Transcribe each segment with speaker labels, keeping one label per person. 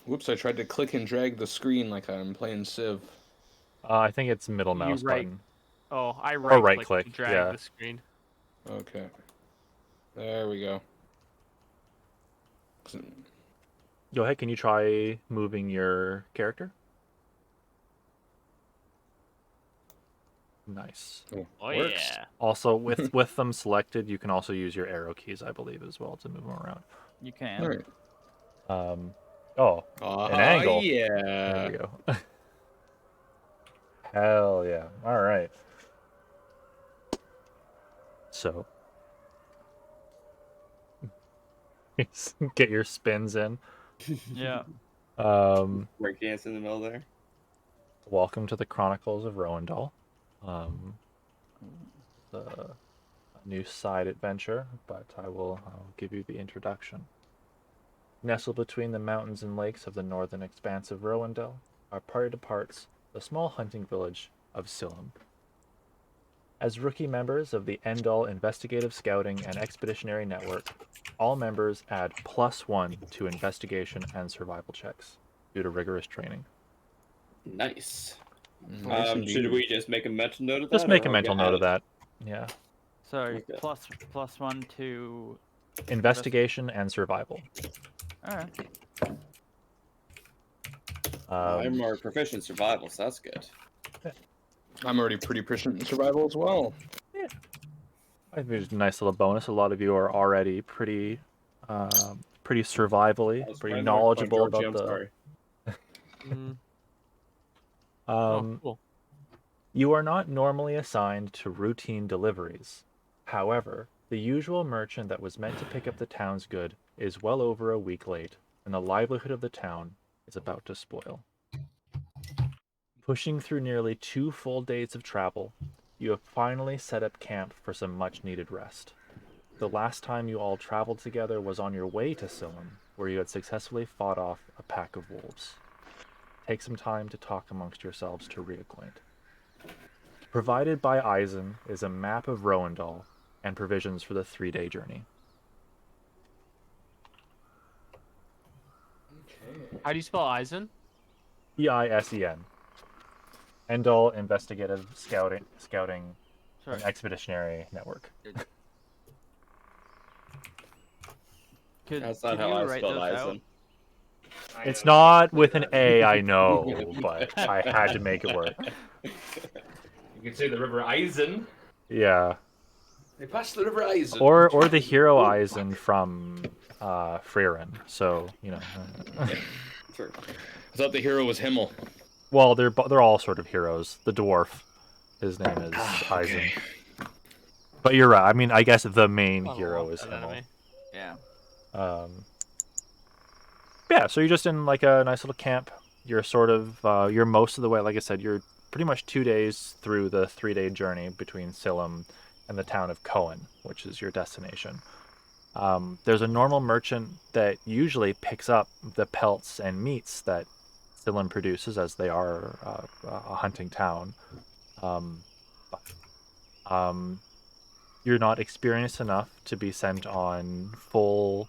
Speaker 1: Whoops, I tried to click and drag the screen like I'm playing Civ.
Speaker 2: I think it's middle
Speaker 3: You
Speaker 2: mouse
Speaker 3: right.
Speaker 2: button.
Speaker 3: Oh, I
Speaker 2: Or
Speaker 3: right click and drag
Speaker 2: yeah.
Speaker 3: the screen.
Speaker 1: Okay. There we go.
Speaker 2: Go ahead, can you try moving your character? Nice.
Speaker 3: Oh
Speaker 1: Works.
Speaker 3: yeah.
Speaker 2: Also, with them selected, you can also use your arrow keys, I believe, as well to move them around.
Speaker 4: You can.
Speaker 1: All right.
Speaker 2: An angle.
Speaker 1: Yeah.
Speaker 2: There we go. Hell yeah. All right. So, get your spins in.
Speaker 4: Yeah.
Speaker 5: Break dance in the middle there.
Speaker 2: Welcome to the Chronicles of Rowendal. The new side adventure, but I'll give you the introduction. Nestled between the mountains and lakes of the northern expanse of Rowendal are Party Departs, the small hunting village of Silum. As rookie members of the Endall Investigative Scouting and Expeditionary Network, all members add +1 to investigation and survival checks due to rigorous training.
Speaker 5: Nice.
Speaker 1: Nice
Speaker 5: Should
Speaker 1: indeed.
Speaker 5: we just make a mental note of that?
Speaker 2: Just make a
Speaker 5: or
Speaker 2: mental note of that. Yeah.
Speaker 4: Sorry,
Speaker 5: Okay.
Speaker 4: +1 to
Speaker 2: Investigation and survival.
Speaker 4: all right.
Speaker 5: I'm more proficient in survival, so that's good.
Speaker 1: I'm already pretty proficient in survival as well.
Speaker 2: Yeah. I think it's a nice little bonus. A lot of you are already pretty survivally, pretty knowledgeable about
Speaker 5: I'm
Speaker 2: the.
Speaker 5: sorry.
Speaker 3: Cool.
Speaker 2: You are not normally assigned to routine deliveries. However, the usual merchant that was meant to pick up the town's good is well over a week late, and the livelihood of the town is about to spoil. Pushing through nearly 2 full days of travel, you have finally set up camp for some much-needed rest. The last time you all traveled together was on your way to Silum, where you had successfully fought off a pack of wolves. Take some time to talk amongst yourselves to reacquaint. Provided by Eisen is a map of Rowendal and provisions for the 3-day journey.
Speaker 3: How do you spell Eisen?
Speaker 2: EISEN. Endall Investigative Scouting
Speaker 4: Sorry.
Speaker 2: and Expeditionary Network.
Speaker 5: That's
Speaker 4: could
Speaker 5: not how
Speaker 4: you
Speaker 5: I
Speaker 4: write
Speaker 5: spelled
Speaker 4: those out?
Speaker 5: Eisen.
Speaker 2: It's not with an A, I know, but I had to make it work.
Speaker 1: You could say the River Eisen.
Speaker 2: Yeah.
Speaker 1: They passed the River Eisen.
Speaker 2: Or the hero Eisen from Frieren. So, you know.
Speaker 5: Sure.
Speaker 1: I thought the hero was Himmel.
Speaker 2: Well, they're all sort of heroes. The dwarf, his name is Eisen.
Speaker 1: Okay.
Speaker 2: But you're right. I mean, I guess the main hero is Himmel.
Speaker 4: Yeah.
Speaker 2: Yeah, so you're just in like a nice little camp. You're sort of you're most of the way. Like I said, you're pretty much 2 days through the 3-day journey between Silum and the town of Cohen, which is your destination. There's a normal merchant that usually picks up the pelts and meats that Silum produces, as they are a hunting town. You're not experienced enough to be sent on full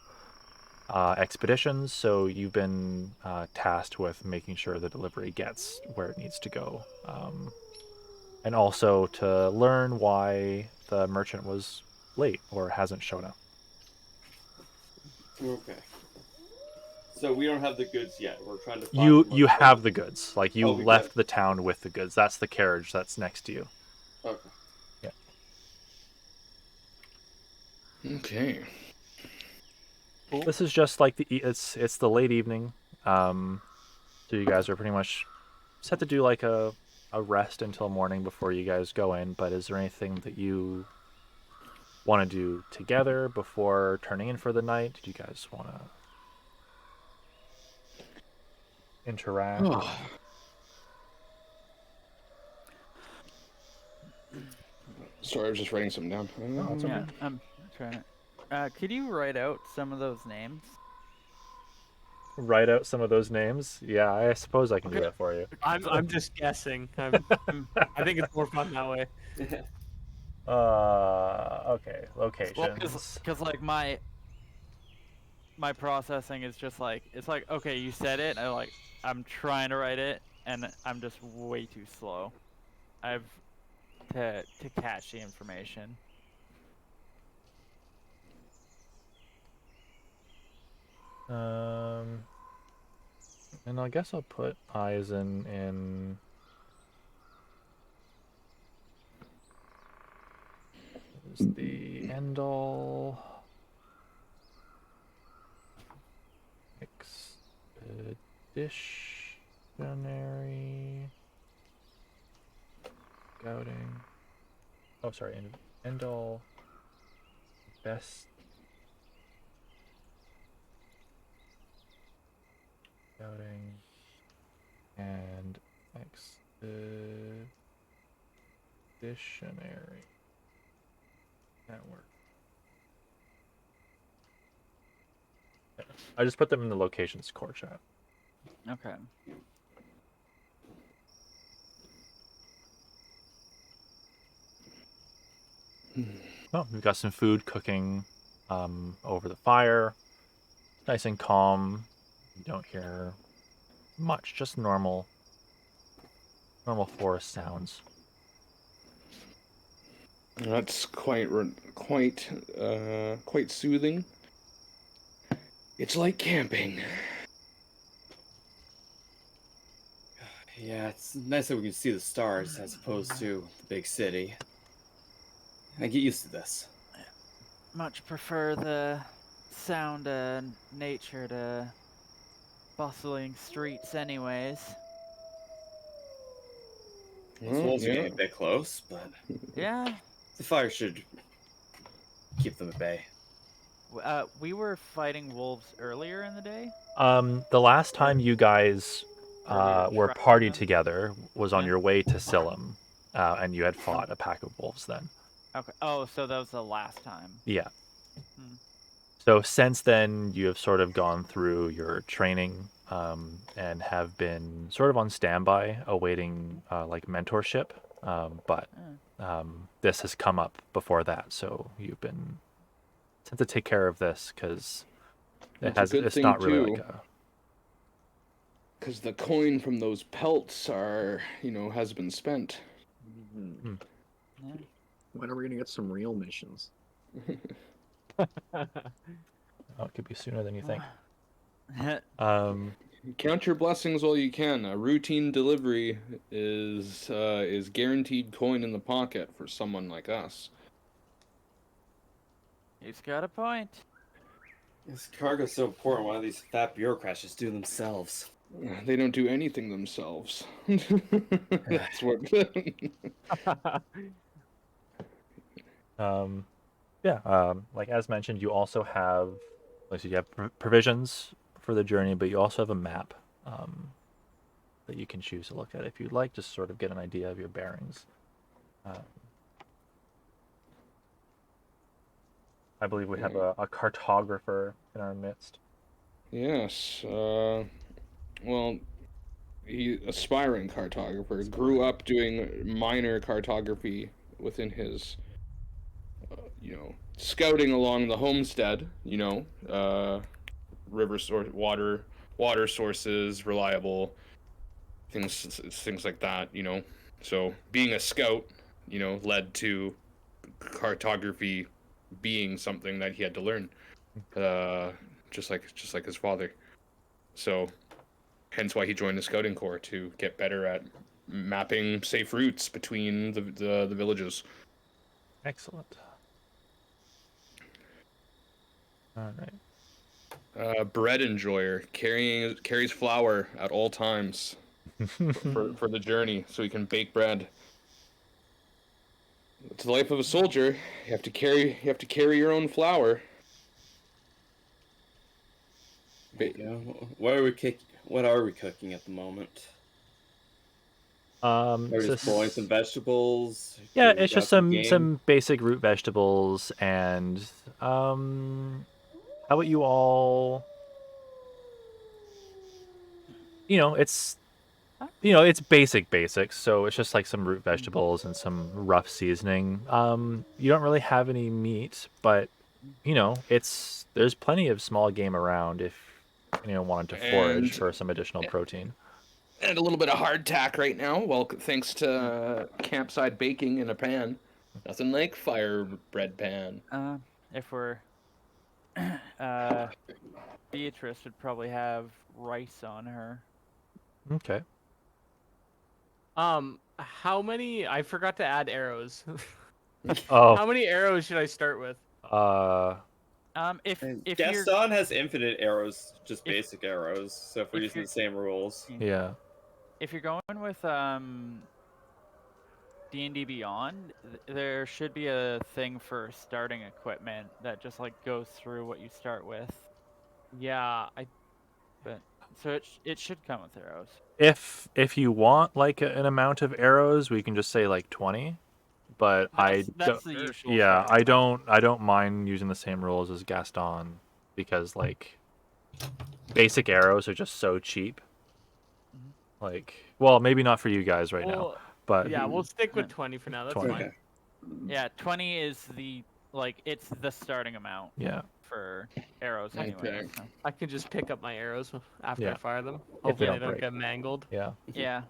Speaker 2: expeditions, so you've been tasked with making sure the delivery gets where it needs to go, and also to learn why the merchant was late or hasn't shown up.
Speaker 5: Okay. So we don't have the goods yet. We're trying to find
Speaker 2: You have the goods. Like you
Speaker 5: Oh, we
Speaker 2: left
Speaker 5: did.
Speaker 2: the town with the goods. That's the carriage that's next to you.
Speaker 5: Okay.
Speaker 1: Okay.
Speaker 2: This is just like it's the late evening, so you guys are pretty much set to do like a rest until morning before you guys go in. But is there anything that you want to do together before turning in for the night? Do you guys want to interact?
Speaker 1: Sorry, I was just writing something down.
Speaker 2: No, it's okay.
Speaker 4: Yeah, I'm trying to. Could you write out some of those names?
Speaker 2: Write out some of those names. Yeah, I suppose I can do that for you.
Speaker 3: I'm just guessing. I think it's more fun that way.
Speaker 2: Okay,
Speaker 4: Well,
Speaker 2: locations.
Speaker 4: because like my my processing is just like it's like okay, you said it, and I'm trying to write it, and I'm just way too slow. I've to catch the information.
Speaker 2: And I guess I'll put eyes in is the end all expeditionary scouting. Oh, sorry, end all best scouting and expeditionary network. Yeah, I just put them in the locations core chat.
Speaker 4: Okay.
Speaker 2: Oh, we've got some food cooking over the fire. Nice and calm. You don't hear much, just normal forest sounds.
Speaker 1: That's quite soothing. It's like camping.
Speaker 5: Yeah, it's nice that we can see the stars as opposed to the big city. I get used to this.
Speaker 4: Much prefer the sound of nature to bustling streets, anyways.
Speaker 5: Those wolves are getting a bit close, but
Speaker 4: Yeah.
Speaker 5: the fire should keep them at bay.
Speaker 4: We were fighting wolves earlier in the day.
Speaker 2: The last time you guys were
Speaker 4: tracking
Speaker 2: partied
Speaker 4: them?
Speaker 2: together was on
Speaker 4: Yeah.
Speaker 2: your way to Silim, and you had fought a pack of wolves then.
Speaker 4: Okay. Oh, so that was the last time.
Speaker 2: Yeah.
Speaker 4: Hmm.
Speaker 2: So since then, you have sort of gone through your training and have been sort of on standby, awaiting like mentorship. But this has come up before that, so you've been sent to take care of this because it's not really like a.
Speaker 1: Because the coin from those pelts has been spent.
Speaker 2: Hmm.
Speaker 4: Yeah.
Speaker 6: When are we gonna get some real missions?
Speaker 2: Oh, it could be sooner than you think.
Speaker 1: Count your blessings while you can. A routine delivery is guaranteed coin in the pocket for someone like us.
Speaker 4: He's got a point.
Speaker 5: This cargo's so important, why do these fat bureaucrats just do themselves?
Speaker 1: They don't do anything themselves. That's what.
Speaker 2: Like as mentioned, you also have, like you have provisions for the journey, but you also have a map that you can choose to look at if you'd like, just sort of get an idea of your bearings. I believe we have a cartographer in our midst.
Speaker 1: Yes. Well, aspiring cartographer, grew up doing minor cartography within his, scouting along the homestead. River source, water sources, reliable things like that. So being a scout, led to cartography being something that he had to learn, just like his father. So, hence why he joined the scouting corps, to get better at mapping safe routes between the villages.
Speaker 2: Excellent. All right.
Speaker 1: Bread enjoyer, carries flour at all times for the journey, so he can bake bread. It's the life of a soldier. You have to carry your own flour.
Speaker 5: What are we cooking at the moment? Are we just boiling some vegetables?
Speaker 2: Yeah, it's just some basic root vegetables, and how about you all? It's basics, so it's just like some root vegetables and some rough seasoning. You don't really have any meat, but there's plenty of small game around if anyone wanted to forage
Speaker 1: And
Speaker 2: for some additional protein.
Speaker 1: and a little bit of hardtack right now. Well, thanks to campside baking in a pan. Nothing like fire bread pan.
Speaker 4: If we're Beatrice would probably have rice on her.
Speaker 2: Okay.
Speaker 3: How many? I forgot to add arrows.
Speaker 2: Oh,
Speaker 3: How many arrows should I start with?
Speaker 4: If
Speaker 5: And
Speaker 4: if you're
Speaker 5: Gaston has infinite arrows, just
Speaker 4: if-
Speaker 5: basic arrows. So if we're
Speaker 4: if
Speaker 5: using
Speaker 4: you're
Speaker 5: the same rules,
Speaker 2: yeah.
Speaker 4: if you're going with D&D Beyond, there should be a thing for starting equipment that just like goes through what you start with.
Speaker 3: Yeah,
Speaker 4: But so it should come with arrows.
Speaker 2: If you want like an amount of arrows, we can just say like 20. But
Speaker 4: That's the usual.
Speaker 2: yeah,
Speaker 4: starting amount.
Speaker 2: I don't mind using the same rules as Gaston because like basic arrows are just so cheap.
Speaker 4: Mhm.
Speaker 2: Like, well, maybe not for you guys right now,
Speaker 3: well,
Speaker 2: but
Speaker 3: yeah, we'll stick with
Speaker 4: Yeah.
Speaker 3: 20 for now. That's
Speaker 2: 20.
Speaker 3: fine.
Speaker 5: okay.
Speaker 4: Yeah, 20 is it's the starting amount
Speaker 2: yeah.
Speaker 4: for arrows anyway.
Speaker 1: Okay.
Speaker 4: So.
Speaker 3: I can just pick up my arrows after I
Speaker 2: Yeah.
Speaker 3: fire them.
Speaker 2: they
Speaker 3: Hopefully
Speaker 2: don't
Speaker 3: they don't
Speaker 2: break.
Speaker 3: get mangled.
Speaker 2: Yeah.
Speaker 4: Yeah.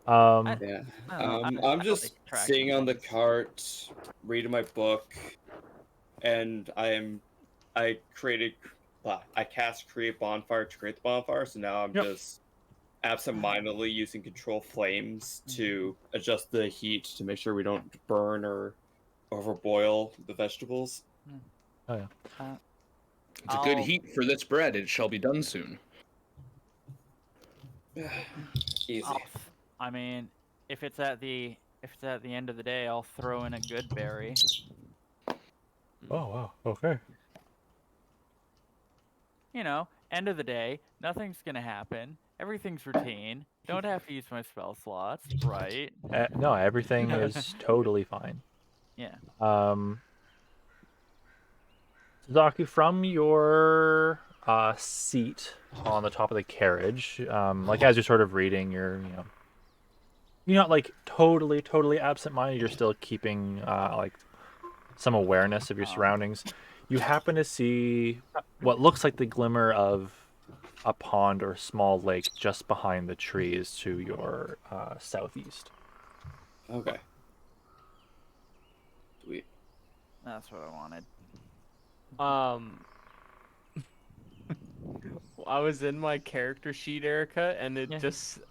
Speaker 2: Um,
Speaker 5: Yeah.
Speaker 4: I don't know,
Speaker 5: I'm
Speaker 4: I
Speaker 5: just
Speaker 4: like tracking
Speaker 5: sitting on the
Speaker 4: things.
Speaker 5: cart, reading my book, and I created, I cast create bonfire to create the bonfire. So now I'm
Speaker 2: Yep.
Speaker 5: just absentmindedly using control flames to adjust the heat to make sure we don't burn or overboil the vegetables.
Speaker 2: oh yeah.
Speaker 1: It's a good
Speaker 4: I'll-
Speaker 1: heat for this bread. It shall be done soon.
Speaker 5: Easy.
Speaker 4: I mean, if it's at the end of the day, I'll throw in a good berry.
Speaker 2: Oh wow. Okay.
Speaker 4: End of the day, nothing's gonna happen. Everything's routine. Don't have to use my spell slots, right?
Speaker 2: No, everything is totally fine.
Speaker 4: Yeah.
Speaker 2: Zaku, from your seat on the top of the carriage, like as you're sort of reading, you're not like totally absent-minded. You're still keeping like some awareness of your surroundings. You happen to see what looks like the glimmer of a pond or small lake just behind the trees to your southeast.
Speaker 5: Okay. Sweet.
Speaker 4: That's what I wanted.
Speaker 3: I was in my character sheet, Erica, and it
Speaker 4: Yeah.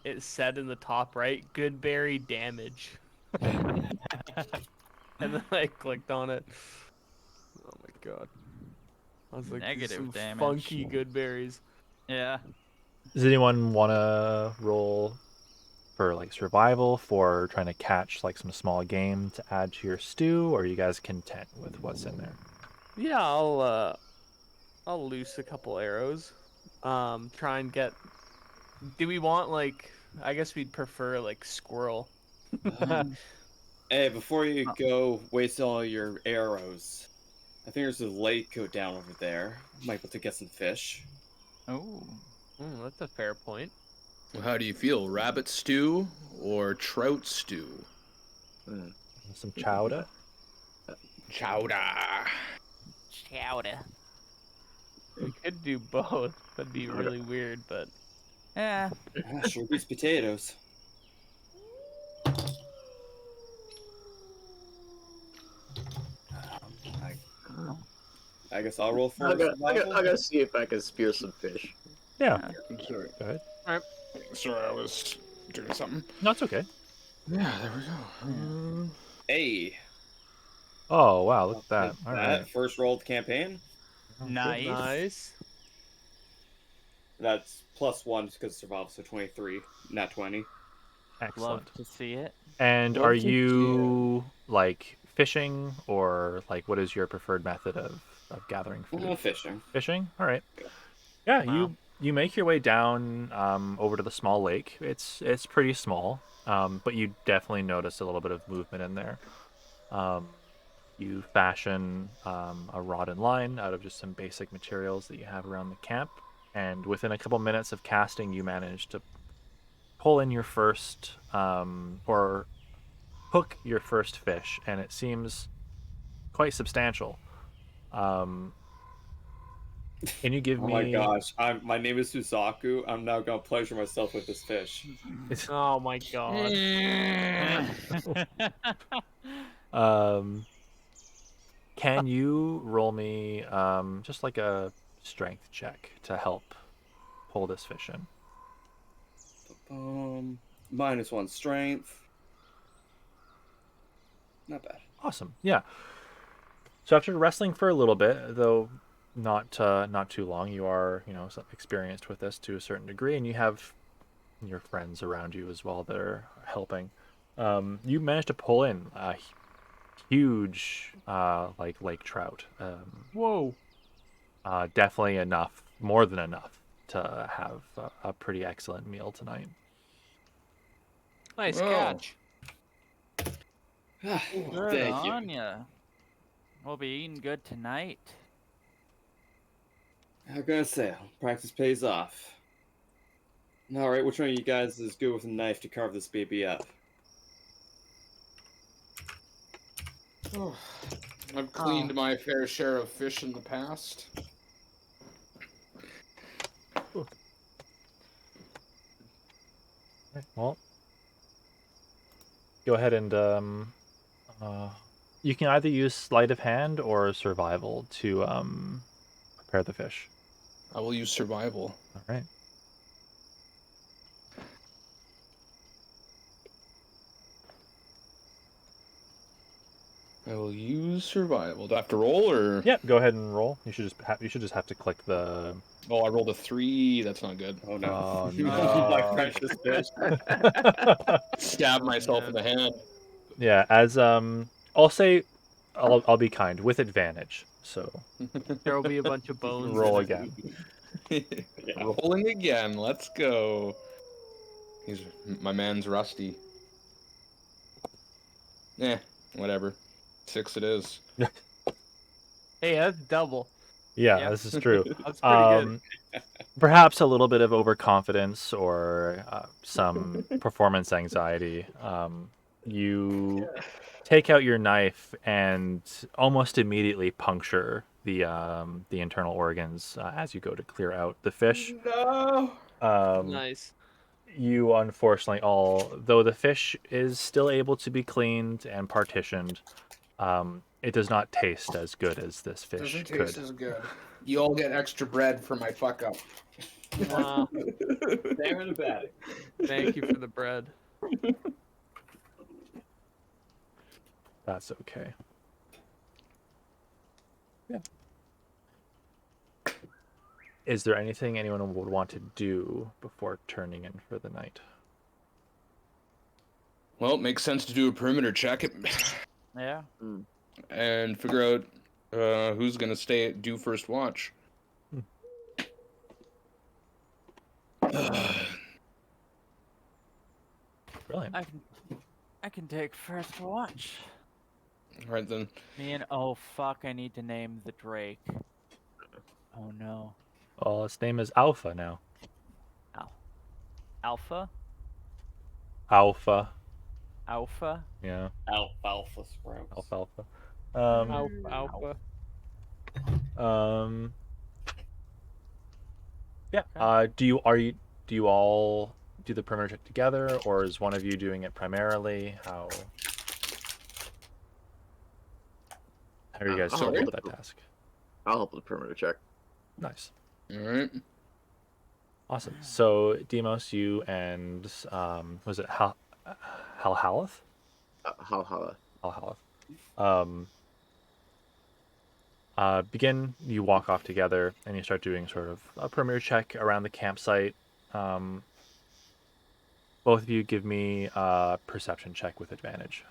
Speaker 3: it said in the top right, good berry damage. And then I clicked on it. Oh my god. I was like, these are
Speaker 4: Negative
Speaker 3: some
Speaker 4: damage.
Speaker 3: funky good berries.
Speaker 4: Yeah.
Speaker 2: Does anyone want to roll for like survival for trying to catch like some small game to add to your stew, or are you guys content with what's in there?
Speaker 3: Yeah, I'll loose a couple arrows. Try and get. Do we want like? I guess we'd prefer like squirrel.
Speaker 5: Hey, before you go waste all your arrows, I think there's a lake go down over there. Might be able to get some fish.
Speaker 4: Oh.
Speaker 3: That's a fair point.
Speaker 1: Well, how do you feel? Rabbit stew or trout stew?
Speaker 2: Some chowder.
Speaker 1: Chowder.
Speaker 4: Chowder.
Speaker 3: We could do both. That'd be really weird, but
Speaker 4: Yeah.
Speaker 5: Sure beats potatoes. I guess I'll roll for survival.
Speaker 6: I gotta see if I can spear some fish.
Speaker 2: Yeah.
Speaker 1: Sorry.
Speaker 2: Go ahead.
Speaker 1: Sorry, I was doing something.
Speaker 2: No, it's okay.
Speaker 1: Yeah, there we go.
Speaker 5: Hey,
Speaker 2: Oh wow, look at that.
Speaker 5: take
Speaker 2: All
Speaker 5: that
Speaker 2: right.
Speaker 5: first roll of the campaign.
Speaker 4: Nice.
Speaker 3: nice.
Speaker 5: That's +1 because of survival, so 23, not 20.
Speaker 2: Excellent.
Speaker 4: Love to see it.
Speaker 2: And
Speaker 5: Love
Speaker 2: are
Speaker 5: to see
Speaker 2: you like fishing, or like what is your preferred method of gathering food?
Speaker 5: Fishing.
Speaker 2: Fishing. All right. Yeah,
Speaker 3: Wow.
Speaker 2: you make your way down over to the small lake. It's pretty small, but you definitely notice a little bit of movement in there. You fashion a rod and line out of just some basic materials that you have around the camp, and within a couple minutes of casting, you manage to pull in your first, or hook your first fish, and it seems quite substantial. Can you give
Speaker 5: Oh
Speaker 2: me?
Speaker 5: my gosh, my name is Suzaku. I'm now gonna pleasure myself with this fish.
Speaker 3: Oh my god.
Speaker 2: Um, can you roll me just like a strength check to help pull this fish in?
Speaker 5: -1 strength. Not bad.
Speaker 2: Awesome. Yeah. So after wrestling for a little bit, though not too long, you are experienced with this to a certain degree, and you have your friends around you as well that are helping. You managed to pull in a huge like lake trout.
Speaker 3: Whoa.
Speaker 2: Definitely enough, more than enough, to have a pretty excellent meal tonight.
Speaker 3: Nice
Speaker 1: Whoa.
Speaker 3: catch.
Speaker 4: Good
Speaker 5: Thank you.
Speaker 4: on ya. We'll be eating good tonight.
Speaker 5: How can I say? Practice pays off. All right, which one of you guys is good with a knife to carve this baby up?
Speaker 1: I've cleaned my fair share of fish in the past.
Speaker 2: Well, go ahead and you can either use sleight of hand or survival to prepare the fish.
Speaker 1: I will use survival.
Speaker 2: All right.
Speaker 1: I will use survival. Do I have to roll or?
Speaker 2: Yeah, go ahead and roll. You should just have to click the.
Speaker 1: Oh, I rolled a 3. That's not good.
Speaker 5: Oh no.
Speaker 2: Oh,
Speaker 5: My
Speaker 2: no.
Speaker 5: precious fish.
Speaker 1: Stab myself in
Speaker 3: man.
Speaker 1: the hand.
Speaker 2: Yeah, as I'll say, I'll be kind with advantage. So
Speaker 3: There will be a bunch of bones.
Speaker 2: roll
Speaker 3: in it.
Speaker 2: again.
Speaker 5: Yeah.
Speaker 1: Rolling again. Let's go. My man's rusty. Whatever. 6 it is.
Speaker 3: Hey, that's double.
Speaker 2: Yeah,
Speaker 3: Yeah.
Speaker 2: this is true.
Speaker 3: That's pretty good.
Speaker 2: Perhaps a little bit of overconfidence or some performance anxiety. You take out your knife and almost immediately puncture the internal organs as you go to clear out the fish.
Speaker 1: No.
Speaker 3: Nice.
Speaker 2: You unfortunately though the fish is still able to be cleaned and partitioned, it does not taste as good as this fish
Speaker 1: Doesn't
Speaker 2: could.
Speaker 1: taste as good. You all get extra bread for my fuck up.
Speaker 3: Wow.
Speaker 5: There and about it.
Speaker 3: Thank you for the bread.
Speaker 2: That's okay. Yeah. Is there anything anyone would want to do before turning in for the night?
Speaker 1: Well, it makes sense to do a perimeter check
Speaker 4: Yeah.
Speaker 1: and figure out who's gonna do first watch.
Speaker 2: Brilliant.
Speaker 4: I can take first watch.
Speaker 1: All right then.
Speaker 4: Oh fuck! I need to name the Drake. Oh no.
Speaker 2: Well, its name is Alpha now.
Speaker 4: Alpha.
Speaker 2: Alpha.
Speaker 4: Alpha.
Speaker 2: Yeah.
Speaker 5: Alfalfa sprouts.
Speaker 2: Alfalfa.
Speaker 3: Alpha.
Speaker 2: Yeah.
Speaker 4: Okay.
Speaker 2: Do you all do the perimeter check together, or is one of you doing it primarily? How are you guys
Speaker 6: I'll
Speaker 2: sorting
Speaker 1: help
Speaker 2: out
Speaker 6: with
Speaker 2: that
Speaker 6: the-
Speaker 2: task?
Speaker 6: I'll help with the perimeter check.
Speaker 2: Nice.
Speaker 1: All right.
Speaker 2: Awesome. So Demos, you and was it Halhalith?
Speaker 6: Halhala.
Speaker 2: Halhalith. You walk off together and you start doing sort of a perimeter check around the campsite. Both of you give me a perception check with advantage.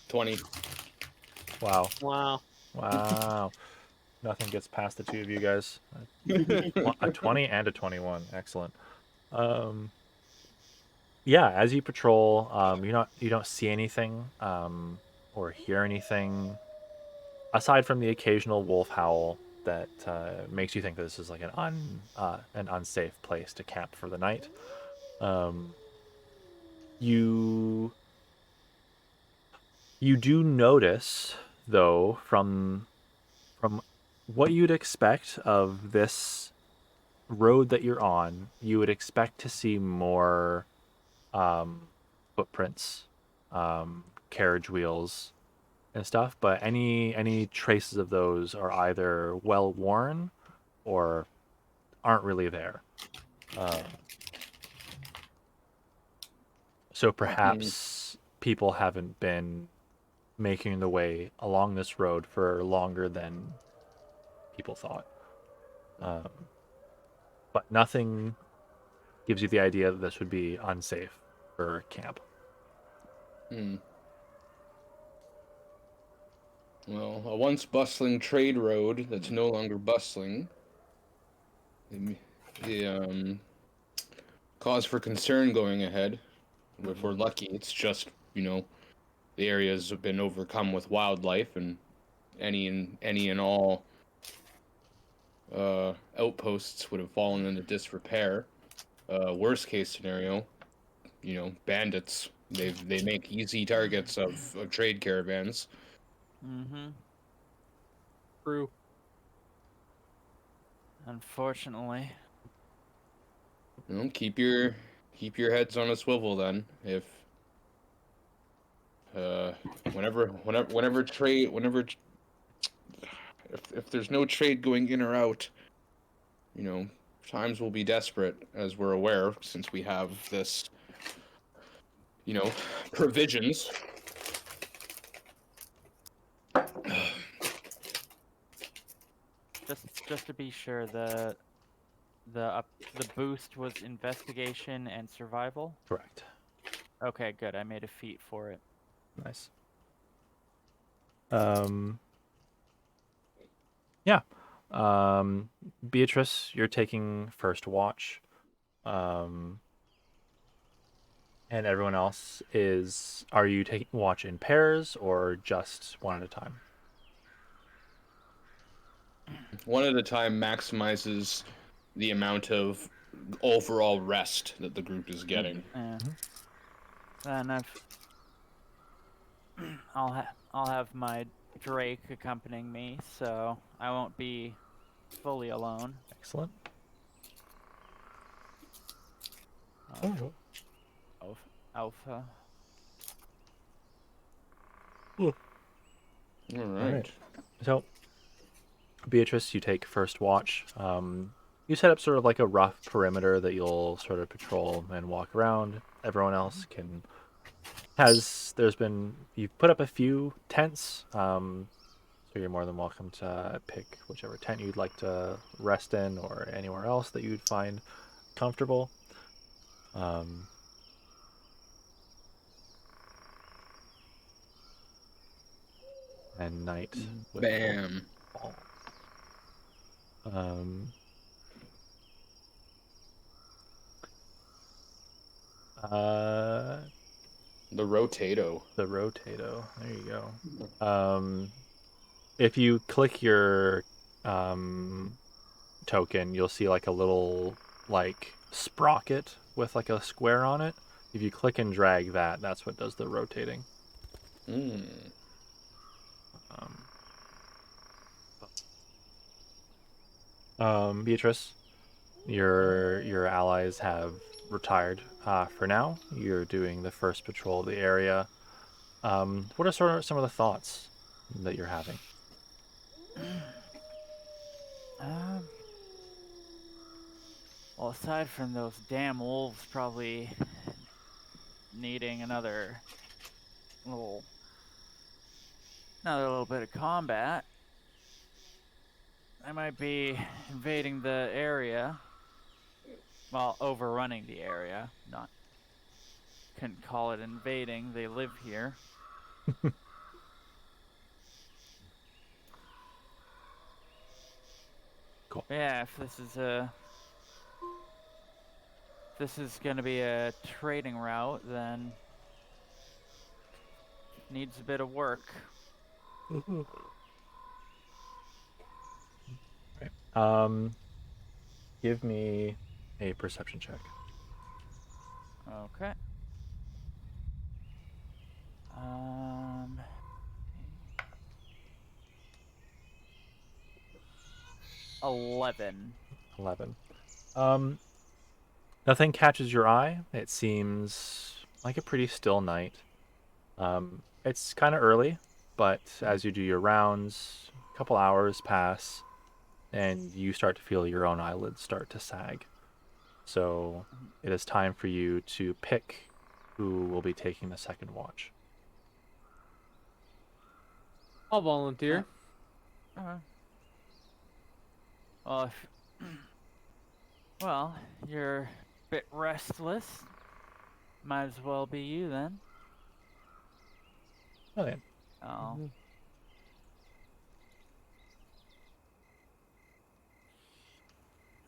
Speaker 1: $20.
Speaker 2: Wow.
Speaker 3: Wow.
Speaker 2: Nothing gets past the two of you guys. A 20 and a 21. Excellent. Yeah, as you patrol, you don't see anything or hear anything aside from the occasional wolf howl that makes you think that this is like an unsafe place to camp for the night. You You do notice, though, from what you'd expect of this road that you're on, you would expect to see more footprints, carriage wheels, and stuff. But any traces of those are either well worn or aren't really there. So perhaps people haven't been making the way along this road for longer than people thought. But nothing gives you the idea that this would be unsafe for camp.
Speaker 1: Well, a once bustling trade road that's no longer bustling. The cause for concern going ahead. If we're lucky, it's just, the areas have been overcome with wildlife, and any and all outposts would have fallen into disrepair. Worst case scenario, bandits. They make easy targets of trade caravans.
Speaker 4: Mm-hmm.
Speaker 3: True.
Speaker 4: Unfortunately.
Speaker 1: Keep your heads on a swivel then. If if there's no trade going in or out, times will be desperate, as we're aware, since we have this, provisions.
Speaker 4: Just to be sure, the boost was investigation and survival.
Speaker 2: Correct.
Speaker 4: Okay, good. I made a feat for it.
Speaker 2: Nice. Yeah. Beatrice, you're taking first watch. And everyone else are you taking watch in pairs or just one at a time?
Speaker 1: One at a time maximizes the amount of overall rest that the group is getting.
Speaker 4: Yeah. Then I'll have my Drake accompanying me, so I won't be fully alone.
Speaker 2: Excellent.
Speaker 4: Alpha.
Speaker 1: All
Speaker 2: All
Speaker 1: right.
Speaker 2: right. So, Beatrice, you take first watch. You set up sort of like a rough perimeter that you'll sort of patrol and walk around. Everyone else you've put up a few tents, so you're more than welcome to pick whichever tent you'd like to rest in or anywhere else that you'd find comfortable. And night will
Speaker 1: Bam.
Speaker 2: fall.
Speaker 1: The Rotato.
Speaker 2: The Rotato. There you go. If you click your token, you'll see like a little sprocket with like a square on it. If you click and drag that, that's what does the rotating. Beatrice, your allies have retired for now. You're doing the first patrol of the area. What are some of the thoughts that you're having?
Speaker 4: Well, aside from those damn wolves probably needing another little bit of combat, I might be invading the area. Well, overrunning the area. Couldn't call it invading. They live here.
Speaker 2: Cool.
Speaker 4: Yeah, if this is gonna be a trading route, then needs a bit of work.
Speaker 2: Right. Give me a perception check.
Speaker 4: Okay. Um, 11.
Speaker 2: 11. Um, Nothing catches your eye. It seems like a pretty still night. It's kind of early, but as you do your rounds, a couple hours pass, and you start to feel your own eyelids start to sag. So it is time for you to pick who will be taking the second watch.
Speaker 3: I'll volunteer.
Speaker 4: Uh, well, well, you're a bit restless. Might as well be you then.
Speaker 2: Okay.
Speaker 4: Oh.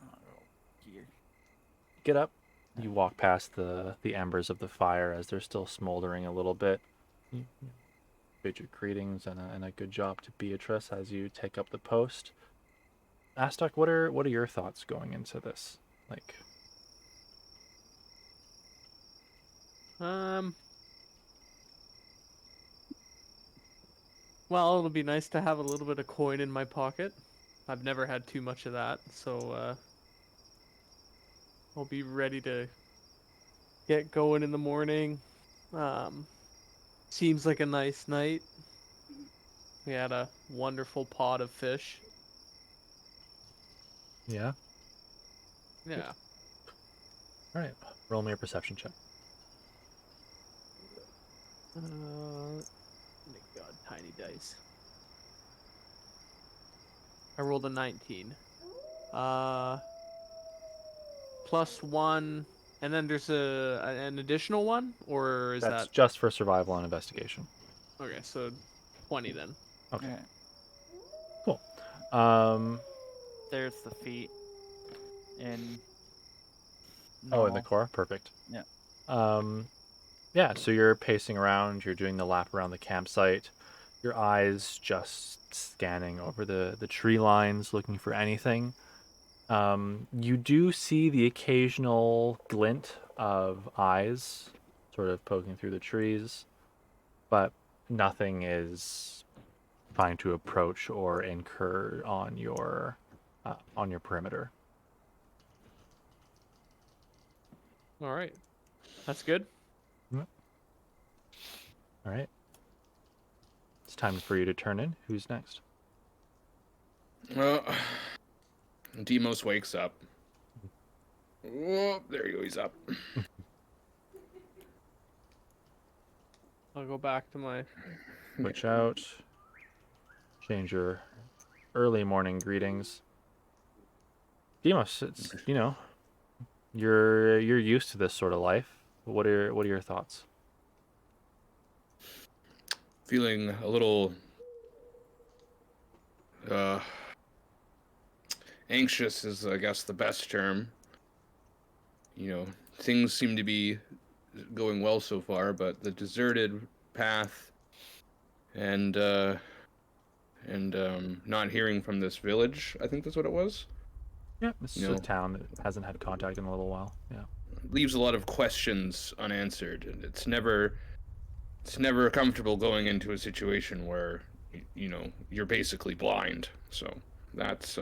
Speaker 4: Oh, dear.
Speaker 2: Get up. You walk past the embers of the fire as they're still smoldering a little bit. You bid your greetings and a good job to Beatrice as you take up the post. Astok, what are your thoughts going into this? Like,
Speaker 3: Well, it'll be nice to have a little bit of coin in my pocket. I've never had too much of that, so I'll be ready to get going in the morning. Seems like a nice night. We had a wonderful pot of fish.
Speaker 2: yeah.
Speaker 3: Yeah.
Speaker 2: All right. Roll me a perception check.
Speaker 3: Thank God, tiny dice. I rolled a 19. +1, and then there's an additional one, or is
Speaker 2: That's
Speaker 3: that
Speaker 2: just for survival and investigation.
Speaker 3: okay? So 20 then.
Speaker 2: Okay.
Speaker 4: Okay.
Speaker 2: Cool.
Speaker 4: There's the feet. In
Speaker 2: Oh, in the
Speaker 4: normal.
Speaker 2: core? Perfect.
Speaker 4: Yeah.
Speaker 2: Yeah, so you're pacing around, you're doing the lap around the campsite, your eyes just scanning over the tree lines, looking for anything. You do see the occasional glint of eyes sort of poking through the trees, but nothing is trying to approach or incur on your perimeter.
Speaker 3: All right, that's good.
Speaker 2: All right. It's time for you to turn in. Who's next?
Speaker 1: Well, Demos wakes up. Oh, there you go. He's up.
Speaker 3: I'll go back to my.
Speaker 2: Switch out. Change your early morning greetings. Demos, it's you're used to this sort of life. What are your thoughts?
Speaker 1: Feeling a little anxious is, I guess, the best term. Things seem to be going well so far, but the deserted path and not hearing from this village, I think that's what it was,
Speaker 2: Yeah, this is a town that hasn't had contact in a little while. Yeah.
Speaker 1: leaves a lot of questions unanswered, and it's never comfortable going into a situation where you're basically blind. So that's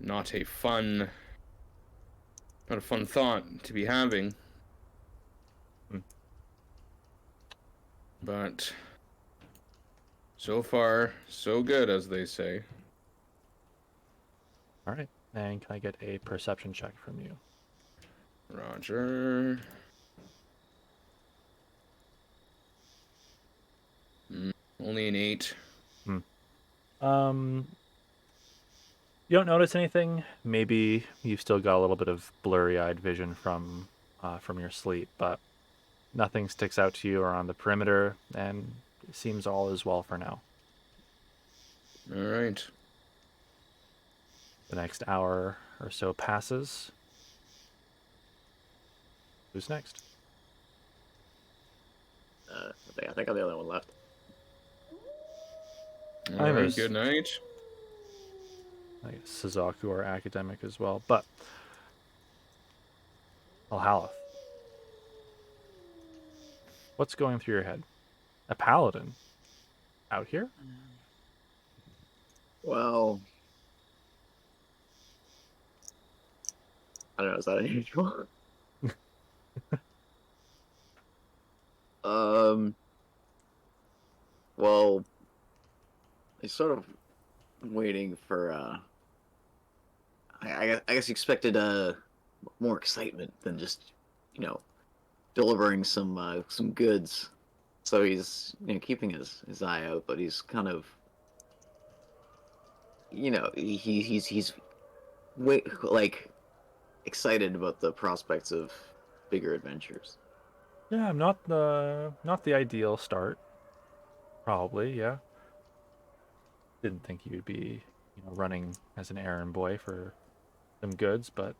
Speaker 1: not a fun thought to be having. But so far, so good, as they say.
Speaker 2: All right. And can I get a perception check from you?
Speaker 1: Roger. Only an 8.
Speaker 2: You don't notice anything. Maybe you've still got a little bit of blurry-eyed vision from your sleep, but nothing sticks out to you around the perimeter, and it seems all is well for now.
Speaker 1: All right.
Speaker 2: The next hour or so passes. Who's next?
Speaker 6: I think I'm the only one left.
Speaker 1: All right.
Speaker 2: there's-
Speaker 1: Good night.
Speaker 2: I guess Suzaku are academic as well, but Alhalith. What's going through your head? A paladin out here?
Speaker 6: Well, I don't know. Is that unusual? um. Well, he's sort of waiting for. I guess he expected more excitement than just, you know, delivering some goods. So he's, keeping his eye out, but he's kind of, he's wait like excited about the prospects of bigger adventures.
Speaker 2: Yeah, not the ideal start. Probably, yeah. Didn't think you'd be, running as an errand boy for some goods, but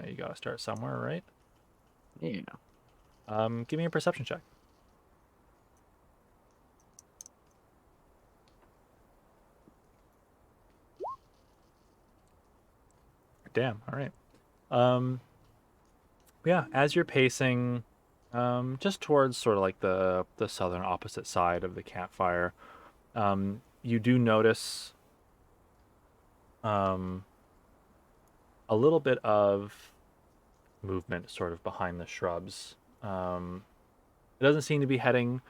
Speaker 2: you gotta start somewhere, right?
Speaker 6: Yeah.
Speaker 2: Give me a perception check. Damn. All right. Um, yeah. As you're pacing, just towards sort of like the southern opposite side of the campfire, you do notice um a little bit of movement sort of behind the shrubs. It doesn't seem to be heading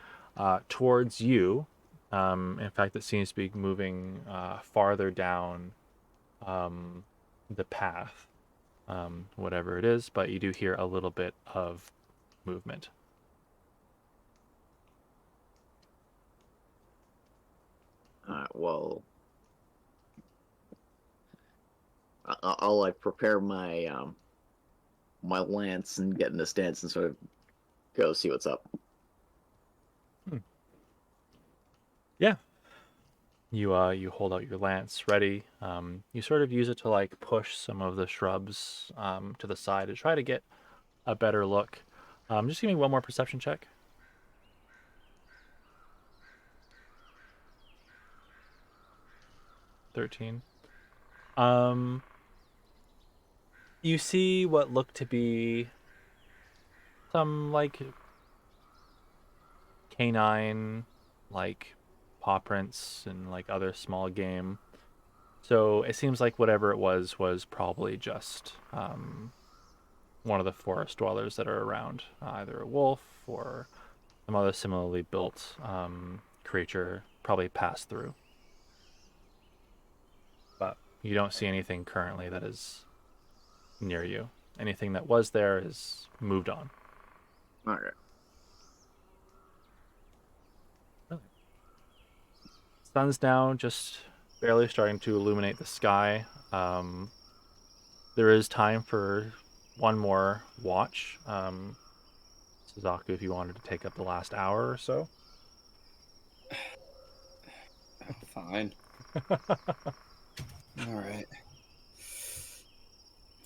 Speaker 2: towards you. In fact, it seems to be moving farther down um, the path, whatever it is, but you do hear a little bit of movement.
Speaker 6: Well, I'll like prepare my lance and get in the stance and sort of go see what's up.
Speaker 2: Yeah. You hold out your lance ready. You sort of use it to like push some of the shrubs to the side to try to get a better look. Just give me one more perception check. 13. Um, you see what look to be some like canine, like paw prints and like other small game. So it seems like whatever it was probably just one of the forest dwellers that are around, either a wolf or some other similarly built creature probably passed through. But you don't see anything currently that is near you. Anything that was there is moved on.
Speaker 6: All right.
Speaker 2: Sun's down, just barely starting to illuminate the sky. There is time for one more watch. Suzaku, if you wanted to take up the last hour or so.
Speaker 5: Fine. All right.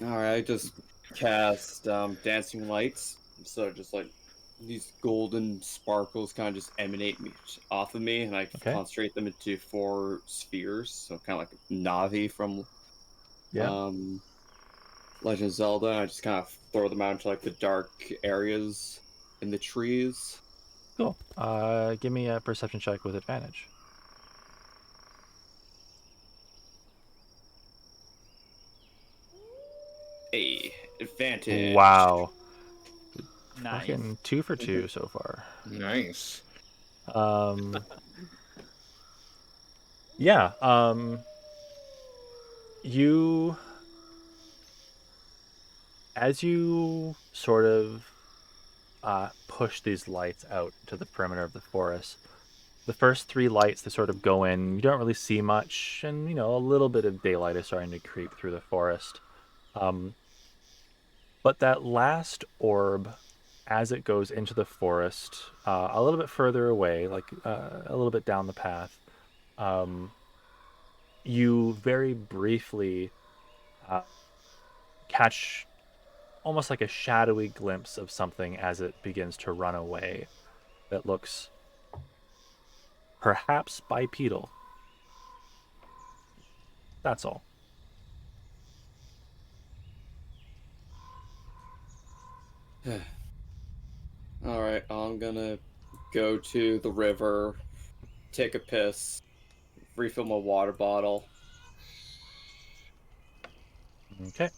Speaker 5: All right. Just cast dancing lights. So just like these golden sparkles kind of just emanate off of me, and I
Speaker 2: Okay.
Speaker 5: concentrate them into 4 spheres. So kind of like Navi from
Speaker 2: Yeah.
Speaker 5: Legend of Zelda. I just kind of throw them out into like the dark areas in the trees.
Speaker 2: Cool. Give me a perception check with advantage.
Speaker 5: A advantage.
Speaker 2: Wow.
Speaker 4: Nice.
Speaker 2: Fucking 2 for 2 so far.
Speaker 1: Nice.
Speaker 2: Um, yeah. You, as you sort of push these lights out to the perimeter of the forest, the first 3 lights they sort of go in. You don't really see much, and a little bit of daylight is starting to creep through the forest. Um, but that last orb, as it goes into the forest, a little bit further away, like a little bit down the path, um, you very briefly uh, catch almost like a shadowy glimpse of something as it begins to run away that looks perhaps bipedal. That's all.
Speaker 5: All right, I'm gonna go to the river, take a piss, refill my water bottle.
Speaker 2: Okay.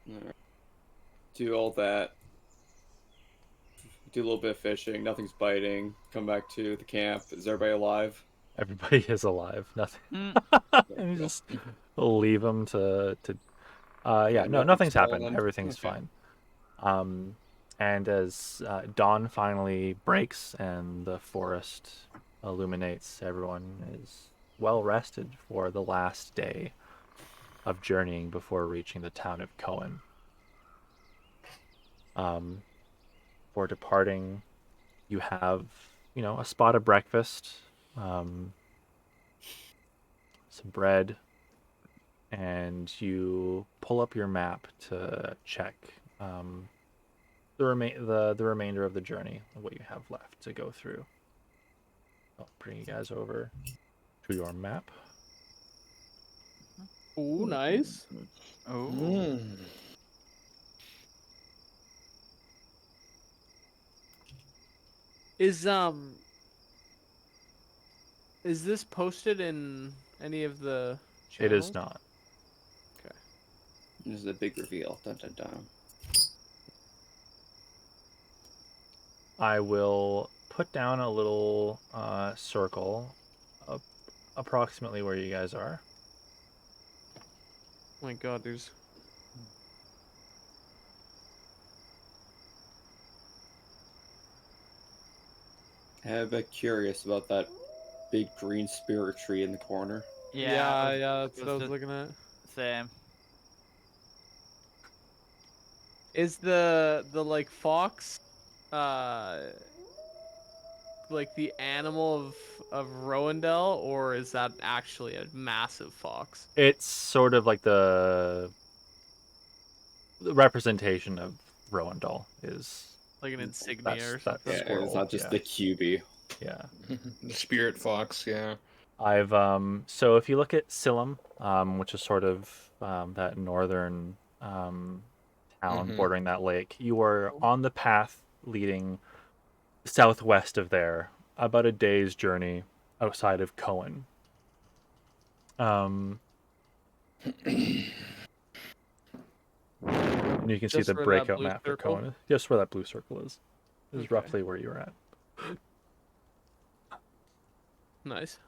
Speaker 5: All right. Do all that. Do a little bit of fishing. Nothing's biting. Come back to the camp. Is everybody alive?
Speaker 2: Everybody is alive. Nothing.
Speaker 4: Mm.
Speaker 2: And you just leave them to. Yeah. No,
Speaker 5: Nothing's
Speaker 2: nothing's happened.
Speaker 5: fallen.
Speaker 2: Everything's
Speaker 5: Okay.
Speaker 2: fine. And as dawn finally breaks and the forest illuminates, everyone is well rested for the last day of journeying before reaching the town of Cohen. For departing, you have, a spot of breakfast, some bread, and you pull up your map to check the remainder of the journey, what you have left to go through. I'll bring you guys over to your map.
Speaker 3: Ooh, nice.
Speaker 4: Oh.
Speaker 1: Mm.
Speaker 3: Is is this posted in any of the
Speaker 2: It is
Speaker 3: channels?
Speaker 2: not.
Speaker 5: This is a big reveal. Dun dun dun.
Speaker 2: I will put down a little circle approximately where you guys are.
Speaker 3: Oh my god, there's
Speaker 5: I'm a bit curious about that big green spirit tree in the corner.
Speaker 3: yeah, that's what I was
Speaker 4: just
Speaker 3: looking at.
Speaker 4: same.
Speaker 3: Is the like fox like the animal of Rowendal, or is that actually a massive fox?
Speaker 2: It's sort of like the representation of Rowendal is
Speaker 3: Like an insignia or
Speaker 2: that's
Speaker 3: something?
Speaker 5: Yeah,
Speaker 2: squirrel.
Speaker 5: it's not just
Speaker 2: Yeah.
Speaker 5: the QB.
Speaker 2: Yeah.
Speaker 1: The spirit fox, yeah.
Speaker 2: I've so if you look at Silim, which is sort of that northern town bordering that lake, you are on the path leading southwest of there, about a day's journey outside of Cohen. And you can see
Speaker 3: Just
Speaker 2: the
Speaker 3: where that
Speaker 2: breakout
Speaker 3: blue
Speaker 2: map for
Speaker 3: circle?
Speaker 2: Cohen. Just where that blue circle is. This is
Speaker 3: Okay.
Speaker 2: roughly where you're at.
Speaker 3: Nice.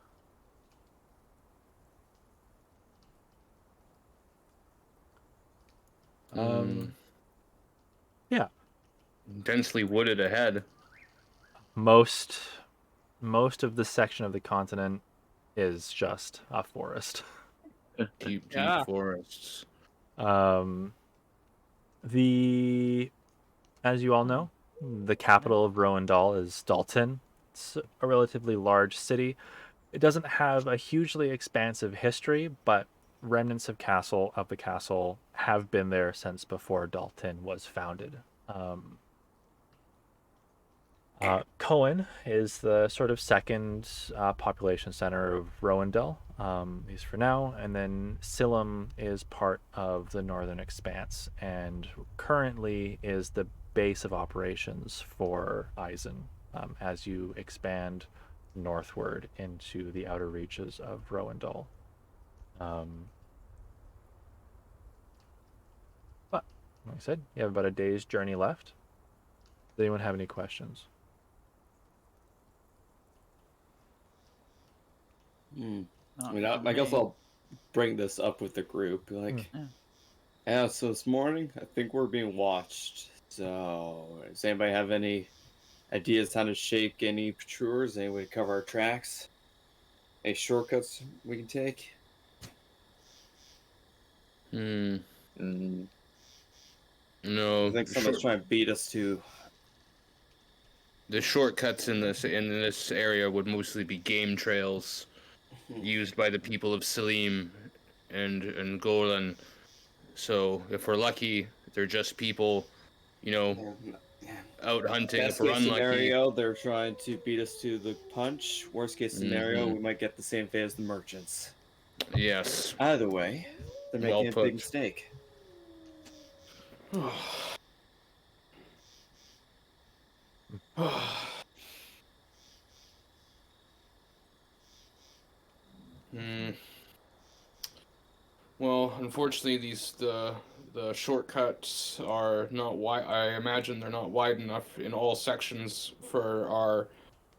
Speaker 2: Yeah.
Speaker 1: Densely wooded ahead.
Speaker 2: Most of this section of the continent is just a forest.
Speaker 1: Deep
Speaker 3: Yeah.
Speaker 1: forests.
Speaker 2: The as you all know, the capital of Rowendal is Dalton. It's a relatively large city. It doesn't have a hugely expansive history, but remnants of the castle have been there since before Dalton was founded. Cohen is the sort of second population center of Rowendell, at least for now, and then Silim is part of the Northern Expanse and currently is the base of operations for Eisen as you expand northward into the outer reaches of Rowendell. But, like I said, you have about a day's journey left. Does anyone have any questions?
Speaker 4: Not
Speaker 5: I guess
Speaker 4: me.
Speaker 5: I'll bring this up with the group. Be like, yeah, so this morning, I think we're being watched. So, does anybody have any ideas how to shake any patrols? Any way to cover our tracks? Any shortcuts we can take?
Speaker 1: Hmm.
Speaker 6: Mm,
Speaker 1: No,
Speaker 5: I think someone's trying to beat us to.
Speaker 1: the shortcuts in this area would mostly be game trails used by the people of Salim and Golan. So if we're lucky, they're just people, out hunting.
Speaker 5: Best
Speaker 1: If we're
Speaker 5: case
Speaker 1: unlucky,
Speaker 5: scenario, they're trying to beat us to the punch. Worst case scenario,
Speaker 1: Mhm.
Speaker 5: we might get the same fate as the merchants.
Speaker 1: Yes,
Speaker 5: Either way, they're
Speaker 1: well
Speaker 5: making a big
Speaker 1: put.
Speaker 5: mistake.
Speaker 1: Hmm. Well, unfortunately, the shortcuts are not wide. I imagine they're not wide enough in all sections for our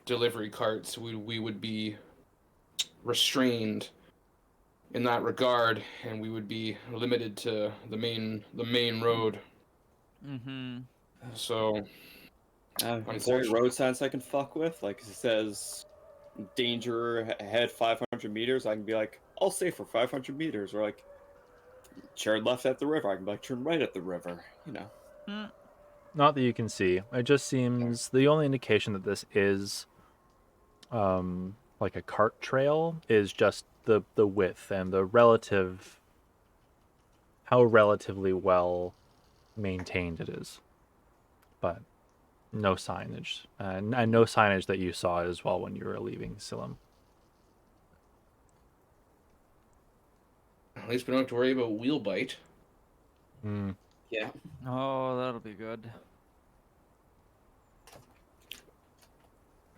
Speaker 1: delivery carts. We would be restrained in that regard, and we would be limited to the main road.
Speaker 4: Mm-hmm.
Speaker 1: So,
Speaker 5: Is there any
Speaker 1: unfortunately,
Speaker 5: road signs I can fuck with? Like it says danger ahead 500 meters. I can be like, I'll stay for 500 meters. Or like, turn left at the river. I can be like, turn right at the river. You know.
Speaker 4: Mm.
Speaker 2: Not that you can see. It just seems the only indication that this is like a cart trail is just the width and the relative how relatively well maintained it is. But no signage. And no signage that you saw as well when you were leaving Silim.
Speaker 1: at least we don't have to worry about wheel bite.
Speaker 2: Mm.
Speaker 5: Yeah.
Speaker 4: Oh, that'll be good.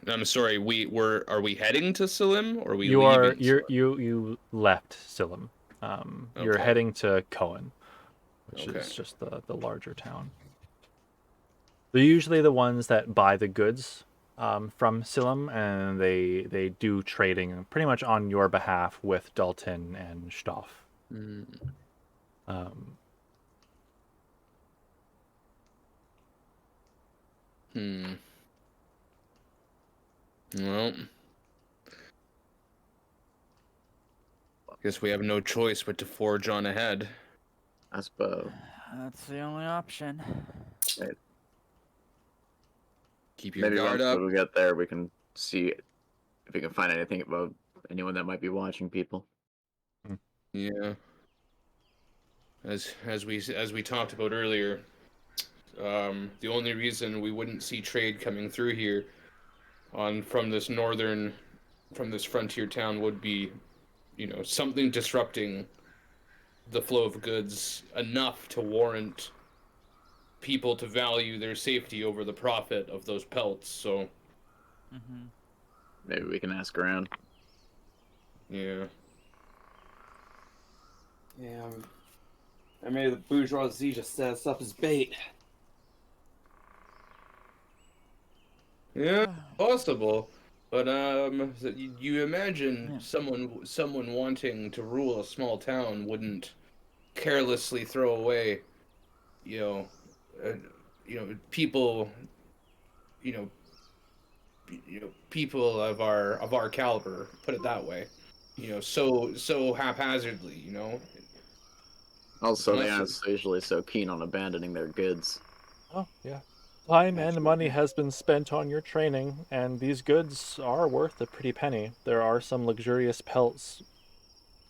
Speaker 1: I'm sorry. Are we heading to Salim or are we
Speaker 2: You are
Speaker 1: leaving? Salim?
Speaker 2: you left Silim. You're
Speaker 1: Okay.
Speaker 2: heading to Cohen, which
Speaker 1: Okay.
Speaker 2: is just the larger town. They're usually the ones that buy the goods from Silim, and they do trading pretty much on your behalf with Dalton and Stoff.
Speaker 1: Mm. Hmm. Well, guess we have no choice but to forge on ahead.
Speaker 6: I suppose.
Speaker 4: That's the only option.
Speaker 1: Keep your
Speaker 6: Maybe
Speaker 1: guard
Speaker 6: once
Speaker 1: up.
Speaker 6: we get there, we can see if we can find anything about anyone that might be watching people.
Speaker 1: Yeah. As we talked about earlier, the only reason we wouldn't see trade coming through here from this frontier town would be, something disrupting the flow of goods enough to warrant people to value their safety over the profit of those pelts. So,
Speaker 4: Mm-hmm.
Speaker 6: Maybe we can ask around.
Speaker 1: yeah.
Speaker 5: Yeah. I made the bourgeoisie just set us up as bait.
Speaker 1: Yeah, possible. But you imagine
Speaker 4: Yeah.
Speaker 1: someone wanting to rule a small town wouldn't carelessly throw away, you know, people, you know, people of our caliber. Put it that way. So haphazardly.
Speaker 6: Also, they
Speaker 1: Unless
Speaker 6: aren't usually so keen on abandoning their goods.
Speaker 2: Oh, yeah. Time and
Speaker 5: Naturally.
Speaker 2: money has been spent on your training, and these goods are worth a pretty penny. There are some luxurious pelts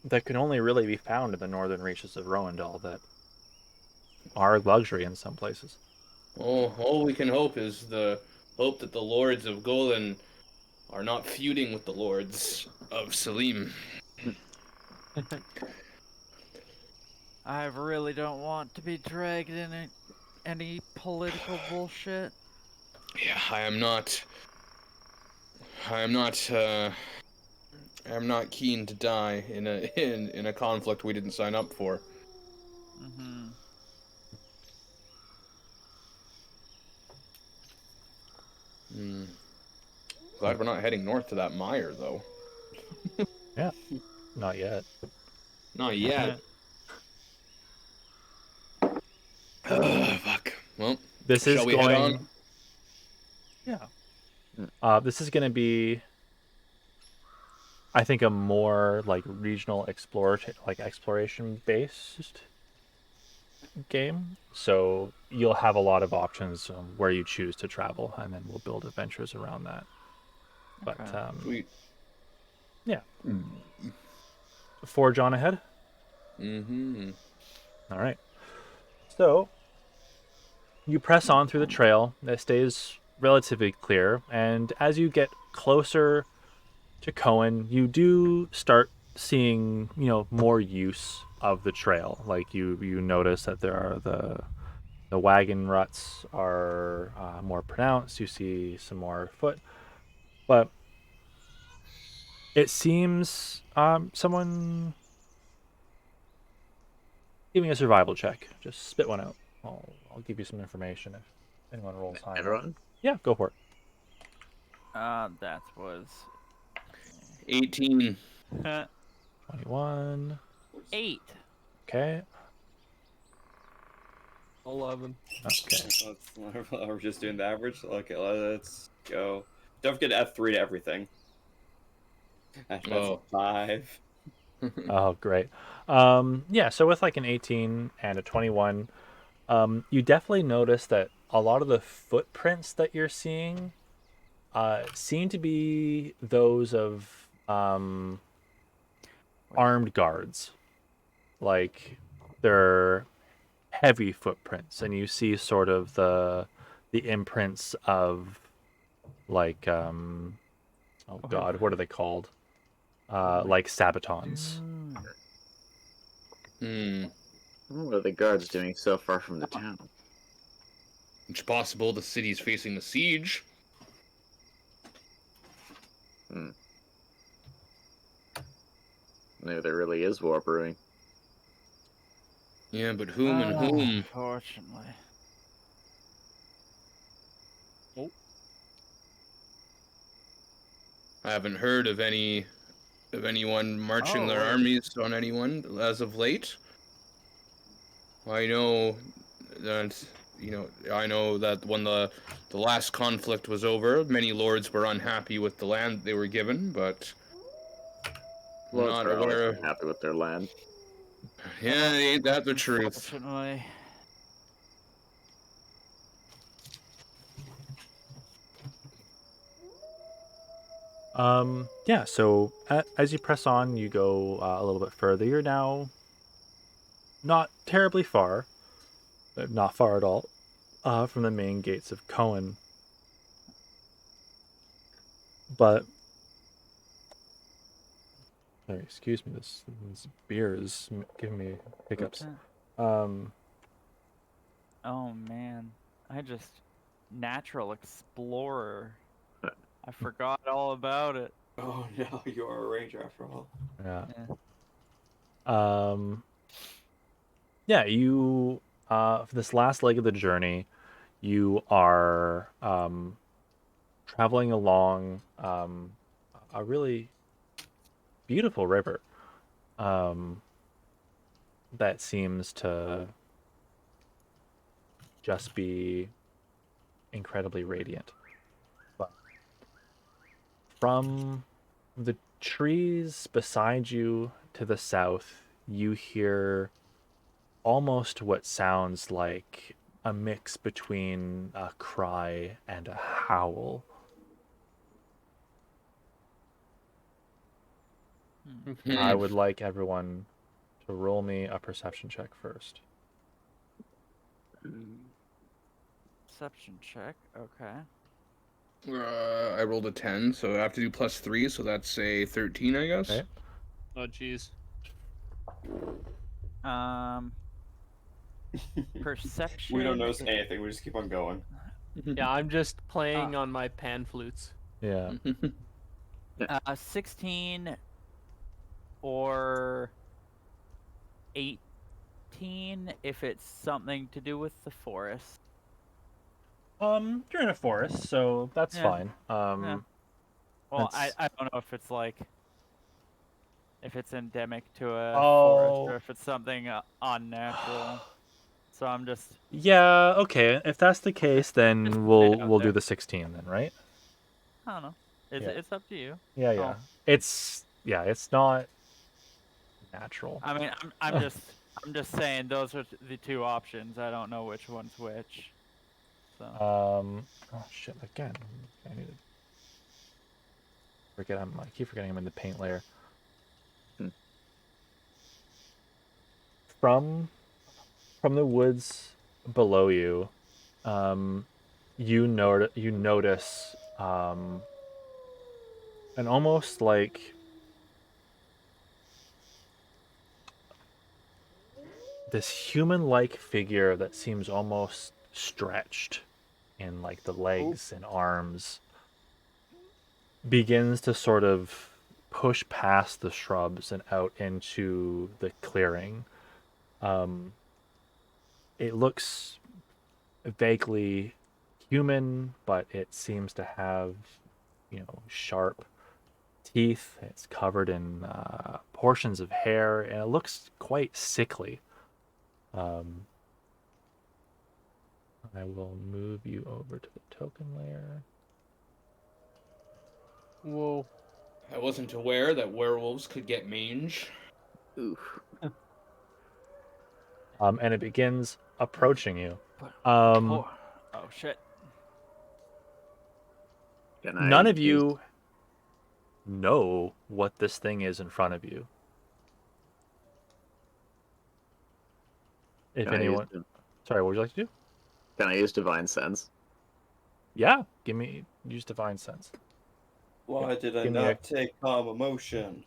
Speaker 2: that can only really be found in the northern reaches of Rowendal that are luxury in some places.
Speaker 1: all we can hope is that the lords of Golan are not feuding with the lords of Salim.
Speaker 4: I really don't want to be dragged in any political bullshit.
Speaker 1: Yeah, I am not. I am not. I'm not keen to die in a conflict we didn't sign up for.
Speaker 4: Mm-hmm.
Speaker 1: Hmm. Glad we're not heading north to that mire, though.
Speaker 2: Yeah, not yet.
Speaker 1: Not yet. Fuck. Well,
Speaker 2: This is
Speaker 1: shall we head on?
Speaker 2: going. Yeah. This is going to be, I think, a more like regional exploration based game. So you'll have a lot of options where you choose to travel, and then we'll build adventures around that. But
Speaker 4: Okay.
Speaker 1: Sweet.
Speaker 2: yeah, forge on ahead.
Speaker 1: Mm-hmm.
Speaker 2: All right. So you press on through the trail that stays relatively clear, and as you get closer to Cohen, you do start seeing, more use of the trail. Like you notice that there are The wagon ruts are more pronounced. You see some more foot, but it seems someone giving a survival check. Just spit one out. I'll give you some information if anyone rolls high enough.
Speaker 6: Everyone?
Speaker 2: Yeah, go for it.
Speaker 4: That was
Speaker 1: 18.
Speaker 2: 21.
Speaker 4: 8.
Speaker 2: Okay.
Speaker 3: 11.
Speaker 2: Okay.
Speaker 5: We're just doing the average. Okay, let's go. Don't forget to add 3 to everything. That's
Speaker 1: Oh.
Speaker 5: 5.
Speaker 2: Oh, great. Yeah, so with like an 18 and a 21, you definitely notice that a lot of the footprints that you're seeing seem to be those of armed guards. Like they're heavy footprints, and you see sort of the imprints of like oh god, what are they called? Like sabatons.
Speaker 6: What are the guards doing so far from the town?
Speaker 1: It's possible the city's facing the siege.
Speaker 6: Maybe there really is war brewing.
Speaker 1: Yeah, but whom and whom?
Speaker 4: Unfortunately.
Speaker 1: I haven't heard of anyone marching their
Speaker 4: wait.
Speaker 1: armies on anyone as of late. I know that I know that when the last conflict was over, many lords were unhappy with the land they were given, but I'm
Speaker 6: Lords
Speaker 1: not
Speaker 6: are always
Speaker 1: aware.
Speaker 6: unhappy with their land.
Speaker 1: Yeah, ain't that the truth?
Speaker 4: Unfortunately.
Speaker 2: Yeah, so as you press on, you go a little bit further. You're now not terribly far, not far at all, from the main gates of Cohen. But, sorry, excuse me, this beer is giving me hiccups. Um,
Speaker 4: Oh man, I just natural explorer. I forgot all about it.
Speaker 5: Oh no, you are a ranger after all.
Speaker 2: yeah.
Speaker 4: Yeah.
Speaker 2: Yeah, you for this last leg of the journey, you are traveling along a really beautiful river that seems to just be incredibly radiant. But from the trees beside you to the south, you hear almost what sounds like a mix between a cry and a howl. I would like everyone to roll me a perception check first.
Speaker 4: Perception check. Okay.
Speaker 1: I rolled a 10, so I have to do +3, so that's a 13, I guess.
Speaker 2: Okay.
Speaker 3: Oh, jeez.
Speaker 4: Perception.
Speaker 5: We don't notice anything. We just keep on going.
Speaker 3: Yeah, I'm just playing on my pan flutes.
Speaker 2: Yeah.
Speaker 4: 16 or 18 if it's something to do with the forest.
Speaker 2: You're in a forest, so that's
Speaker 4: Yeah.
Speaker 2: fine.
Speaker 4: Yeah. Well,
Speaker 2: that's-
Speaker 4: I don't know if it's like if it's endemic to a
Speaker 2: Oh.
Speaker 4: forest or if it's something unnatural. So I'm just
Speaker 2: Yeah, okay. If that's the case,
Speaker 4: Just
Speaker 2: then
Speaker 4: put it
Speaker 2: we'll
Speaker 4: out
Speaker 2: do
Speaker 4: there.
Speaker 2: the 16 then, right?
Speaker 4: I don't know. It's
Speaker 2: Yeah.
Speaker 4: it's up to you.
Speaker 2: Yeah,
Speaker 4: Oh.
Speaker 2: yeah. It's not natural.
Speaker 4: I mean, I'm just saying those are the two options. I don't know which one's which. So
Speaker 2: Oh shit, again. I need to I keep forgetting I'm in the paint layer. From the woods below you, you notice an almost like this human-like figure that seems almost stretched in like the legs and arms begins to sort of push past the shrubs and out into the clearing. It looks vaguely human, but it seems to have, sharp teeth. It's covered in portions of hair, and it looks quite sickly. I will move you over to the token layer.
Speaker 3: Whoa.
Speaker 1: I wasn't aware that werewolves could get mange.
Speaker 6: Oof.
Speaker 2: And it begins approaching you.
Speaker 4: Oh shit.
Speaker 6: Can
Speaker 2: None
Speaker 6: I
Speaker 2: of you know what this thing is in front of you. If
Speaker 6: Can I use,
Speaker 2: anyone, sorry, what would you like to do?
Speaker 6: can I use divine sense?
Speaker 2: Yeah, use divine sense.
Speaker 5: Why did I
Speaker 2: Give me a-
Speaker 5: not take calm emotion?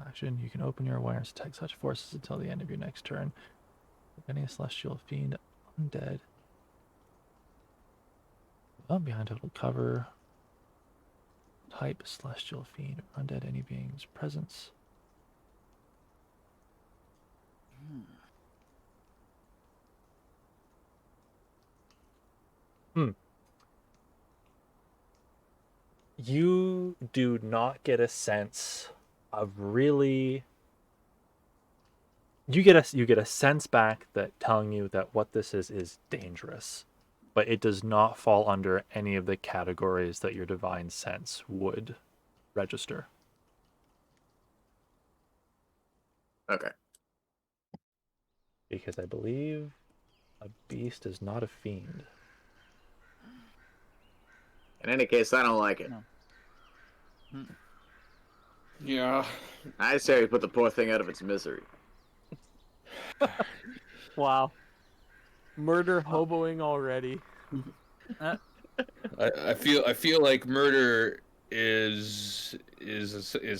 Speaker 2: Action. You can open your awareness to detect such forces until the end of your next turn. If any celestial fiend, undead. Behind total cover. Type celestial fiend, undead, any being's presence. You do not get a sense of really. You get a sense back that telling you that what this is dangerous, but it does not fall under any of the categories that your divine sense would register.
Speaker 6: Okay.
Speaker 2: Because I believe a beast is not a fiend.
Speaker 6: In any case, I don't like it.
Speaker 4: No.
Speaker 1: Yeah.
Speaker 6: I say we put the poor thing out of its misery.
Speaker 3: Wow. Murder hoboing already.
Speaker 1: I feel like murder is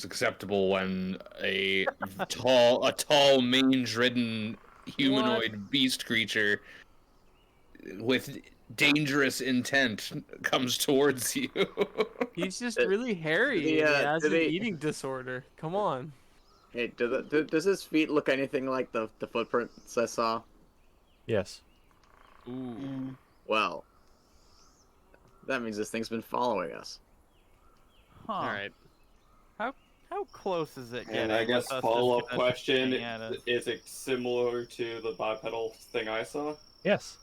Speaker 1: acceptable when a tall mange-ridden humanoid beast creature with dangerous intent comes towards you.
Speaker 3: He's just really hairy and he has an eating disorder. Come on.
Speaker 6: Hey, does his feet look anything like the footprints I saw?
Speaker 2: Yes.
Speaker 4: Ooh.
Speaker 6: Well, that means this thing's been following us.
Speaker 4: Huh.
Speaker 3: All right.
Speaker 4: How close is it getting?
Speaker 5: And I guess
Speaker 4: with us just
Speaker 5: follow-up
Speaker 4: kinda
Speaker 5: question,
Speaker 4: staying at us?
Speaker 5: is it similar to the bipedal thing I saw?
Speaker 2: Yes.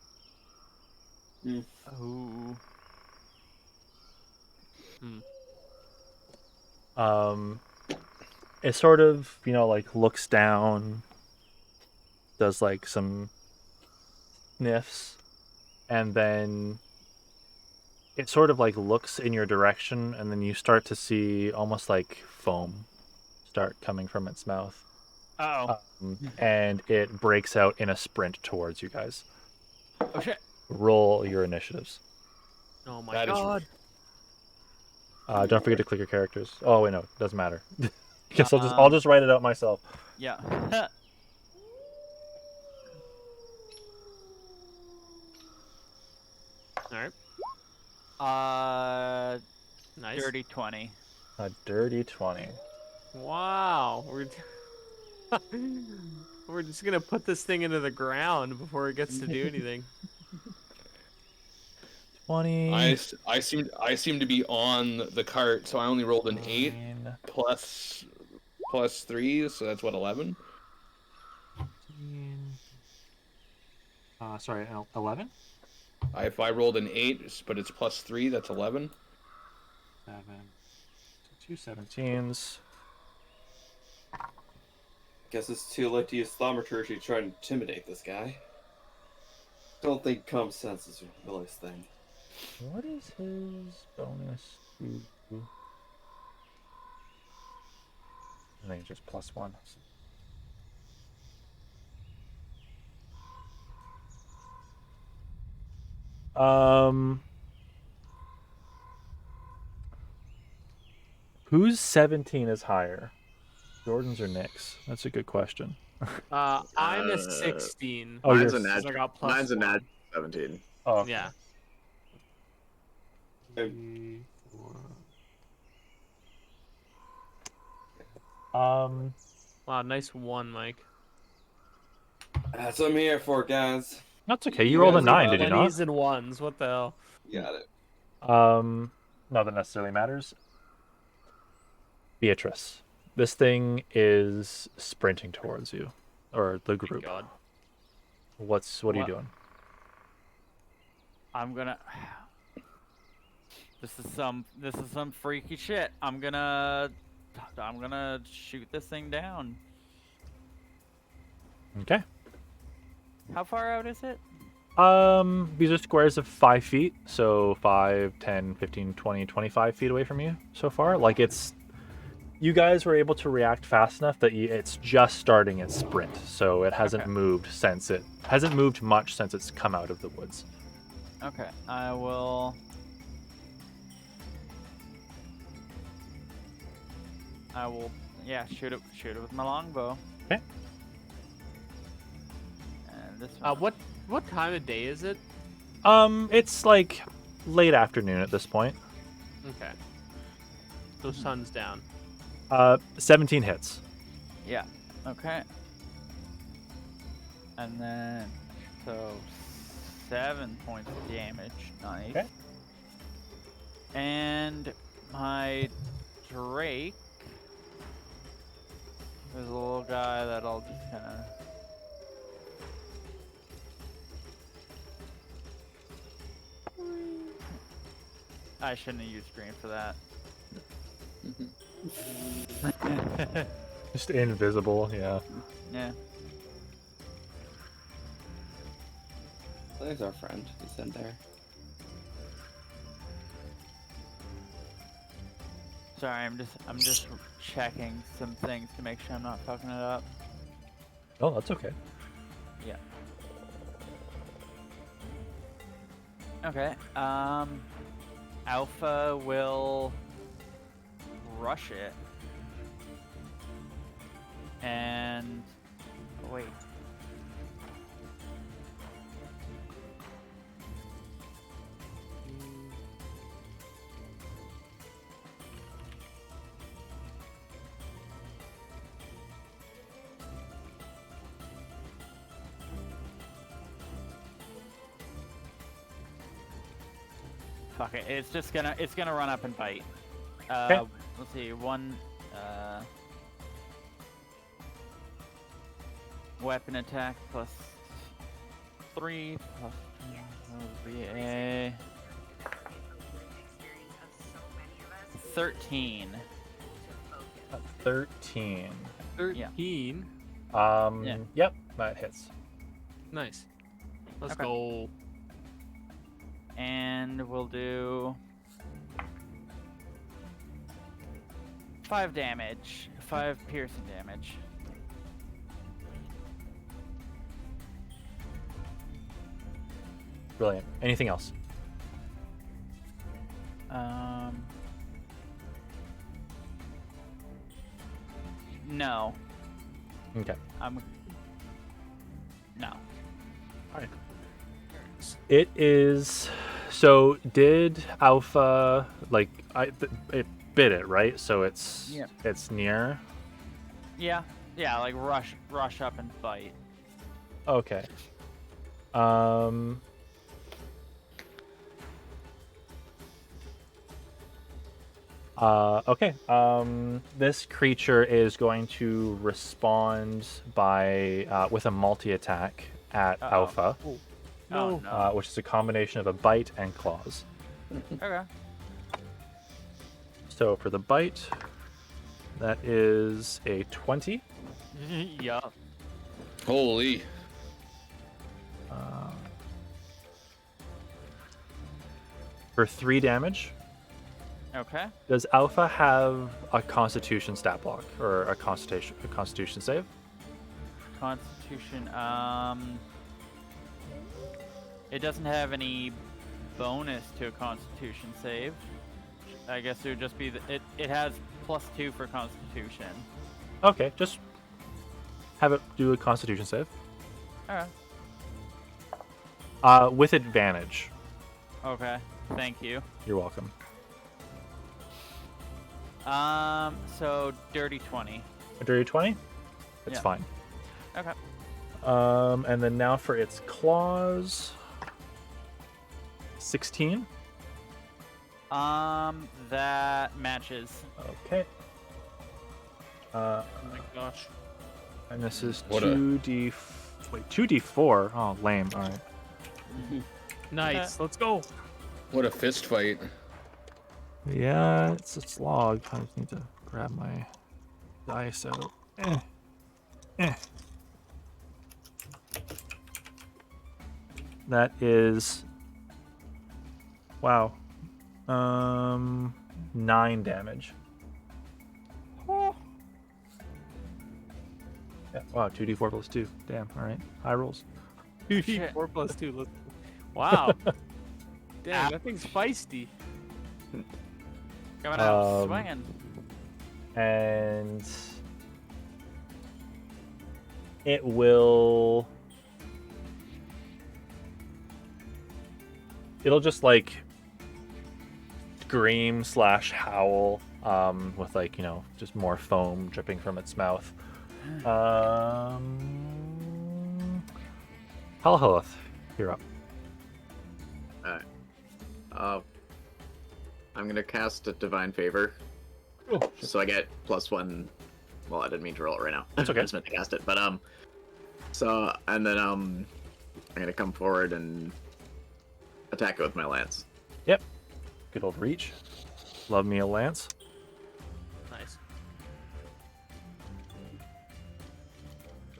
Speaker 4: Ooh.
Speaker 2: It sort of, like looks down, does like some sniffs, and then it sort of like looks in your direction, and then you start to see almost like foam start coming from its mouth.
Speaker 4: Oh.
Speaker 2: And it breaks out in a sprint towards you guys.
Speaker 4: Oh shit.
Speaker 2: Roll your initiatives.
Speaker 3: Oh my
Speaker 1: That is-
Speaker 3: god.
Speaker 2: Don't forget to click your characters. Oh wait, no, doesn't matter. Guess I'll just write it out myself.
Speaker 4: Yeah.
Speaker 3: All
Speaker 4: uh,
Speaker 3: right. Nice.
Speaker 4: dirty 20.
Speaker 2: A dirty 20.
Speaker 3: Wow. We're just gonna put this thing into the ground before it gets to do anything.
Speaker 2: 20.
Speaker 1: I seem to be on the cart, so I only rolled an 8
Speaker 2: 9,
Speaker 1: plus 3, so that's what, 11.
Speaker 2: 15. Sorry, 11.
Speaker 1: If I rolled an 8, but it's plus 3, that's 11.
Speaker 2: 7. 2 17s.
Speaker 5: Guess it's too late to use thaumaturgy to try and intimidate this guy. Don't think common sense is really his thing.
Speaker 2: What is his bonus to? I think it's just +1. Whose 17 is higher? Jordan's or Nick's? That's a good question.
Speaker 3: I'm a 16.
Speaker 2: Oh,
Speaker 6: Mine's
Speaker 2: you're
Speaker 6: a
Speaker 3: Because I got plus
Speaker 6: mine's a
Speaker 3: one.
Speaker 6: nat 17.
Speaker 2: Oh, okay.
Speaker 3: Yeah. Wow, nice one, Mike.
Speaker 5: That's what I'm here for, guys.
Speaker 2: That's okay. You
Speaker 5: You
Speaker 2: rolled a
Speaker 5: guys
Speaker 2: 9,
Speaker 5: got
Speaker 2: did you
Speaker 5: it.
Speaker 2: not?
Speaker 3: 20s and ones. What the hell?
Speaker 5: Got it.
Speaker 2: Not that necessarily matters. Beatrice, this thing is sprinting towards you, or the group.
Speaker 3: God.
Speaker 2: What are you
Speaker 4: What?
Speaker 2: doing?
Speaker 4: I'm gonna. This is some freaky shit. I'm gonna shoot this thing down.
Speaker 2: Okay.
Speaker 4: How far out is it?
Speaker 2: These are squares of 5 feet, so 5, 10, 15, 20, 25 feet away from you so far. Like, you guys were able to react fast enough that it's just starting its sprint, so it hasn't
Speaker 4: Okay.
Speaker 2: moved much since it's come out of the woods.
Speaker 4: Okay, I will. Yeah, shoot it with my longbow.
Speaker 2: Okay.
Speaker 4: And this one.
Speaker 3: What time of day is it?
Speaker 2: It's like late afternoon at this point.
Speaker 3: Okay. So sun's down.
Speaker 2: 17 hits.
Speaker 4: Yeah. Okay. And then, so 7 points of damage. Nice.
Speaker 2: Okay.
Speaker 4: And my Drake. There's a little guy that I'll just kind of. I shouldn't have used green for that.
Speaker 2: Just invisible, yeah.
Speaker 4: Yeah.
Speaker 5: There's our friend. He's in there.
Speaker 4: Sorry, I'm just checking some things to make sure I'm not fucking it up.
Speaker 2: Oh, that's okay.
Speaker 4: Yeah. Okay. Alpha will rush it. And wait. Fuck it. It's gonna run up and bite.
Speaker 2: Okay.
Speaker 4: Let's see. One weapon attack plus 3 plus that would be a 13.
Speaker 2: 13.
Speaker 3: 13.
Speaker 4: Yeah.
Speaker 2: Yep, that hits.
Speaker 3: Nice. Let's
Speaker 4: Okay.
Speaker 3: go.
Speaker 4: And we'll do 5 damage. 5 piercing damage.
Speaker 2: Brilliant. Anything else?
Speaker 4: No.
Speaker 2: Okay.
Speaker 4: No.
Speaker 2: Alright. It is. So, did Alpha, it bit it, right? So it's
Speaker 4: Yeah.
Speaker 2: it's near.
Speaker 4: Yeah. Yeah, like rush up and bite.
Speaker 2: Okay. Okay. This creature is going to respond by with a multi-attack at
Speaker 4: Uh-oh.
Speaker 2: Alpha,
Speaker 4: Oh no.
Speaker 2: which is a combination of a bite and claws.
Speaker 4: Okay.
Speaker 2: So for the bite, that is a 20.
Speaker 4: Yup.
Speaker 1: Holy.
Speaker 2: For 3 damage.
Speaker 4: Okay.
Speaker 2: Does Alpha have a Constitution stat block or a Constitution save?
Speaker 4: Constitution. It doesn't have any bonus to a Constitution save. I guess it would just be it has +2 for Constitution.
Speaker 2: Okay, just have it do a Constitution save.
Speaker 4: Alright.
Speaker 2: With advantage.
Speaker 4: Okay. Thank you.
Speaker 2: You're welcome.
Speaker 4: So dirty 20.
Speaker 2: A dirty 20? It's
Speaker 4: Yeah.
Speaker 2: fine.
Speaker 4: Okay.
Speaker 2: And then now for its claws. 16.
Speaker 4: That matches.
Speaker 2: Okay.
Speaker 3: Oh my gosh.
Speaker 2: And this is
Speaker 1: What a-
Speaker 2: 2d4. Oh, lame. All right.
Speaker 3: Nice. Let's go.
Speaker 1: What a fist fight.
Speaker 2: Yeah, it's a slog. I just need to grab my dice out. That is, wow, 9 damage. Yeah, wow, 2d4 plus 2. Damn, all right. High rolls.
Speaker 3: 4 plus 2. Let's... Wow. Damn, that thing's feisty.
Speaker 4: Coming out swinging.
Speaker 2: And it will... It'll just like scream / howl with like, you know, just more foam dripping from its mouth. Halahilith, you're up.
Speaker 6: I'm gonna cast a Divine Favor.
Speaker 2: Oh,
Speaker 6: So I get +1. Well, I didn't mean to roll it right now.
Speaker 2: That's okay.
Speaker 6: I just meant to cast it. But so and then I'm gonna come forward and attack it with my lance.
Speaker 2: Yep. Good old reach. Love me a lance.
Speaker 3: Nice.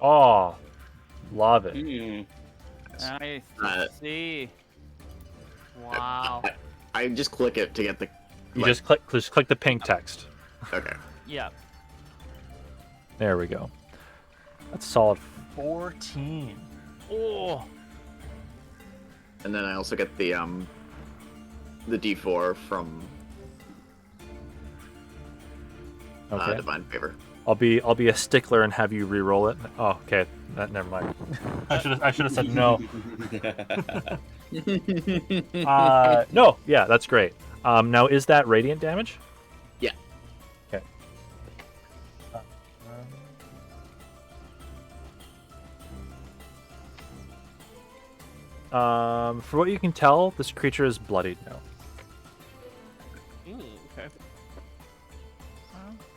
Speaker 2: Oh, love it.
Speaker 5: Mm.
Speaker 4: Nice
Speaker 6: Uh,
Speaker 4: to see.
Speaker 3: Wow.
Speaker 6: I just click it to get the.
Speaker 2: You
Speaker 6: like-
Speaker 2: just click the pink text.
Speaker 6: Okay.
Speaker 4: Yeah.
Speaker 2: There we go. That's solid 14.
Speaker 4: Oh.
Speaker 6: And then I also get the D4 from
Speaker 2: Okay.
Speaker 6: Divine Favor.
Speaker 2: I'll be a stickler and have you re-roll it. Oh, okay. Never mind. I should have said no. No. Yeah, that's great. Now is that radiant damage?
Speaker 6: Yeah.
Speaker 2: Okay. For what you can tell, this creature is bloodied now.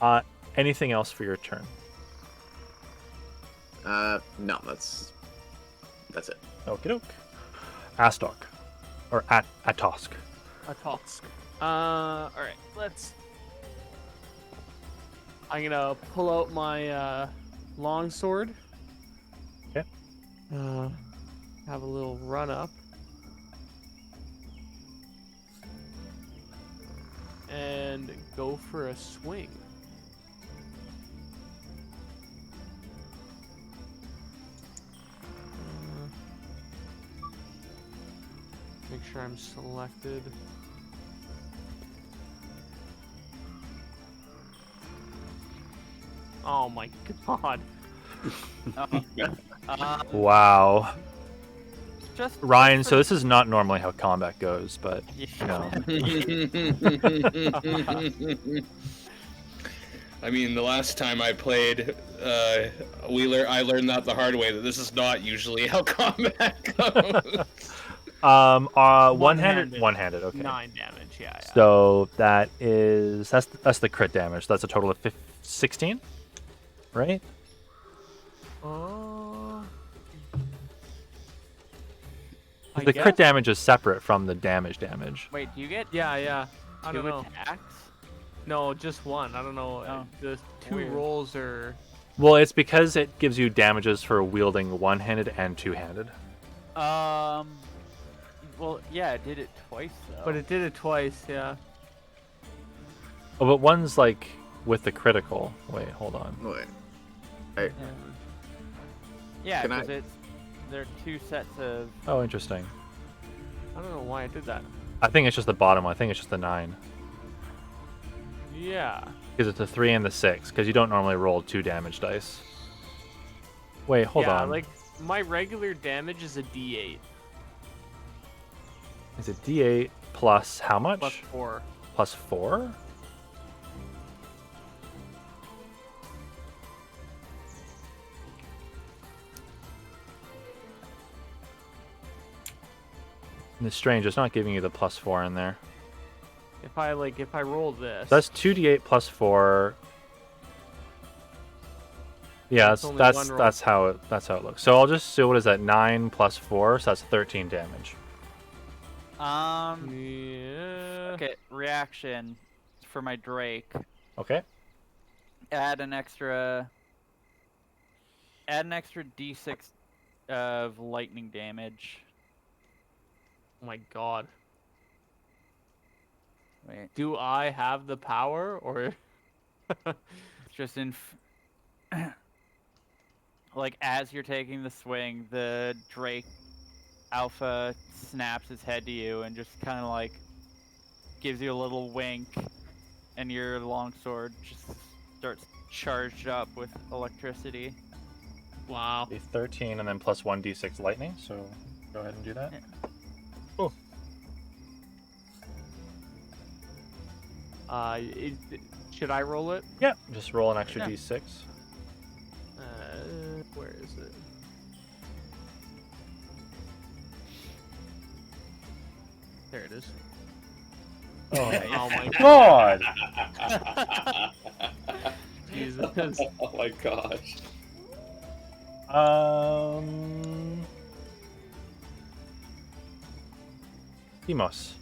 Speaker 3: Okay.
Speaker 2: Anything else for your turn?
Speaker 6: No, that's it.
Speaker 2: Okie doke. Astok. Or Atosk.
Speaker 3: A Tosk. Alright, I'm gonna pull out my long sword.
Speaker 2: Okay.
Speaker 3: Have a little run up. And go for a swing. Make sure I'm selected. Oh my god.
Speaker 2: Wow.
Speaker 4: Just
Speaker 2: Ryan, so this is not normally how combat goes, but you know.
Speaker 1: I mean, the last time I played, I learned that the hard way, that this is not usually how combat goes.
Speaker 2: One-handed, okay.
Speaker 3: 9 damage, yeah.
Speaker 2: So that's the crit damage. So that's a total of 16, right?
Speaker 3: I
Speaker 2: The
Speaker 3: guess?
Speaker 2: crit damage is separate from the damage.
Speaker 4: Wait, do you get
Speaker 3: Yeah. I
Speaker 4: two
Speaker 3: don't know.
Speaker 4: attacks?
Speaker 3: No, just one. I don't know.
Speaker 4: Oh,
Speaker 3: The two
Speaker 4: weird.
Speaker 3: rolls are.
Speaker 2: Well, it's because it gives you damages for wielding one-handed and two-handed.
Speaker 4: Well, yeah, it did it twice though.
Speaker 3: But it did it twice, yeah.
Speaker 2: Oh, but one's like with the critical. Wait, hold on.
Speaker 6: Wait.
Speaker 4: Yeah,
Speaker 6: Can I-
Speaker 4: because there are two sets of.
Speaker 2: Oh, interesting.
Speaker 3: I don't know why I did that.
Speaker 2: I think it's just the bottom one. I think it's just the 9.
Speaker 3: Yeah.
Speaker 2: Because it's a 3 and the 6. Because you don't normally roll 2 damage dice. Wait, hold
Speaker 3: yeah,
Speaker 2: on.
Speaker 3: like my regular damage is a D8
Speaker 2: Is it D8 plus how much?
Speaker 3: plus 4.
Speaker 2: Plus 4? And it's strange. It's not giving you the plus 4 in there.
Speaker 3: If I roll this.
Speaker 2: That's 2d8 plus 4. Yeah,
Speaker 3: That's only one roll.
Speaker 2: that's how it looks. So I'll just so what is that? 9 plus 4, so that's 13 damage.
Speaker 3: Yeah.
Speaker 4: Okay, reaction for my Drake.
Speaker 2: Okay.
Speaker 4: Add an extra D6 of lightning damage.
Speaker 3: Oh my god.
Speaker 4: Wait,
Speaker 3: Do I have the power or?
Speaker 4: it's just in. Like as you're taking the swing, the Drake Alpha snaps his head to you and just kind of like gives you a little wink, and your longsword just starts charged up with electricity.
Speaker 3: Wow.
Speaker 2: Be 13 and then plus 1d6 lightning. So go ahead and do that.
Speaker 4: Yeah.
Speaker 2: Oh.
Speaker 3: Should I roll it?
Speaker 2: Yeah. Just roll an extra
Speaker 4: Yeah.
Speaker 2: d6.
Speaker 3: Where is it? There it is.
Speaker 2: Oh
Speaker 3: Oh my
Speaker 2: god!
Speaker 3: Jesus.
Speaker 5: Oh my gosh.
Speaker 2: Demos.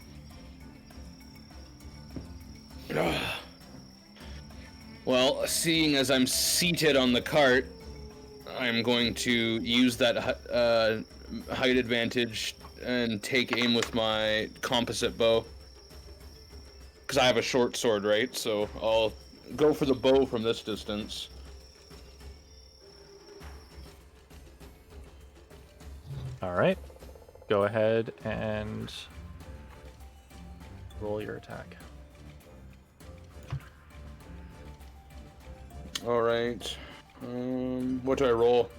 Speaker 1: Well, seeing as I'm seated on the cart, I'm going to use that height advantage and take aim with my composite bow. Because I have a short sword, right? So I'll go for the bow from this distance.
Speaker 2: All right. Go ahead and roll your attack.
Speaker 1: All right. What do I roll?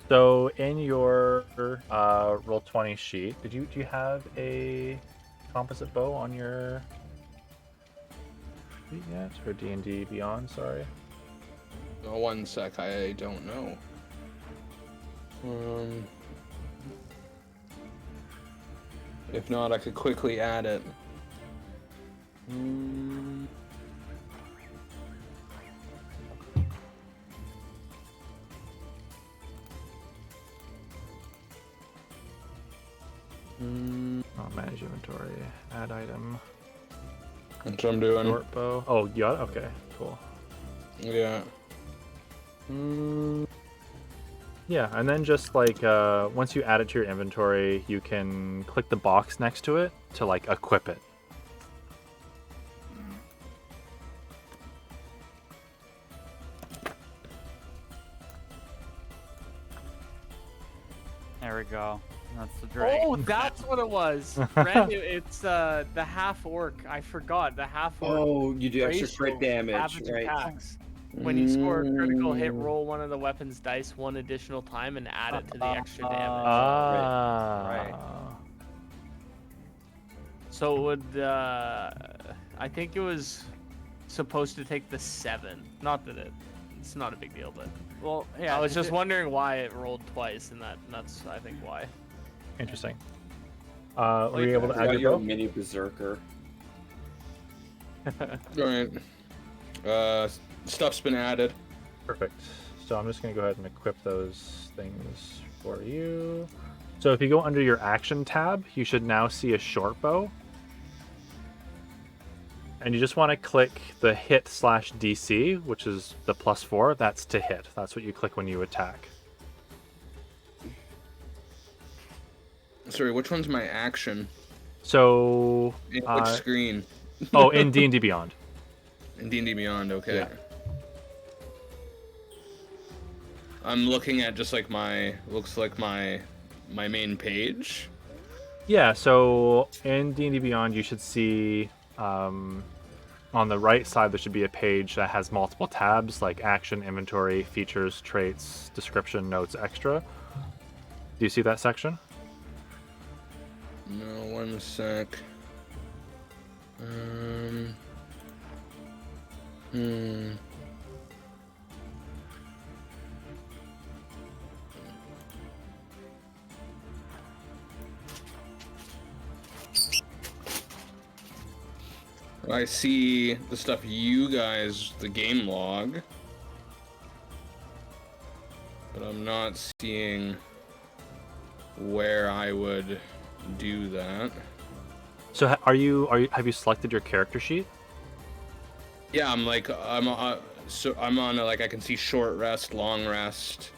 Speaker 2: So in your roll 20 sheet, do you have a composite bow on your sheet yet, or D&D Beyond? Sorry.
Speaker 1: Oh, 1 sec. I don't know. If not, I could quickly add it.
Speaker 2: Oh, manage inventory, add item,
Speaker 1: That's what I'm doing.
Speaker 2: short bow. Oh, you got it? Okay, cool.
Speaker 1: Yeah.
Speaker 2: Yeah, and then just like once you add it to your inventory, you can click the box next to it to like equip it.
Speaker 4: There we go. That's the Drake.
Speaker 3: Oh, that's what it was. Randy, it's the half orc. I forgot the half orc.
Speaker 5: Oh, you do extra
Speaker 3: ratio
Speaker 5: crit damage,
Speaker 3: average
Speaker 5: right?
Speaker 3: attacks. When you score a critical hit, roll one of the weapon's dice one additional time and add it to the extra damage.
Speaker 2: Ah.
Speaker 4: Right.
Speaker 3: So it would, I think it was supposed to take the 7. Not that it's not a big deal, but
Speaker 4: Well, yeah.
Speaker 3: I was just wondering why it rolled twice, and that's I think why.
Speaker 2: Interesting. Were you able to
Speaker 5: I
Speaker 2: add
Speaker 5: got
Speaker 2: your
Speaker 5: your
Speaker 2: bow?
Speaker 5: mini berserker.
Speaker 1: Alright. Stuff's been added.
Speaker 2: Perfect. So I'm just going to go ahead and equip those things for you. So if you go under your action tab, you should now see a short bow. And you just want to click the hit/DC, which is the +4. That's to hit. That's what you click when you attack.
Speaker 1: Sorry, which one's my action?
Speaker 2: So,
Speaker 1: In which screen?
Speaker 2: oh, in D&D Beyond.
Speaker 1: In D&D Beyond, okay.
Speaker 2: Yeah.
Speaker 1: I'm looking at just like looks like my main page.
Speaker 2: Yeah, so in D&D Beyond, you should see on the right side there should be a page that has multiple tabs like action, inventory, features, traits, description, notes, extra. Do you see that section?
Speaker 1: No, 1 sec. Hmm. I see the stuff you guys, the game log, but I'm not seeing where I would do that.
Speaker 2: So have you selected your character sheet?
Speaker 1: Yeah, I'm on like I can see short rest, long rest,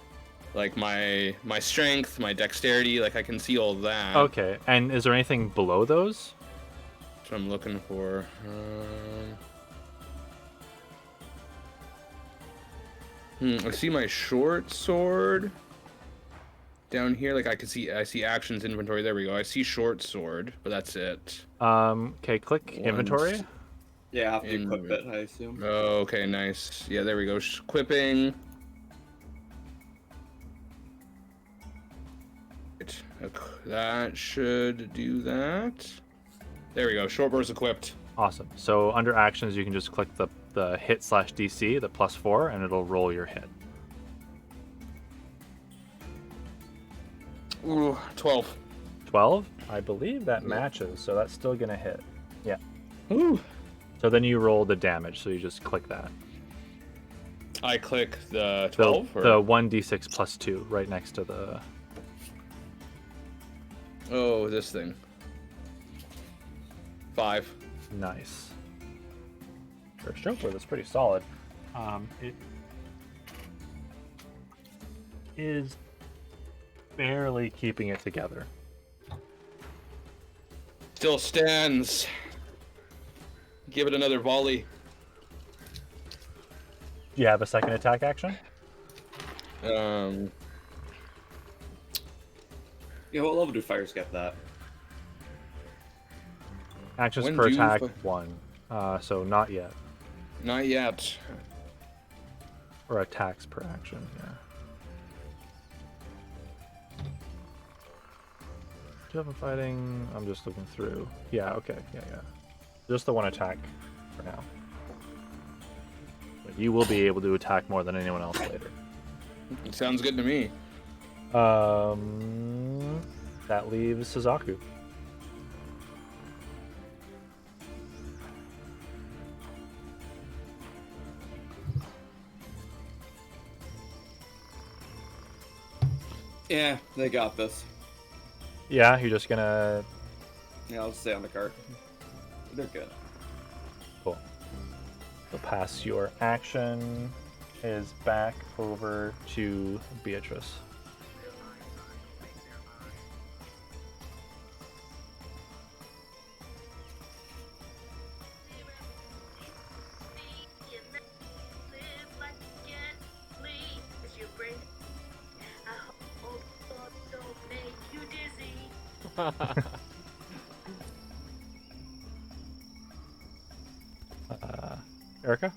Speaker 1: like my strength, my dexterity, like I can see all that.
Speaker 2: Okay, and is there anything below those?
Speaker 1: That's what I'm looking for. I see my short sword down here. Like I see actions, inventory. There we go. I see short sword, but that's it.
Speaker 2: Okay, click inventory.
Speaker 5: Yeah, I have to equip it, I assume.
Speaker 1: Oh, okay, nice. Yeah, there we go. Equipping. That should do that. There we go. Short burst equipped.
Speaker 2: Awesome. So under actions, you can just click the hit/DC, the +4, and it'll roll your hit.
Speaker 1: Ooh, 12.
Speaker 2: 12? I believe that matches, so that's still gonna hit. Yeah.
Speaker 1: Ooh.
Speaker 2: So then you roll the damage, so you just click that.
Speaker 1: I click the 12?
Speaker 2: The 1d6 +2 right next to the...
Speaker 1: Oh, this thing. 5.
Speaker 2: Nice. For a stroke that's pretty solid. It is barely keeping it together.
Speaker 1: Still stands. Give it another volley.
Speaker 2: Do you have a second attack action?
Speaker 5: Yeah, what level do fires get that?
Speaker 2: Actions
Speaker 1: When
Speaker 2: per
Speaker 1: do you
Speaker 2: attack,
Speaker 1: fi-
Speaker 2: 1. So not yet.
Speaker 1: Not yet.
Speaker 2: Or attacks per action, yeah. Do you have a fighting? I'm just looking through. Yeah, okay, yeah. Just the 1 attack for now. But you will be able to attack more than anyone else later.
Speaker 1: Sounds good to me.
Speaker 2: That leaves Suzaku.
Speaker 5: Yeah, they got this.
Speaker 2: Yeah, you're just gonna...
Speaker 5: Yeah, I'll stay on the cart. They're good.
Speaker 2: Cool. So pass your action is back over to Beatrice. Erica?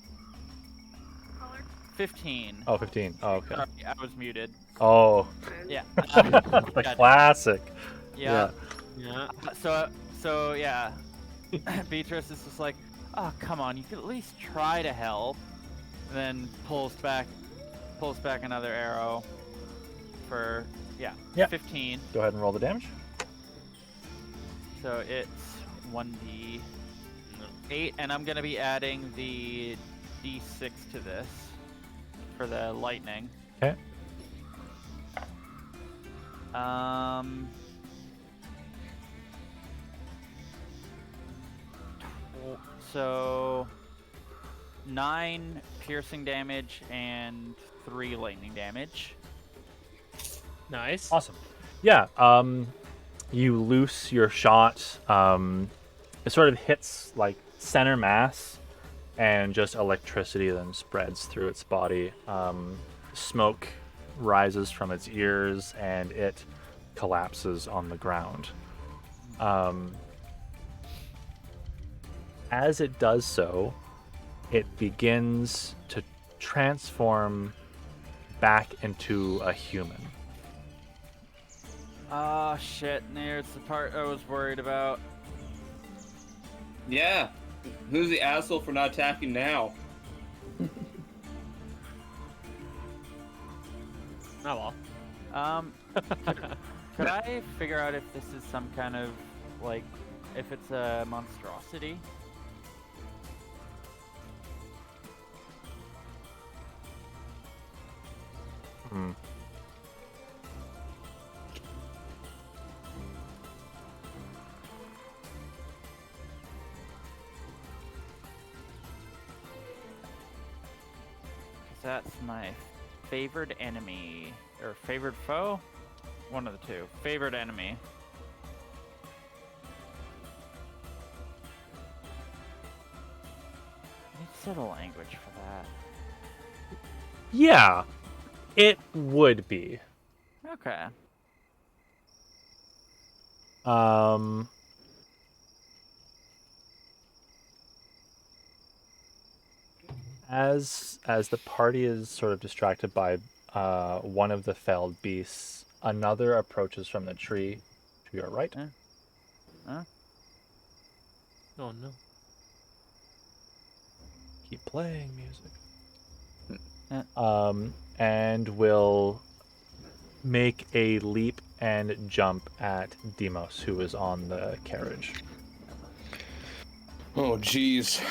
Speaker 4: 15.
Speaker 2: Oh, 15. Oh, okay.
Speaker 4: Sorry, I was muted.
Speaker 2: Oh,
Speaker 4: Yeah.
Speaker 2: the
Speaker 4: Got it.
Speaker 2: classic.
Speaker 4: Yeah.
Speaker 3: Yeah.
Speaker 4: So yeah. Beatrice is just like, oh come on, you could at least try to help. And then pulls back another arrow for
Speaker 2: Yeah.
Speaker 4: 15.
Speaker 2: Go ahead and roll the damage.
Speaker 4: So it's 1d8, and I'm gonna be adding the d6 to this for the lightning.
Speaker 2: Okay.
Speaker 4: So 9 piercing damage and 3 lightning damage.
Speaker 3: Nice.
Speaker 2: Awesome. Yeah. You loose your shot. It sort of hits like center mass, and just electricity then spreads through its body. Smoke rises from its ears, and it collapses on the ground. As it does so, it begins to transform back into a human.
Speaker 4: Oh shit, there's the part I was worried about.
Speaker 5: Yeah. Who's the asshole for not attacking now?
Speaker 3: Oh well.
Speaker 4: Could I figure out if this is some kind of, like, if it's a monstrosity?
Speaker 2: Hmm.
Speaker 4: That's my favored enemy. Or favored foe? One of the two. Favored enemy. I need to set a language for that.
Speaker 2: Yeah, it would be.
Speaker 4: Okay.
Speaker 2: Um, as the party is sort of distracted by one of the felled beasts, another approaches from the tree to your right.
Speaker 3: Oh no.
Speaker 2: Keep playing music.
Speaker 4: Yeah.
Speaker 2: And will make a leap and jump at Demos, who is on the carriage.
Speaker 1: Oh, jeez.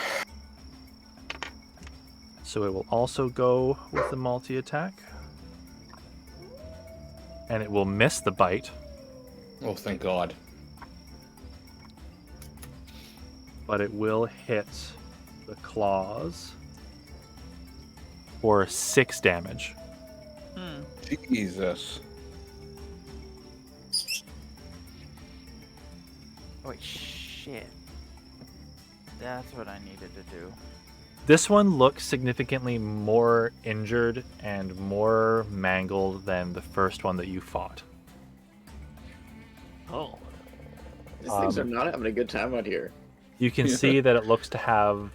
Speaker 2: So it will also go with the multi-attack. And it will miss the bite,
Speaker 1: Oh, thank God.
Speaker 2: but it will hit the claws for 6 damage.
Speaker 1: Jesus.
Speaker 4: Oh, wait, shit. That's what I needed to do.
Speaker 2: This one looks significantly more injured and more mangled than the first one that you fought.
Speaker 3: Oh.
Speaker 6: These things are not having a good time out here.
Speaker 2: You can see that it looks to have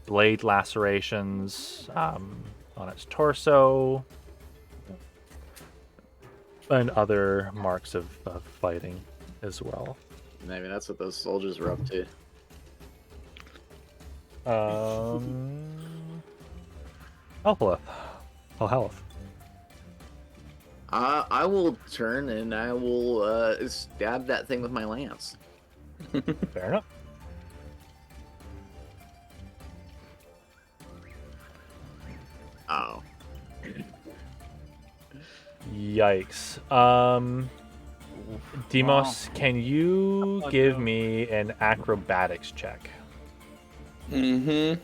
Speaker 2: blade lacerations on its torso and other marks of fighting as well.
Speaker 6: Maybe that's what those soldiers were up to.
Speaker 2: Health. Oh, health.
Speaker 6: I will turn and I will stab that thing with my lance.
Speaker 2: Fair enough.
Speaker 6: Oh.
Speaker 2: Yikes. Demos, can you give me an acrobatics check?
Speaker 1: Mm-hmm.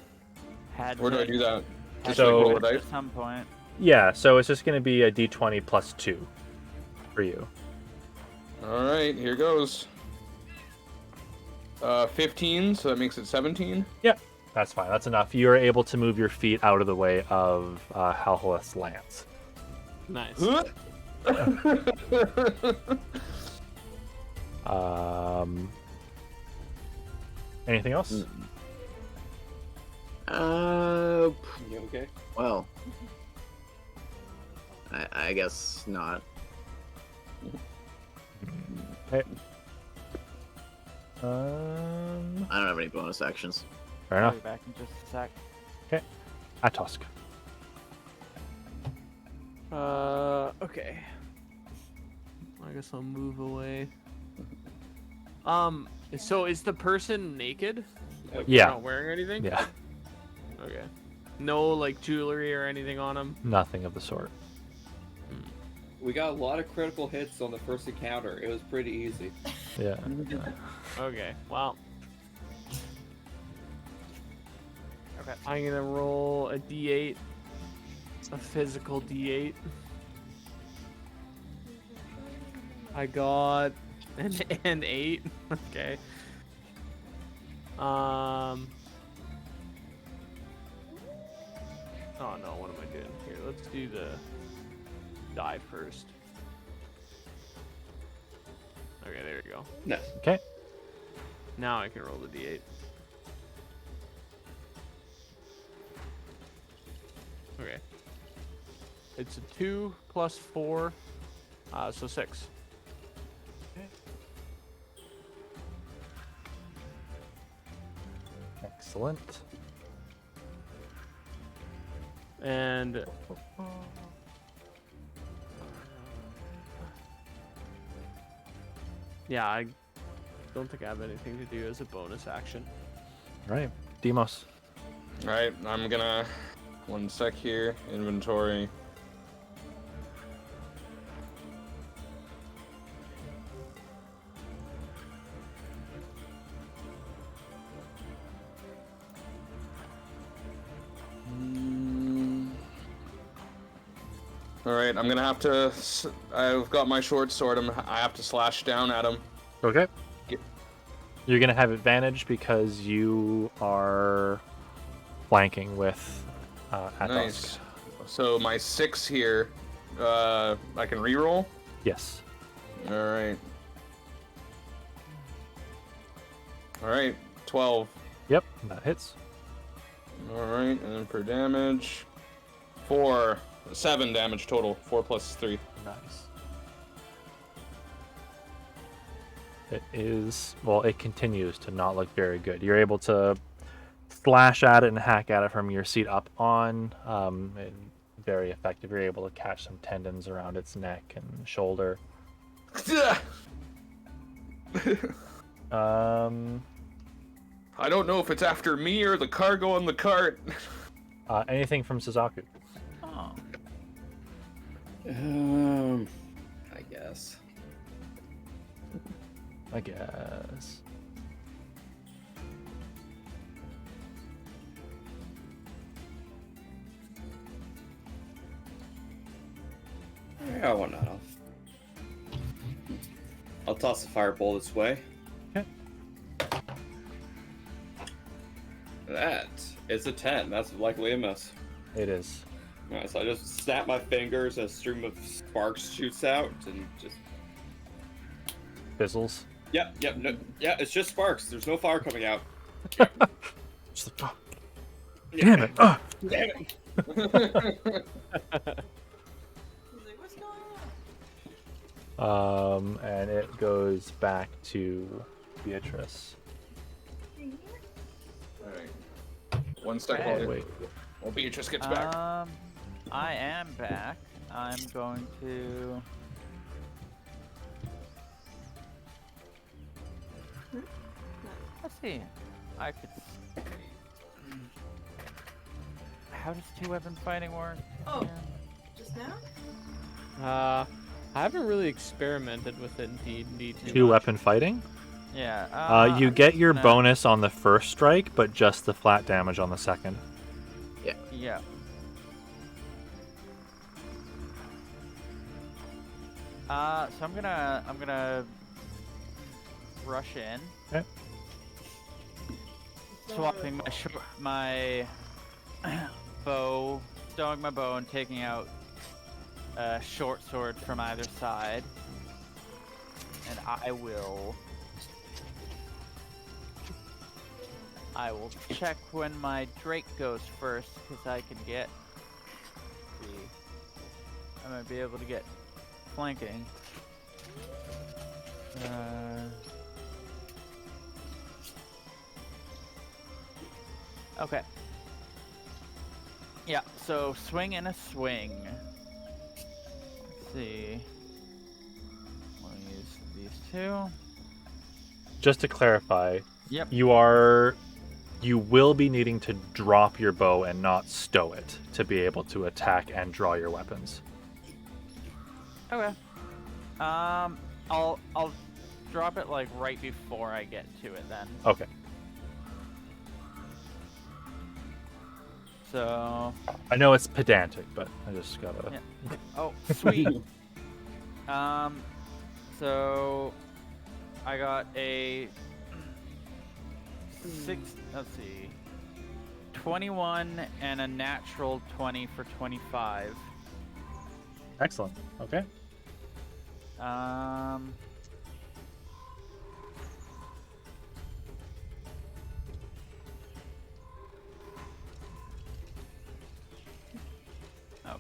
Speaker 4: Had
Speaker 1: Where do I
Speaker 4: to-
Speaker 1: do that?
Speaker 4: had
Speaker 1: Just
Speaker 4: to
Speaker 2: So-
Speaker 1: like
Speaker 4: do
Speaker 1: roll
Speaker 4: it
Speaker 1: the dice?
Speaker 4: at some point.
Speaker 2: Yeah, so it's just going to be a d20 plus 2 for you.
Speaker 1: All right, here goes. 15, so that makes it 17.
Speaker 2: Yep, that's fine. That's enough. You're able to move your feet out of the way of Halhaleth's lance.
Speaker 3: Nice.
Speaker 2: Anything else?
Speaker 5: You okay?
Speaker 6: Well. I guess not.
Speaker 2: Okay.
Speaker 6: I don't have any bonus actions.
Speaker 2: Fair
Speaker 4: I'll
Speaker 2: enough.
Speaker 4: be back in just a sec.
Speaker 2: Atosk.
Speaker 3: Okay. I guess I'll move away. So is the person naked? Like,
Speaker 2: Yeah.
Speaker 3: they're not wearing anything?
Speaker 2: Yeah,
Speaker 3: Okay. No, like, jewelry or anything on them?
Speaker 2: nothing of the sort.
Speaker 5: We got a lot of critical hits on the first encounter. It was pretty easy.
Speaker 2: Yeah.
Speaker 3: Okay, well.
Speaker 4: Okay.
Speaker 3: I'm gonna roll a d8. A physical d8. I got an 8. Okay. Oh no, what am I doing here? Let's do the die first. Okay, there you go.
Speaker 5: No.
Speaker 2: Okay.
Speaker 3: Now I can roll the d8. Okay. It's a 2 plus 4, so 6.
Speaker 2: Excellent.
Speaker 3: And yeah, I don't think I have anything to do as a bonus action.
Speaker 2: Right. Demos.
Speaker 1: All right, I'm gonna 1 sec here. Inventory. All right, I'm gonna have to. I've got my short sword. I have to slash down at him.
Speaker 2: Okay.
Speaker 1: Get-
Speaker 2: You're gonna have advantage because you are flanking with Atos.
Speaker 1: Nice. So my 6 here, I can reroll.
Speaker 2: Yes.
Speaker 1: All right. All right, 12.
Speaker 2: Yep, that hits.
Speaker 1: All right, and then for damage, 4, 7 damage total. 4 plus 3.
Speaker 2: Nice. It is, well, it continues to not look very good. You're able to slash at it and hack at it from your seat up on. And very effective. You're able to catch some tendons around its neck and shoulder.
Speaker 1: I don't know if it's after me or the cargo on the cart.
Speaker 2: Anything from Suzaku?
Speaker 4: Oh.
Speaker 5: I guess.
Speaker 2: I guess.
Speaker 5: Yeah, why not? I'll toss a fireball this way.
Speaker 2: Okay.
Speaker 5: That is a 10. That's likely a miss.
Speaker 2: It is.
Speaker 5: Alright, so I just snap my fingers, a stream of sparks shoots out, and just...
Speaker 2: Fizzles.
Speaker 5: Yep, no, yeah, it's just sparks. There's no fire coming out.
Speaker 2: Just like, oh, damn it! Oh.
Speaker 5: Damn it!
Speaker 2: And it goes back to Beatrice.
Speaker 1: Alright. 1 second.
Speaker 2: Oh, wait.
Speaker 1: Well, Beatrice gets back.
Speaker 4: I am back. I'm going to. Let's see. I could. How does 2-weapon fighting work?
Speaker 7: Oh.
Speaker 4: Yeah.
Speaker 7: Just now?
Speaker 3: I haven't really experimented with it in D&D too much.
Speaker 2: 2-weapon fighting?
Speaker 4: Yeah.
Speaker 2: You
Speaker 4: I'm
Speaker 2: get
Speaker 4: just
Speaker 2: your
Speaker 4: gonna-
Speaker 2: bonus on the first strike, but just the flat damage on the second.
Speaker 4: Yeah. So I'm gonna rush in.
Speaker 2: Okay.
Speaker 4: Swapping my bow, stowing my bow, and taking out a short sword from either side. And I will check when my Drake goes first, because I can get. I might be able to get flanking. Okay. Yeah, so swing and a swing. Let's see. We'll use these two.
Speaker 2: Just to clarify,
Speaker 4: Yep.
Speaker 2: you will be needing to drop your bow and not stow it to be able to attack and draw your weapons.
Speaker 4: Okay. I'll drop it like right before I get to it then.
Speaker 2: Okay.
Speaker 4: So.
Speaker 2: I know it's pedantic, but I just gotta.
Speaker 4: Yeah. Oh, sweet. So I got a 21 and a natural 20 for 25.
Speaker 2: Excellent. Okay.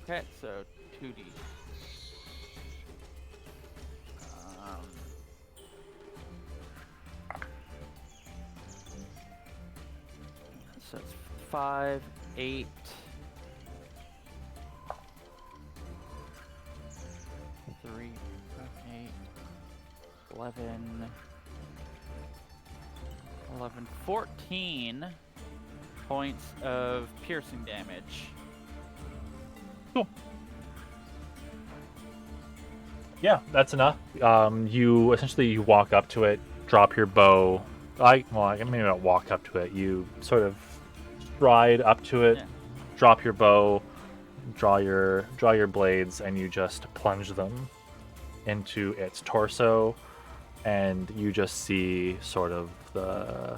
Speaker 4: Okay, so 2d. Um, so it's 5, 8, 3, 8, 11, 11, 14 points of piercing damage.
Speaker 2: Cool. Yeah, that's enough. You essentially walk up to it, drop your bow. I maybe not walk up to it. You sort of stride up to it,
Speaker 4: Yeah.
Speaker 2: drop your bow, draw your blades, and you just plunge them into its torso, and you just see sort of the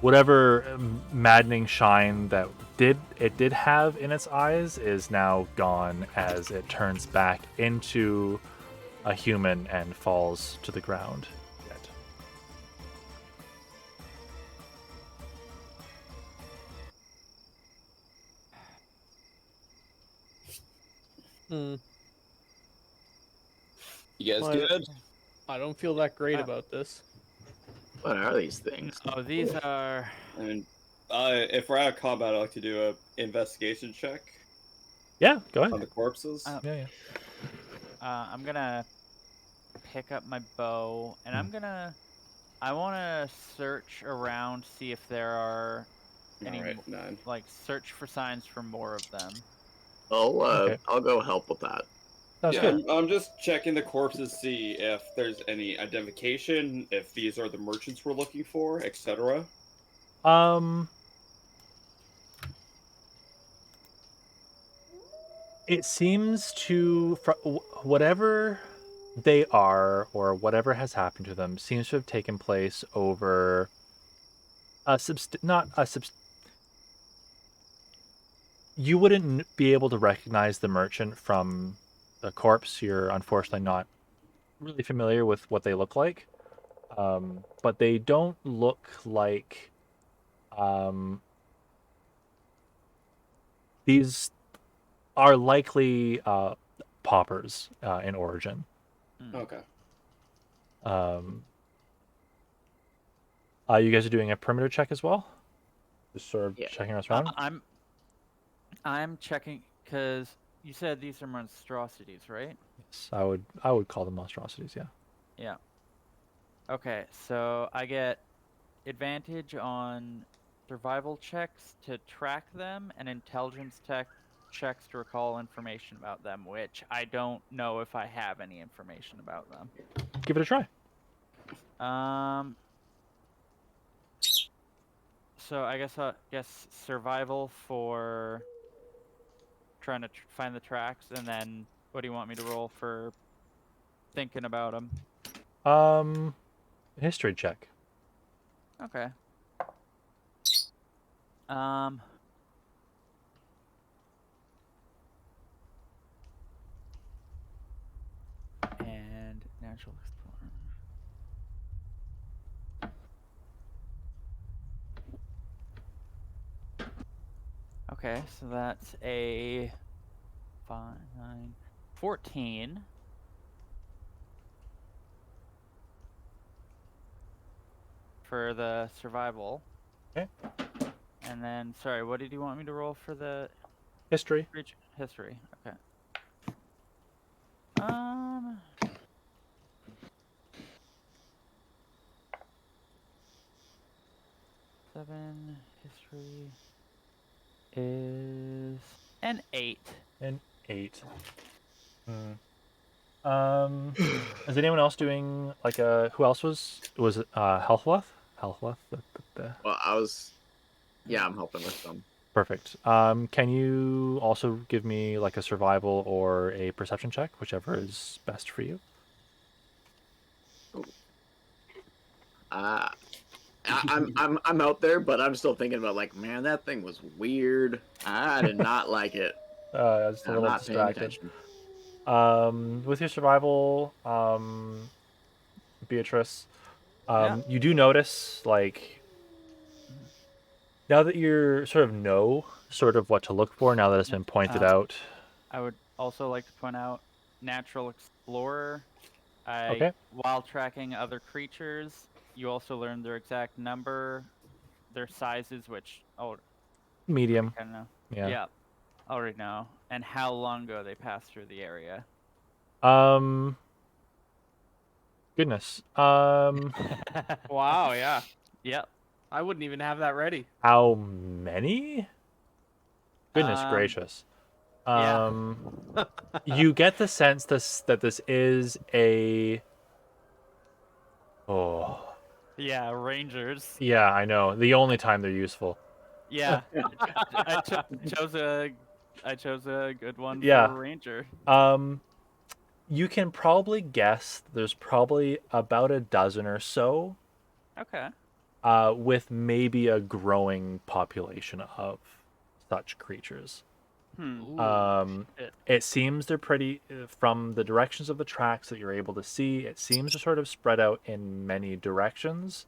Speaker 2: whatever maddening shine that it did have in its eyes is now gone as it turns back into a human and falls to the ground. Dead.
Speaker 3: Hmm.
Speaker 5: You guys
Speaker 3: Well,
Speaker 5: good?
Speaker 3: I don't feel that great
Speaker 4: Uh,
Speaker 3: about this.
Speaker 6: What are these things?
Speaker 4: Oh, these are.
Speaker 5: I mean, if we're out of combat, I'd like to do a investigation check
Speaker 2: Yeah, go ahead.
Speaker 5: on the corpses.
Speaker 2: Yeah.
Speaker 4: I'm gonna pick up my bow, and I want to search around, see if there are any
Speaker 5: All right, 9.
Speaker 4: like search for signs for more of them.
Speaker 2: Okay.
Speaker 6: I'll go help with that.
Speaker 2: Sounds
Speaker 5: Yeah,
Speaker 2: good.
Speaker 5: I'm just checking the corpses, see if there's any identification, if these are the merchants we're looking for, etc.
Speaker 2: It seems to whatever they are or whatever has happened to them seems to have taken place over not a you wouldn't be able to recognize the merchant from the corpse. You're unfortunately not really familiar with what they look like. But they don't look like these are likely paupers in origin.
Speaker 5: Okay.
Speaker 2: You guys are doing a perimeter check as well? Just sort of
Speaker 6: Yeah.
Speaker 2: checking us around?
Speaker 4: I'm checking because you said these are monstrosities, right?
Speaker 2: Yes, I would call them monstrosities, yeah.
Speaker 4: Yeah. Okay, so I get advantage on survival checks to track them and intelligence checks to recall information about them, which I don't know if I have any information about them.
Speaker 2: Give it a try.
Speaker 4: So I guess survival for trying to find the tracks, and then what do you want me to roll for thinking about them?
Speaker 2: History check.
Speaker 4: Okay. And natural explorer. Okay, so that's a 5, 9, 14. For the survival.
Speaker 2: Okay.
Speaker 4: And then, sorry, what did you want me to roll for the
Speaker 2: History.
Speaker 4: history? Okay. 7 history is an 8.
Speaker 2: An 8. Is anyone else doing like a? Who else was it? Healthweth? Healthweth.
Speaker 6: Well, yeah, I'm helping with them.
Speaker 2: Perfect. Can you also give me like a survival or a perception check, whichever is best for you?
Speaker 6: I'm out there, but I'm still thinking about like, man, that thing was weird. I did not like it.
Speaker 2: I was a
Speaker 6: I'm
Speaker 2: little
Speaker 6: not paying
Speaker 2: distracted.
Speaker 6: attention.
Speaker 2: With your survival, Beatrice,
Speaker 4: Yeah.
Speaker 2: you do notice like now that you're sort of know sort of what to look for now that it's been pointed out.
Speaker 4: I would also like to point out Natural Explorer.
Speaker 2: Okay.
Speaker 4: While tracking other creatures, you also learn their exact number, their sizes, which
Speaker 2: Medium.
Speaker 4: kind of know.
Speaker 2: Yeah.
Speaker 4: Yeah, already know, and how long ago they passed through the area.
Speaker 2: Goodness.
Speaker 3: Wow, yeah.
Speaker 4: Yep.
Speaker 3: I wouldn't even have that ready.
Speaker 2: How many? Goodness gracious.
Speaker 4: Yeah.
Speaker 2: You get the sense that this is a. Oh.
Speaker 4: Yeah, Rangers.
Speaker 2: Yeah, I know. The only time they're useful.
Speaker 4: Yeah, I chose a good one
Speaker 2: Yeah.
Speaker 4: for Ranger.
Speaker 2: You can probably guess there's probably about a dozen or so,
Speaker 4: Okay.
Speaker 2: with maybe a growing population of such creatures.
Speaker 3: Ooh.
Speaker 2: It seems they're pretty, from the directions of the tracks that you're able to see, it seems to sort of spread out in many directions,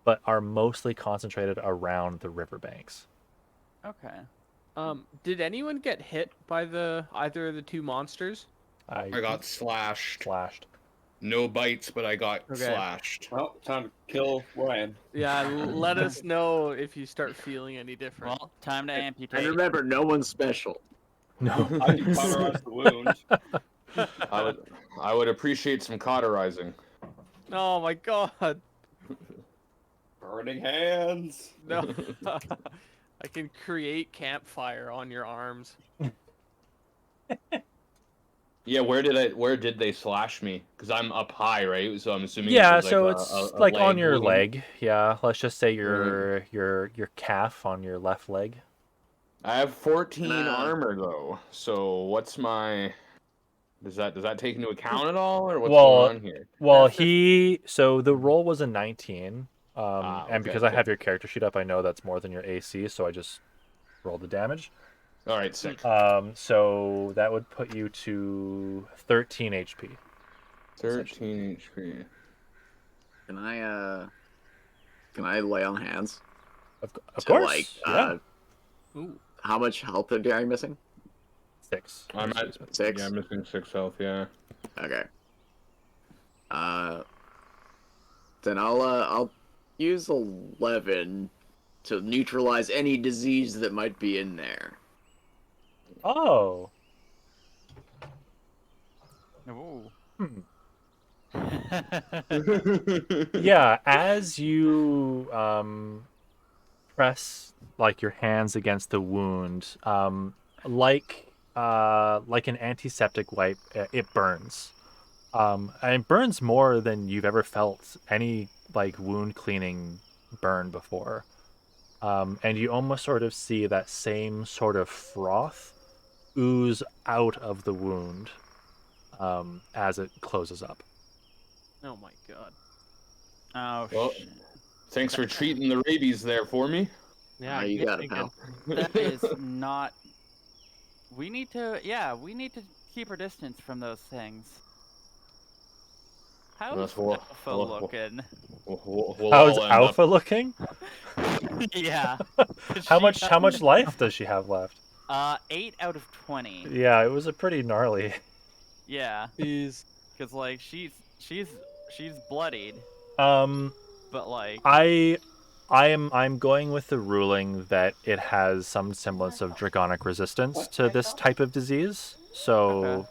Speaker 2: but are mostly concentrated around the riverbanks.
Speaker 4: Okay.
Speaker 3: Did anyone get hit by either of the two monsters?
Speaker 1: I got slashed.
Speaker 2: Slashed.
Speaker 1: No bites, but I got
Speaker 3: Okay.
Speaker 1: slashed.
Speaker 5: Well, time to kill Ryan.
Speaker 3: Yeah, let us know if you start feeling any different.
Speaker 4: Well, time to
Speaker 6: And
Speaker 4: amputate.
Speaker 6: remember, no one's special.
Speaker 2: No.
Speaker 5: I can cauterize the wound.
Speaker 1: I would appreciate some cauterizing.
Speaker 3: Oh my god.
Speaker 5: Burning hands.
Speaker 3: No. I can create campfire on your arms.
Speaker 1: Yeah, where did they slash me? Because I'm up high, right? So I'm assuming.
Speaker 2: Yeah,
Speaker 1: it was
Speaker 2: so
Speaker 1: like
Speaker 2: it's
Speaker 1: a
Speaker 2: like on your
Speaker 1: wound.
Speaker 2: leg. Yeah, let's just say your calf on your left leg.
Speaker 1: I have 14
Speaker 6: Nah.
Speaker 1: armor though. So what's my? Does that take into account at all, or what's
Speaker 2: Well,
Speaker 1: going on here?
Speaker 2: Well,
Speaker 3: That's the-
Speaker 2: so the roll was a 19. And
Speaker 1: okay,
Speaker 2: because I
Speaker 1: cool.
Speaker 2: have your character sheet up, I know that's more than your AC, so I just rolled the damage.
Speaker 1: All right, sick.
Speaker 2: So that would put you to 13 HP.
Speaker 1: 13 HP.
Speaker 6: Can I lay on hands?
Speaker 2: Of
Speaker 6: To,
Speaker 2: course.
Speaker 6: Like,
Speaker 2: yeah.
Speaker 3: Ooh.
Speaker 6: how much health are you missing?
Speaker 2: 6.
Speaker 1: I'm at
Speaker 6: 6?
Speaker 1: Yeah, I'm missing 6 health. Yeah.
Speaker 6: Okay. Then I'll use 11 to neutralize any disease that might be in there.
Speaker 2: Oh.
Speaker 4: Ooh.
Speaker 2: Yeah, as you press like your hands against the wound, like an antiseptic wipe, it burns. And it burns more than you've ever felt any like wound cleaning burn before. And you almost sort of see that same sort of froth ooze out of the wound as it closes up.
Speaker 3: Oh my god.
Speaker 4: Oh
Speaker 1: Well,
Speaker 4: shit.
Speaker 1: thanks for treating the rabies there for me.
Speaker 3: Yeah,
Speaker 6: You
Speaker 3: get
Speaker 6: got it,
Speaker 3: thinking.
Speaker 6: pal.
Speaker 4: That is not. We need to keep our distance from those things. How's
Speaker 1: That's what-
Speaker 4: Alpha
Speaker 1: what-
Speaker 4: looking?
Speaker 1: We'll
Speaker 2: How's
Speaker 1: all end
Speaker 2: Alpha
Speaker 1: up.
Speaker 2: looking?
Speaker 4: Yeah.
Speaker 2: How much life does she have left?
Speaker 4: 8 out of 20.
Speaker 2: Yeah, it was a pretty gnarly.
Speaker 4: Yeah,
Speaker 3: Is
Speaker 4: because like she's bloodied,
Speaker 2: Um,
Speaker 4: but like
Speaker 2: I'm going with the ruling that it has some semblance of draconic resistance to this type of disease. So,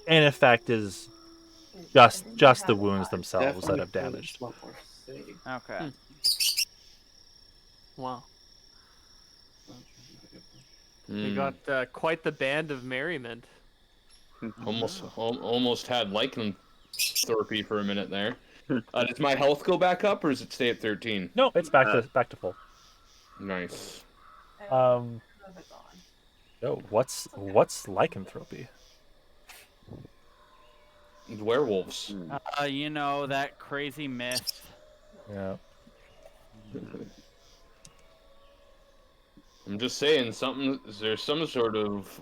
Speaker 2: in effect, is just the wounds themselves that have damaged.
Speaker 4: okay.
Speaker 3: wow.
Speaker 1: Hmm.
Speaker 3: We got quite the band of merriment.
Speaker 1: Almost had lycanthropy for a minute there. Does my health go back up, or does it stay at 13?
Speaker 2: No, it's back to full.
Speaker 1: Nice.
Speaker 2: Oh, what's lycanthropy?
Speaker 1: Werewolves.
Speaker 4: You know that crazy myth.
Speaker 2: Yeah.
Speaker 1: I'm just saying, there's some sort of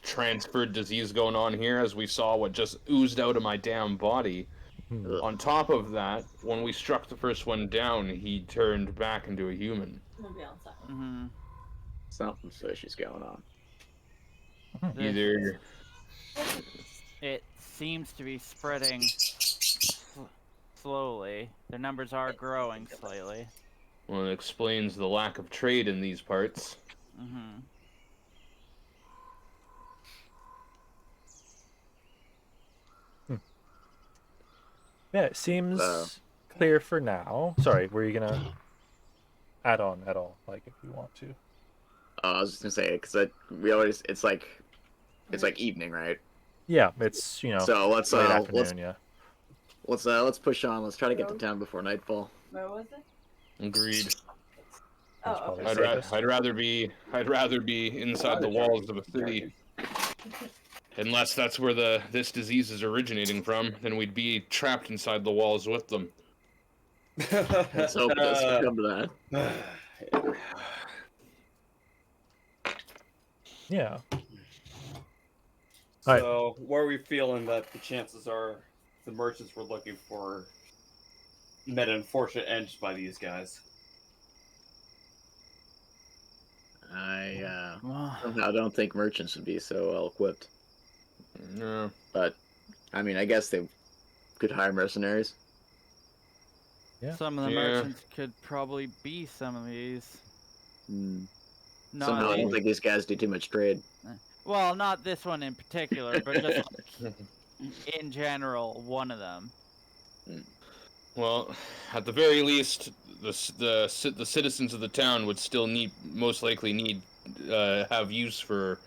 Speaker 1: transferred disease going on here, as we saw what just oozed out of my damn body.
Speaker 6: Ugh.
Speaker 1: On top of that, when we struck the first one down, he turned back into a human.
Speaker 4: Mm-hmm.
Speaker 6: Something fishy's going on.
Speaker 1: Either
Speaker 4: It seems to be spreading slowly. Their numbers are growing slightly.
Speaker 1: well, it explains the lack of trade in these parts.
Speaker 4: Mm-hmm.
Speaker 2: Yeah, it seems
Speaker 6: Uh,
Speaker 2: clear for now. Sorry, were you gonna add on at all? Like, if you want to.
Speaker 6: I was just gonna say because we always it's like evening, right?
Speaker 2: Yeah, it's
Speaker 6: So let's
Speaker 2: late afternoon. Yeah.
Speaker 6: let's push on. Let's try to get to town before nightfall.
Speaker 7: Where was it?
Speaker 1: Agreed.
Speaker 2: That's probably
Speaker 1: I'd,
Speaker 2: safest.
Speaker 1: I'd rather be inside the walls of a city. Unless that's where this disease is originating from, then we'd be trapped inside the walls with them.
Speaker 6: Let's hope it doesn't come to that.
Speaker 2: Yeah.
Speaker 5: So, where are we feeling that the chances are the merchants we're looking for met an unfortunate end by these guys?
Speaker 6: I somehow don't think merchants would be so well equipped.
Speaker 1: No.
Speaker 6: But I mean, I guess they could hire mercenaries.
Speaker 2: Yeah.
Speaker 4: Some of the
Speaker 1: Yeah.
Speaker 4: merchants could probably be some of these. Not
Speaker 6: Somehow, I
Speaker 4: the-
Speaker 6: don't think these guys do too much trade.
Speaker 4: Well, not this one in particular, but just like, in general, one of them.
Speaker 1: Well, at the very least, the citizens of the town would still most likely need have use for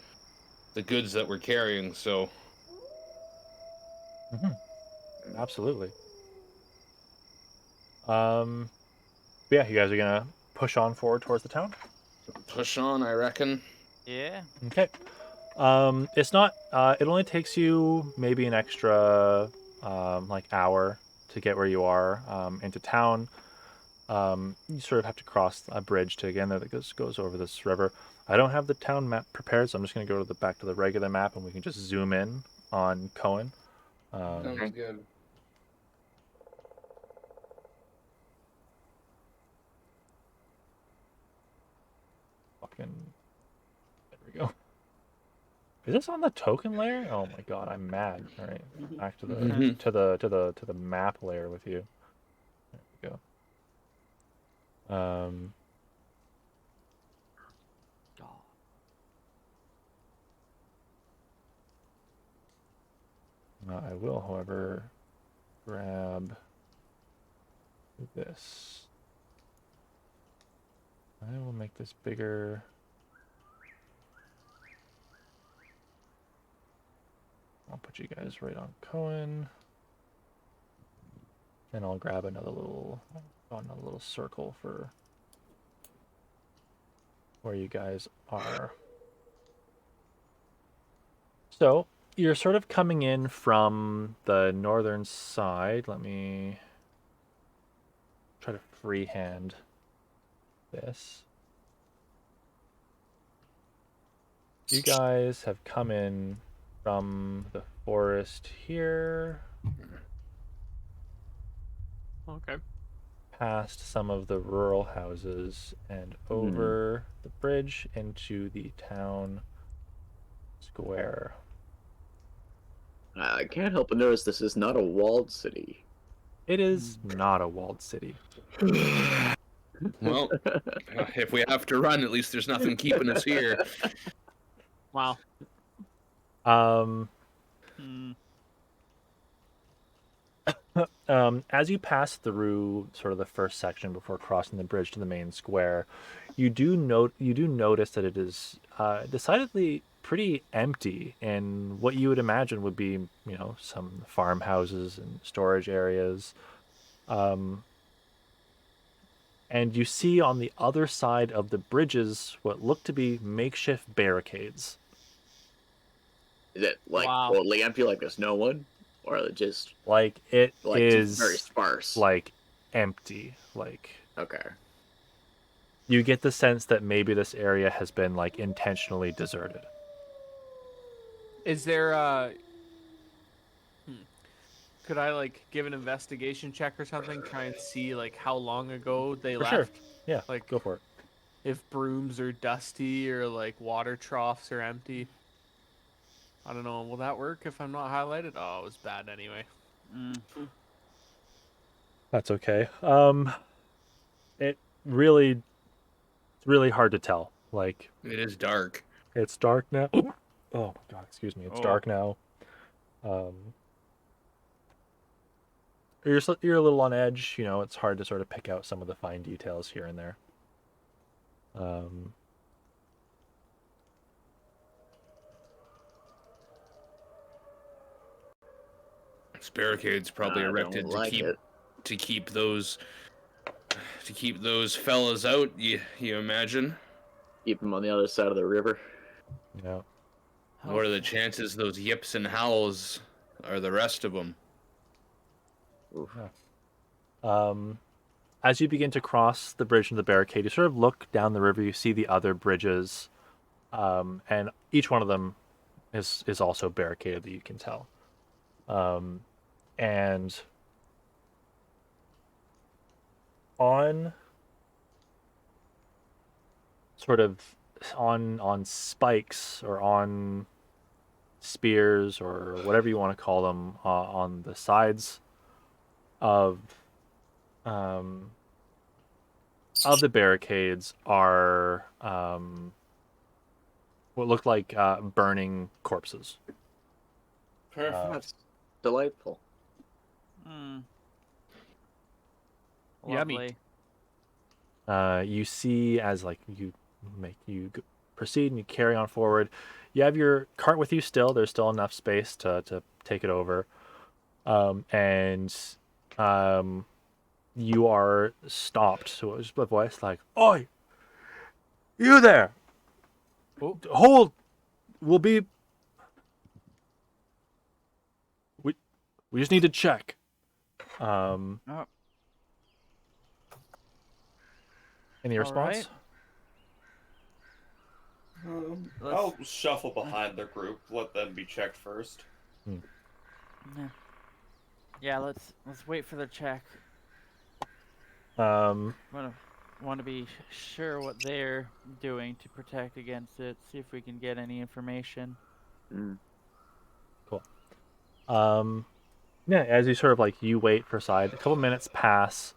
Speaker 1: the goods that we're carrying. So
Speaker 2: Absolutely. Yeah, you guys are gonna push on forward towards the town.
Speaker 1: push on, I reckon.
Speaker 4: Yeah.
Speaker 2: Okay. It's not. It only takes you maybe an extra like hour to get where you are into town. You sort of have to cross a bridge to again that goes over this river. I don't have the town map prepared, so I'm just gonna go to back to the regular map, and we can just zoom in on Cohen.
Speaker 1: Sounds good.
Speaker 2: Fucking. There we go. Is this on the token layer? Oh my god, I'm mad. All right, back to the
Speaker 1: Mhm.
Speaker 2: to the map layer with you. There we go. I will, however, grab this. I will make this bigger. I'll put you guys right on Cohen. And I'll grab another little circle for where you guys are. So you're sort of coming in from the northern side. Let me try to freehand this. You guys have come in from the forest here,
Speaker 3: Okay.
Speaker 2: past some of the rural houses, and over the bridge into the town square.
Speaker 6: I can't help but notice this is not a walled city.
Speaker 2: It is not a walled city.
Speaker 1: Well, if we have to run, at least there's nothing keeping us here.
Speaker 3: Wow.
Speaker 2: As you pass through sort of the first section before crossing the bridge to the main square, you do notice that it is decidedly pretty empty, and what you would imagine would be, some farmhouses and storage areas. And you see on the other side of the bridges what look to be makeshift barricades.
Speaker 6: Is it like
Speaker 3: Wow.
Speaker 6: totally empty, like there's no one, or is it just
Speaker 2: Like it
Speaker 6: like
Speaker 2: is
Speaker 6: just very sparse?
Speaker 2: like empty. Like
Speaker 6: Okay.
Speaker 2: you get the sense that maybe this area has been like intentionally deserted.
Speaker 3: Is there could I like give an investigation check or something? Try and see like how long ago they
Speaker 2: For
Speaker 3: left?
Speaker 2: sure. Yeah,
Speaker 3: Like
Speaker 2: go for it.
Speaker 3: if brooms are dusty or like water troughs are empty. I don't know. Will that work if I'm not highlighted? Oh, it was bad anyway.
Speaker 2: That's okay. It really, it's really hard to tell. Like,
Speaker 1: It is dark.
Speaker 2: it's dark now. Oh my god, excuse me. It's
Speaker 4: Oh.
Speaker 2: dark now. You're a little on edge. You know, it's hard to sort of pick out some of the fine details here and there.
Speaker 1: This barricade's probably
Speaker 6: I
Speaker 1: erected
Speaker 6: don't like it.
Speaker 1: to keep those fellas out. You imagine?
Speaker 6: Keep him on the other side of the river.
Speaker 2: Yeah.
Speaker 1: What are the chances those yips and howls are the rest of them?
Speaker 6: Oof.
Speaker 2: As you begin to cross the bridge into the barricade, you sort of look down the river. You see the other bridges, and each one of them is also barricaded that you can tell. And on sort of on spikes or on spears or whatever you want to call them on the sides of the barricades are what look like burning corpses.
Speaker 5: Perfect.
Speaker 6: That's delightful.
Speaker 3: Yummy.
Speaker 4: Lovely.
Speaker 2: You see as like proceed and you carry on forward. You have your cart with you still. There's still enough space to take it over, and you are stopped. So it was a voice like, "Oi, you there?
Speaker 3: Oh.
Speaker 2: Hold. We'll be. We just need to check."
Speaker 4: Oh,
Speaker 2: Any
Speaker 4: all
Speaker 2: response?
Speaker 4: right.
Speaker 5: I'll shuffle behind the group. Let them be checked first.
Speaker 4: Yeah, let's wait for the check.
Speaker 2: Um,
Speaker 4: Want to be sure what they're doing to protect against it. See if we can get any information.
Speaker 2: Cool. Yeah, as you sort of like you wait for side, a couple minutes pass,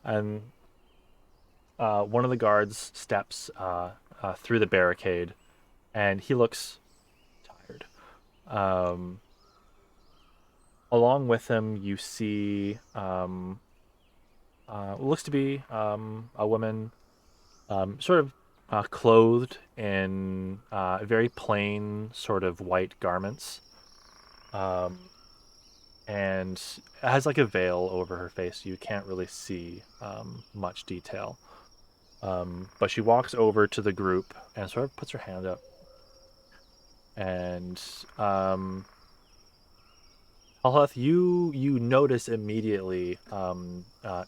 Speaker 2: and one of the guards steps through the barricade, and he looks tired. Along with him, you see what looks to be a woman, sort of clothed in very plain, sort of white garments, and has like a veil over her face. You can't really see much detail. But she walks over to the group and sort of puts her hand up. And Haleth, you notice immediately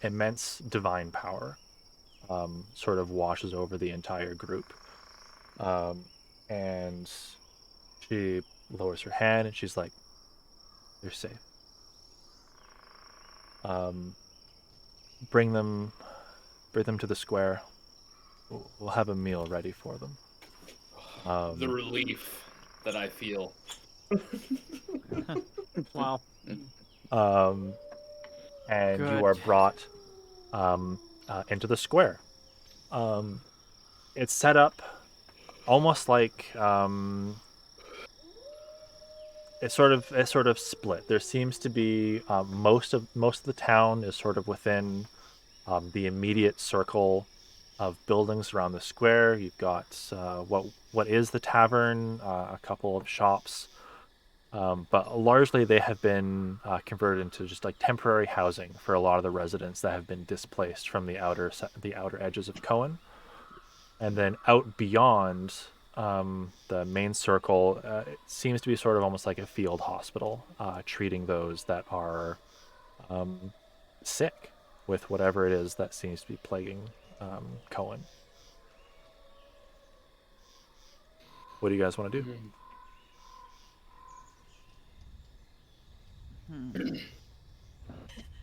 Speaker 2: immense divine power sort of washes over the entire group. And she lowers her hand and she's like, "You're safe. Bring them to the square. We'll have a meal ready for them."
Speaker 1: The relief that I feel.
Speaker 3: Wow.
Speaker 2: And you
Speaker 4: Good.
Speaker 2: are brought into the square. It's set up almost like it's sort of split. There seems to be most of the town is sort of within the immediate circle of buildings around the square. You've got what is the tavern, a couple of shops, but largely they have been converted into just like temporary housing for a lot of the residents that have been displaced from the outer edges of Cohen. And then out beyond the main circle, it seems to be sort of almost like a field hospital, treating those that are sick with whatever it is that seems to be plaguing Cohen. What do you guys want to do?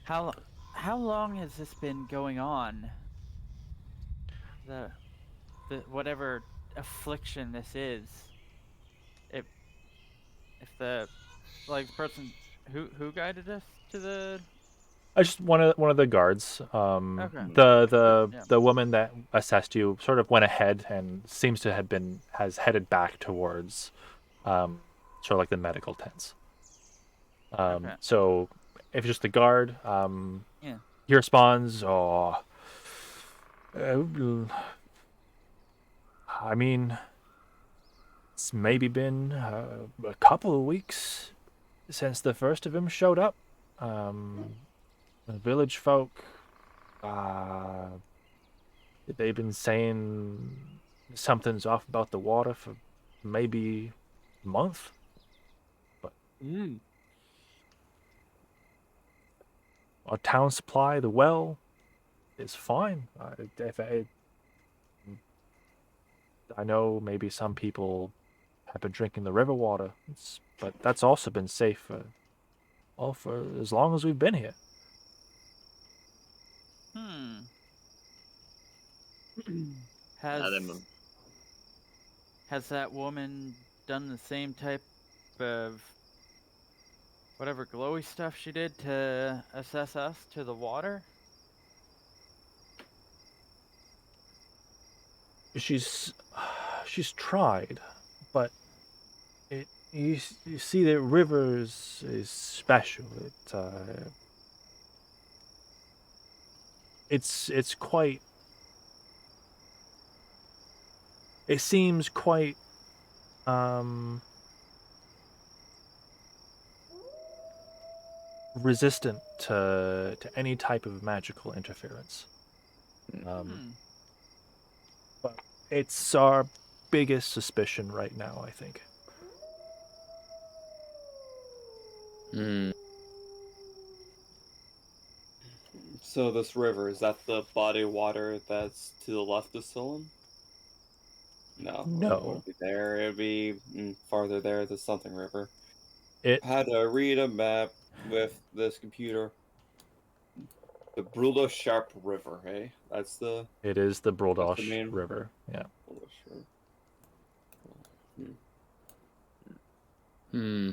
Speaker 4: How long has this been going on? The whatever affliction this is. if the person who guided us to the
Speaker 2: I just one of the guards.
Speaker 4: okay. Yeah.
Speaker 2: The woman that assessed you sort of went ahead and seems to have has headed back towards, sort of like the medical tents.
Speaker 4: Okay.
Speaker 2: So if just the guard,
Speaker 4: Yeah.
Speaker 2: he responds, "Oh, I mean, it's maybe been a couple of weeks since the first of them showed up. The village folk, uh, they've been saying something's off about the water for maybe a month.
Speaker 3: Mm.
Speaker 2: Our town supply, the well, is fine. I know maybe some people have been drinking the river water, but that's also been safe for as long as we've been here."
Speaker 4: Hmm.
Speaker 6: I don't
Speaker 4: Has that woman done the same type of whatever glowy stuff she did to assess us to the water?
Speaker 2: She's she's tried, but you see that rivers is special. It's quite. It seems quite resistant to any type of magical interference.
Speaker 4: Hmm.
Speaker 2: But it's our biggest suspicion right now, I think.
Speaker 1: Hmm.
Speaker 5: So this river, is that the body of water that's to the left of Silum? No, it
Speaker 2: No,
Speaker 5: wouldn't be there. It'd be farther there, the something river.
Speaker 2: it
Speaker 5: Had to read a map with this computer. The Bruldo Sharp River, hey?
Speaker 2: it is the
Speaker 5: That's the
Speaker 2: Broldosh
Speaker 5: main
Speaker 2: River. Yeah.
Speaker 5: Bruldo Sharp.
Speaker 1: Hmm.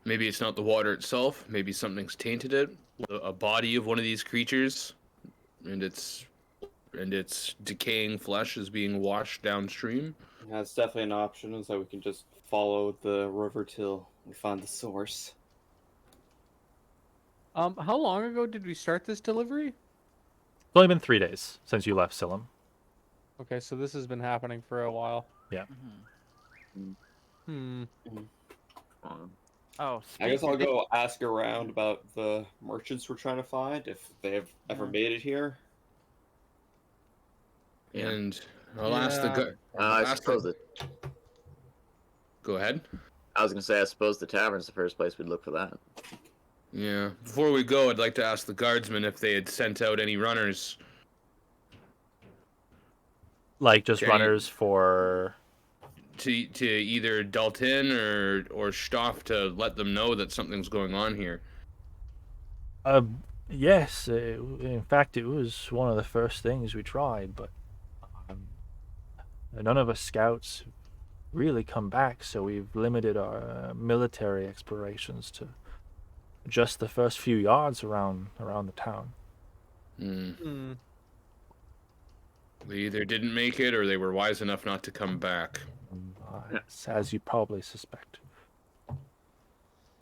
Speaker 1: Maybe it's not the water itself. Maybe something's tainted it. A body of one of these creatures, and its decaying flesh is being washed downstream.
Speaker 5: That's definitely an option, so we can just follow the river till we find the source.
Speaker 3: How long ago did we start this delivery?
Speaker 2: It's only been 3 days since you left Silum.
Speaker 3: Okay, so this has been happening for a while.
Speaker 2: Yeah.
Speaker 3: Hmm.
Speaker 4: Oh,
Speaker 5: I guess I'll
Speaker 4: speaking.
Speaker 5: go ask around about the merchants we're trying to find, if they've ever
Speaker 4: Yeah.
Speaker 5: made it here.
Speaker 6: Yeah.
Speaker 1: And I'll ask the
Speaker 3: Yeah.
Speaker 1: guy.
Speaker 6: I suppose that.
Speaker 1: Go ahead.
Speaker 6: I was gonna say, I suppose the tavern's the first place we'd look for that.
Speaker 1: Yeah. Before we go, I'd like to ask the guardsmen if they had sent out any runners.
Speaker 2: Like just
Speaker 1: Okay.
Speaker 2: runners for.
Speaker 1: To either Dalton or Stoff to let them know that something's going on here.
Speaker 2: Yes. In fact, it was one of the first things we tried, but um, none of us scouts really come back, so we've limited our military explorations to just the first few yards around the town.
Speaker 3: Hmm.
Speaker 1: They either didn't make it or they were wise enough not to come back.
Speaker 2: As you probably suspect.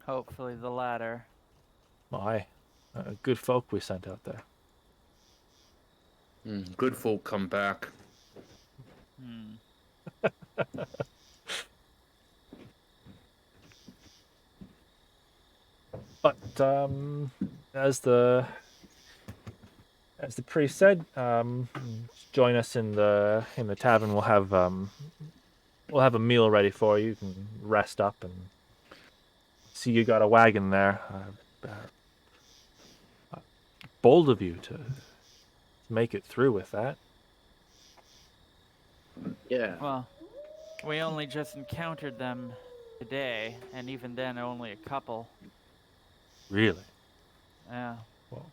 Speaker 4: Hopefully the latter.
Speaker 2: Aye, good folk we sent out there.
Speaker 1: Good folk come back.
Speaker 4: Hmm.
Speaker 2: But as the priest said, join us in the tavern. We'll have a meal ready for you. You can rest up and see you got a wagon there. Bold of you to make it through with that.
Speaker 6: Yeah.
Speaker 4: Well, we only just encountered them today, and even then only a couple.
Speaker 2: Really?
Speaker 4: Yeah.
Speaker 2: Well,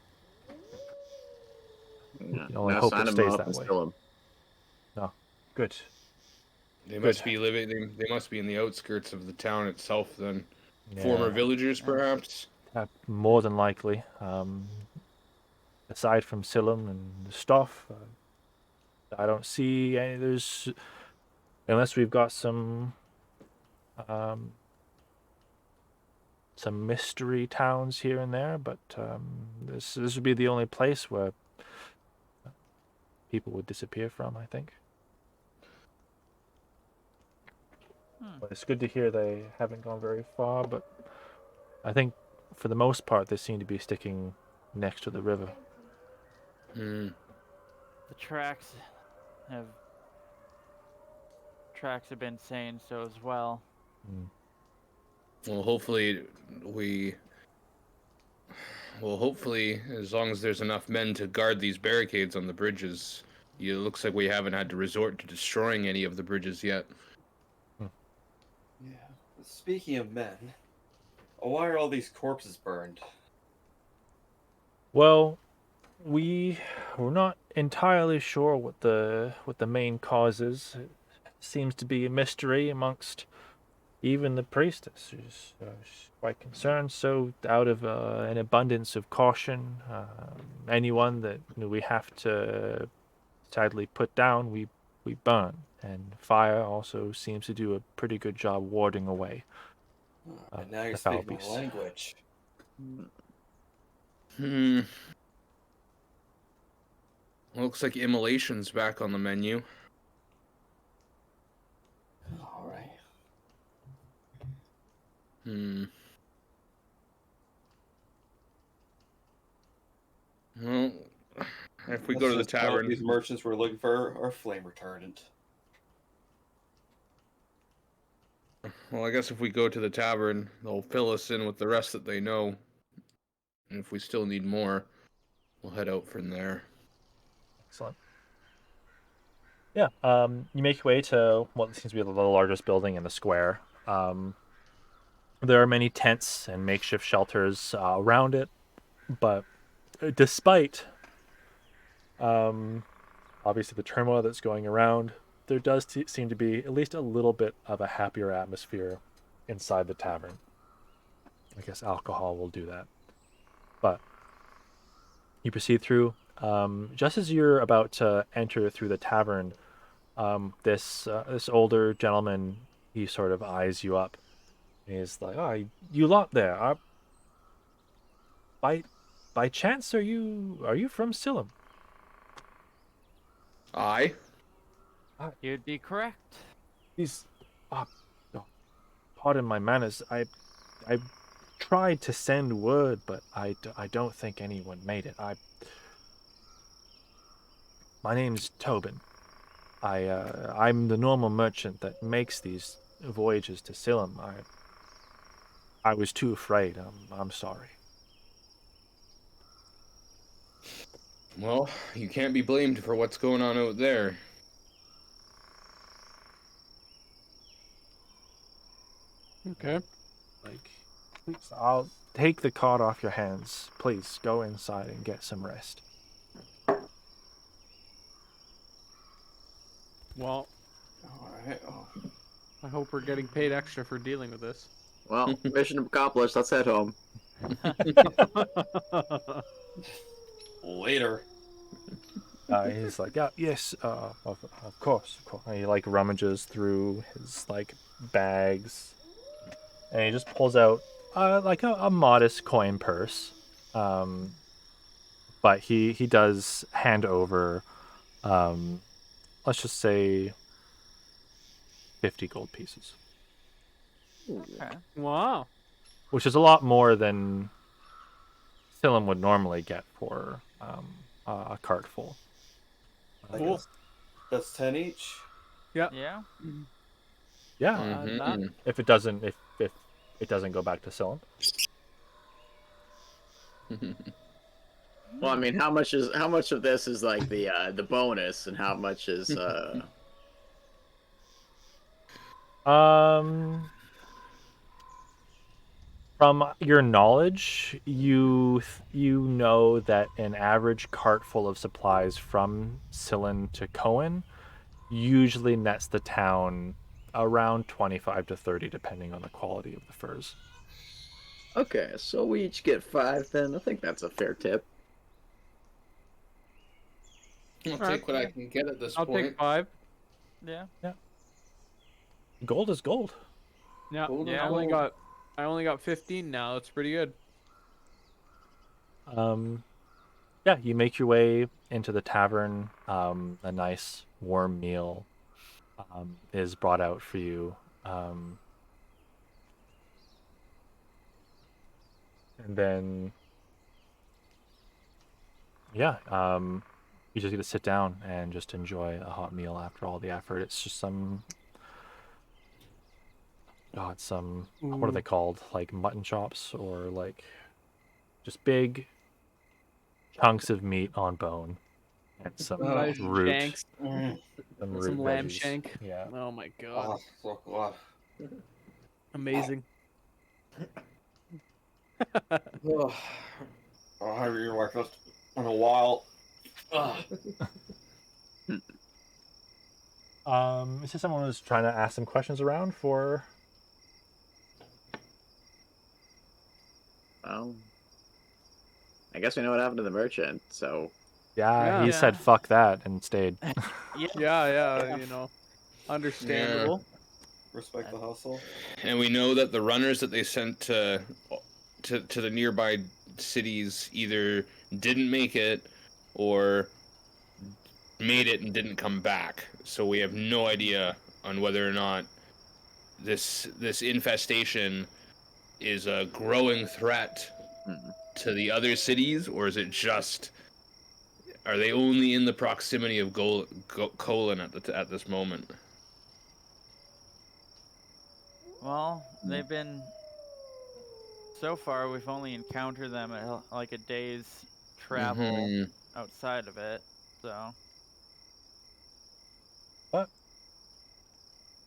Speaker 6: Yeah.
Speaker 2: can only
Speaker 6: No
Speaker 2: hope
Speaker 6: sign
Speaker 2: it
Speaker 6: of
Speaker 2: stays
Speaker 6: Muff
Speaker 2: that
Speaker 6: and
Speaker 2: way.
Speaker 6: Stillum.
Speaker 2: No, good.
Speaker 1: They must be living. They must be in the outskirts of the town itself. Then, former
Speaker 2: Yeah,
Speaker 1: villagers, perhaps.
Speaker 2: more than likely. Aside from Silum and stuff, I don't see any. Unless we've got um, some mystery towns here and there, but this would be the only place where people would disappear from, I think. Well, it's good to hear they haven't gone very far, but I think for the most part they seem to be sticking next to the river.
Speaker 1: Hmm.
Speaker 4: The tracks have been saying so as well.
Speaker 1: Well, hopefully as long as there's enough men to guard these barricades on the bridges, it looks like we haven't had to resort to destroying any of the bridges yet.
Speaker 5: Yeah. Speaking of men, why are all these corpses burned?
Speaker 2: Well, we're not entirely sure what the main cause is. It seems to be a mystery amongst even the priestess, who's quite concerned. So, out of an abundance of caution, anyone that we have to sadly put down, we burn. And fire also seems to do a pretty good job warding away
Speaker 5: And now you
Speaker 2: the foul
Speaker 5: speak my
Speaker 2: beasts.
Speaker 5: language.
Speaker 1: Looks like immolation's back on the menu.
Speaker 5: All right.
Speaker 1: Well, if we
Speaker 5: Let's
Speaker 1: go to the
Speaker 5: just tell
Speaker 1: tavern,
Speaker 5: these merchants we're looking for are flame retardant.
Speaker 1: well, I guess if we go to the tavern, they'll fill us in with the rest that they know. And if we still need more, we'll head out from there.
Speaker 2: Excellent. Yeah, you make your way to what seems to be the largest building in the square. There are many tents and makeshift shelters around it, but despite obviously the turmoil that's going around, there does seem to be at least a little bit of a happier atmosphere inside the tavern. I guess alcohol will do that. But you proceed through. Just as you're about to enter through the tavern, this older gentleman, he sort of eyes you up. And he's like, "Oh, you lot there? By chance, are you from Silum?"
Speaker 1: Aye.
Speaker 4: You'd be correct.
Speaker 2: He's, oh, pardon my manners. I tried to send word, but I don't think anyone made it. My name's Tobin. I'm the normal merchant that makes these voyages to Silum. I was too afraid. I'm sorry.
Speaker 1: Well, you can't be blamed for what's going on out there.
Speaker 3: Okay.
Speaker 2: Like, please, I'll take the card off your hands. Please go inside and get some rest.
Speaker 3: Well,
Speaker 5: All right. Oh.
Speaker 3: I hope we're getting paid extra for dealing with this.
Speaker 6: Well, mission accomplished. Let's head home.
Speaker 5: Later.
Speaker 2: He's like, yeah, yes, of course, of course. And he like rummages through his like bags, and he just pulls out like a modest coin purse. But he does hand over, let's just say, 50 gold pieces,
Speaker 4: Okay.
Speaker 3: Wow.
Speaker 2: which is a lot more than Silum would normally get for a cart full.
Speaker 5: I
Speaker 3: Cool.
Speaker 5: guess that's 10 each.
Speaker 4: Yeah.
Speaker 2: Yeah,
Speaker 1: Mhm.
Speaker 2: if it doesn't go back to Silum.
Speaker 6: Well, I mean, how much of this is like the bonus, and how much is
Speaker 2: From your knowledge, you know that an average cart full of supplies from Silin to Cohen usually nets the town around 25 to 30, depending on the quality of the furs.
Speaker 6: Okay, so we each get 5 then. I think that's a fair tip.
Speaker 1: I'll take what I can get at this
Speaker 3: I'll
Speaker 1: point.
Speaker 3: take 5.
Speaker 4: Yeah.
Speaker 2: Gold is gold.
Speaker 3: Yeah,
Speaker 1: Gold is
Speaker 3: I only
Speaker 1: gold.
Speaker 3: got 15 now. That's pretty good.
Speaker 2: Yeah, you make your way into the tavern. A nice warm meal is brought out for you. And then, yeah, you just get to sit down and just enjoy a hot meal after all the effort. It's just what are they called? Like mutton chops or like just big chunks of meat on bone and some
Speaker 3: Nice
Speaker 2: root,
Speaker 3: shanks,
Speaker 2: some root
Speaker 3: some lamb
Speaker 2: veggies.
Speaker 3: shank.
Speaker 2: Yeah.
Speaker 3: Oh my god,
Speaker 5: so good.
Speaker 3: amazing.
Speaker 5: Oh, I haven't eaten breakfast in a while. Ugh.
Speaker 2: Is there someone who's trying to ask some questions around for?
Speaker 6: Well, I guess we know what happened to the merchant, so
Speaker 2: Yeah, he
Speaker 3: Yeah.
Speaker 2: said fuck that and stayed.
Speaker 4: Yeah.
Speaker 3: Yeah, understandable.
Speaker 5: Respect the hustle.
Speaker 1: And we know that the runners that they sent to the nearby cities either didn't make it or made it and didn't come back. So we have no idea on whether or not this infestation is a growing threat to the other cities, or is it just, are they only in the proximity of Colon at this moment?
Speaker 4: Well, they've been. So far, we've only encountered them at like a day's travel outside of it. So.
Speaker 2: But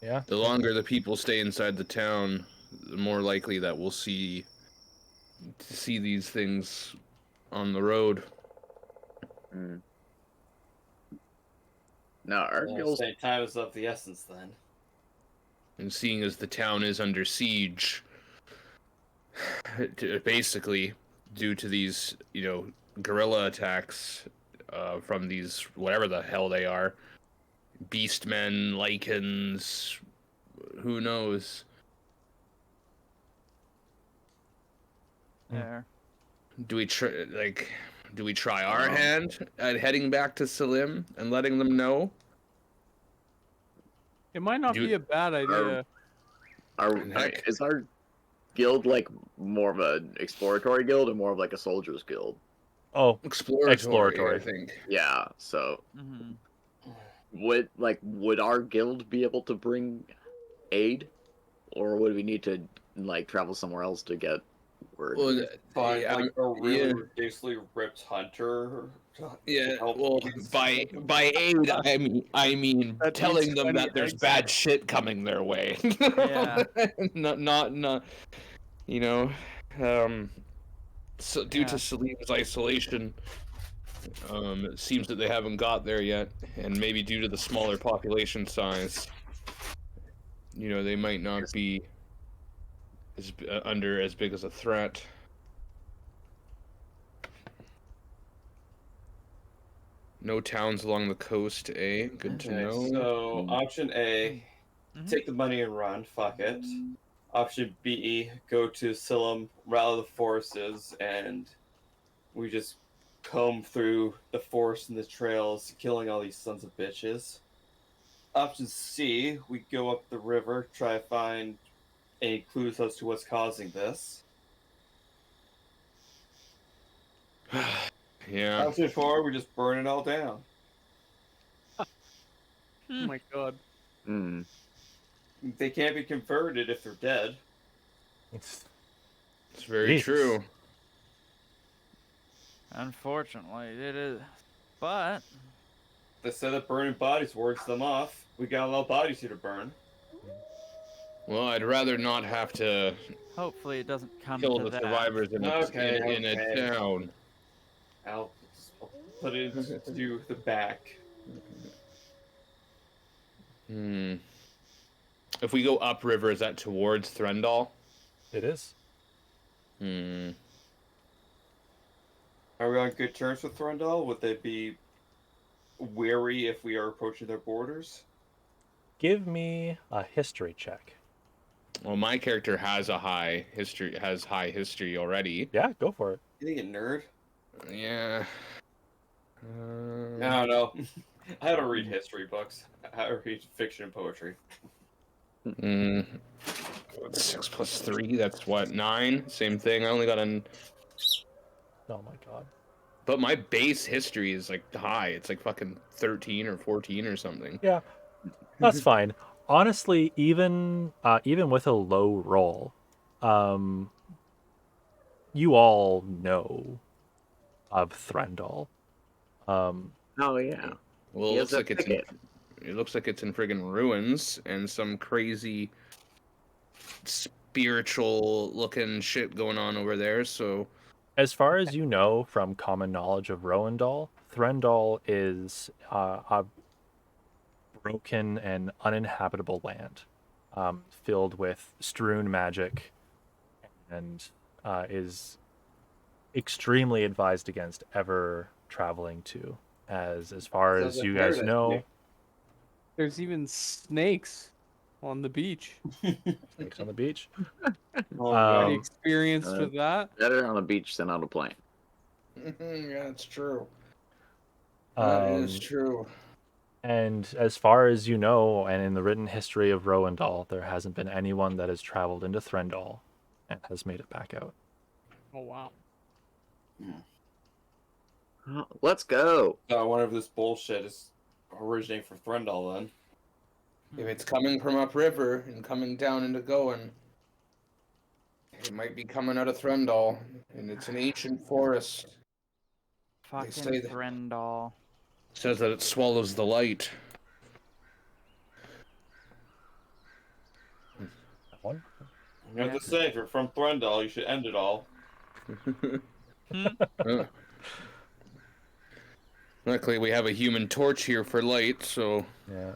Speaker 2: yeah,
Speaker 1: The longer the people stay inside the town, the more likely that we'll see these things on the road.
Speaker 6: no, our guild.
Speaker 5: Say time is of the essence then.
Speaker 1: And seeing as the town is under siege, basically due to these, guerrilla attacks from these whatever the hell they are, beastmen, lichens, who knows?
Speaker 4: There.
Speaker 1: Do we try our hand at heading back to Salim and letting them know?
Speaker 3: It might not be a bad idea.
Speaker 6: Is our guild like more of an exploratory guild or more of like a soldiers guild?
Speaker 2: Oh,
Speaker 1: Exploratory, I think.
Speaker 6: Yeah, so
Speaker 4: Mm-hmm.
Speaker 6: would our guild be able to bring aid, or would we need to like travel somewhere else to get word?
Speaker 1: Well,
Speaker 5: Find
Speaker 1: yeah,
Speaker 5: like a really
Speaker 1: yeah.
Speaker 5: ridiculously ripped hunter.
Speaker 1: Yeah,
Speaker 5: help
Speaker 1: well,
Speaker 5: these
Speaker 1: by aid, I mean
Speaker 3: That
Speaker 1: telling
Speaker 3: needs
Speaker 1: them
Speaker 3: 20
Speaker 1: that there's
Speaker 3: eggs.
Speaker 1: bad shit coming their way.
Speaker 4: Yeah.
Speaker 1: not, so due to Salim's isolation, it seems that they haven't got there yet, and maybe due to the smaller population size, they might not be under as big as a threat. No towns along the coast, eh? Good to know.
Speaker 5: So option A, take the money and run. Fuck it. Option B, go to Silim, rally the forces, and we just comb through the forest and the trails, killing all these sons of bitches. Option C, we go up the river, try to find any clues as to what's causing this.
Speaker 1: Yeah.
Speaker 5: Option 4, we just burn it all down.
Speaker 3: Oh my god.
Speaker 5: They can't be converted if they're dead.
Speaker 2: It's
Speaker 1: very true.
Speaker 4: Unfortunately, it is. But
Speaker 5: They said that burning bodies wards them off. We got a lot of bodies here to burn.
Speaker 1: Well, I'd rather not have to
Speaker 4: hopefully it doesn't come
Speaker 1: kill
Speaker 4: to
Speaker 1: the
Speaker 4: that.
Speaker 1: survivors in a town.
Speaker 5: I'll put it into the back.
Speaker 1: Hmm. If we go upriver, is that towards Threndal?
Speaker 2: It is.
Speaker 1: Hmm.
Speaker 5: Are we on good terms with Rowendal? Would they be wary if we are approaching their borders?
Speaker 2: Give me a history check.
Speaker 1: Well, my character has a high history already.
Speaker 2: Yeah, go for it.
Speaker 5: You think a nerd?
Speaker 1: Yeah.
Speaker 5: I don't know. I don't read history books. I read fiction and poetry.
Speaker 1: Mm, 6 plus 3, that's what, 9? Same thing. I only got an.
Speaker 2: Oh my god.
Speaker 1: But my base history is like high. It's like fucking 13 or 14 or something.
Speaker 2: Yeah, that's fine. Honestly, even with a low roll, um, you all know of Threndal.
Speaker 6: Oh yeah.
Speaker 1: Well,
Speaker 6: He
Speaker 1: it
Speaker 6: has
Speaker 1: looks
Speaker 6: a
Speaker 1: like it's in,
Speaker 6: ticket.
Speaker 1: it looks like it's in friggin' ruins and some crazy spiritual looking shit going on over there. So
Speaker 2: As far as you know from common knowledge of Rowendal, Threndal is a broken and uninhabitable land, filled with strewn magic, and is extremely advised against ever traveling to. As far
Speaker 5: Sounds
Speaker 2: as
Speaker 5: like
Speaker 2: you guys
Speaker 5: paradise to
Speaker 2: know,
Speaker 5: me.
Speaker 3: There's even snakes on the beach.
Speaker 2: snakes on the beach.
Speaker 5: Oh
Speaker 3: Any
Speaker 5: no.
Speaker 3: experienced
Speaker 6: Uh,
Speaker 3: with that?
Speaker 6: Better on a beach than on a plane.
Speaker 1: yeah, it's true.
Speaker 2: Um,
Speaker 1: True.
Speaker 2: and as far as you know, and in the written history of Rowendal, there hasn't been anyone that has traveled into Threndal and has made it back out.
Speaker 3: Oh wow.
Speaker 6: Let's go.
Speaker 5: So I wonder if this bullshit is originating from Threndal then.
Speaker 1: If it's coming from upriver and coming down into Goen, it might be coming out of Threndal, and it's an ancient forest.
Speaker 4: Fucking
Speaker 1: say that-
Speaker 4: Threndal.
Speaker 1: Says that it swallows the light.
Speaker 2: That one?
Speaker 5: You have to say, if you're from Threndal, you should end it all.
Speaker 1: Uh, Luckily, we have a human torch here for light, so.
Speaker 2: Yeah.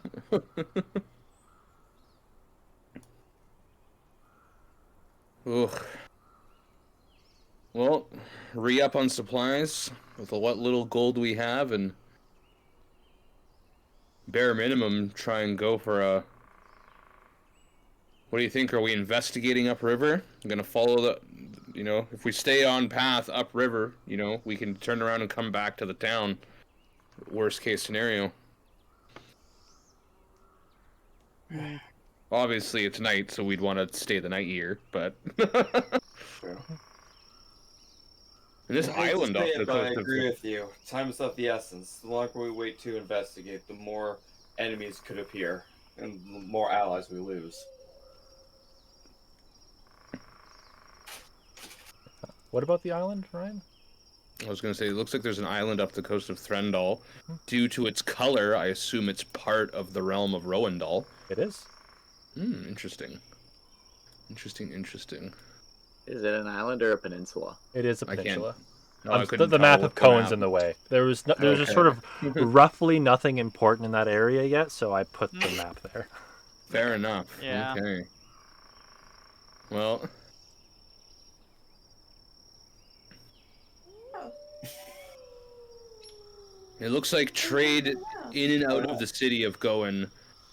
Speaker 1: Ugh. Well, re-up on supplies with what little gold we have, and bare minimum, try and go for a. What do you think? Are we investigating upriver? I'm gonna follow the. If we stay on path upriver, we can turn around and come back to the town. Worst case scenario. Obviously, it's night, so we'd want to stay the night here, but. And this
Speaker 5: I hate to
Speaker 1: island
Speaker 5: say
Speaker 1: off
Speaker 5: it,
Speaker 1: the
Speaker 5: but I
Speaker 1: coast of.
Speaker 5: agree with you. Time is of the essence. The longer we wait to investigate, the more enemies could appear, and the more allies we lose.
Speaker 2: What about the island, Ryan?
Speaker 1: I was going to say, it looks like there's an island off the coast of Threndal. Due to its color, I assume it's part of the realm of Rowendal.
Speaker 2: It is.
Speaker 1: Interesting. Interesting.
Speaker 6: Is it an island or a peninsula?
Speaker 2: It is a
Speaker 1: I can't-
Speaker 2: peninsula.
Speaker 1: No, I
Speaker 2: The
Speaker 1: couldn't
Speaker 2: map
Speaker 1: tell
Speaker 2: of
Speaker 1: with the
Speaker 2: Cohen's
Speaker 1: map.
Speaker 2: in the way. There was just
Speaker 1: Okay.
Speaker 2: sort of roughly nothing important in that area yet, so I put the map there.
Speaker 1: Fair enough.
Speaker 4: Yeah.
Speaker 1: Okay. Well. It looks like trade in and out of the city of Goen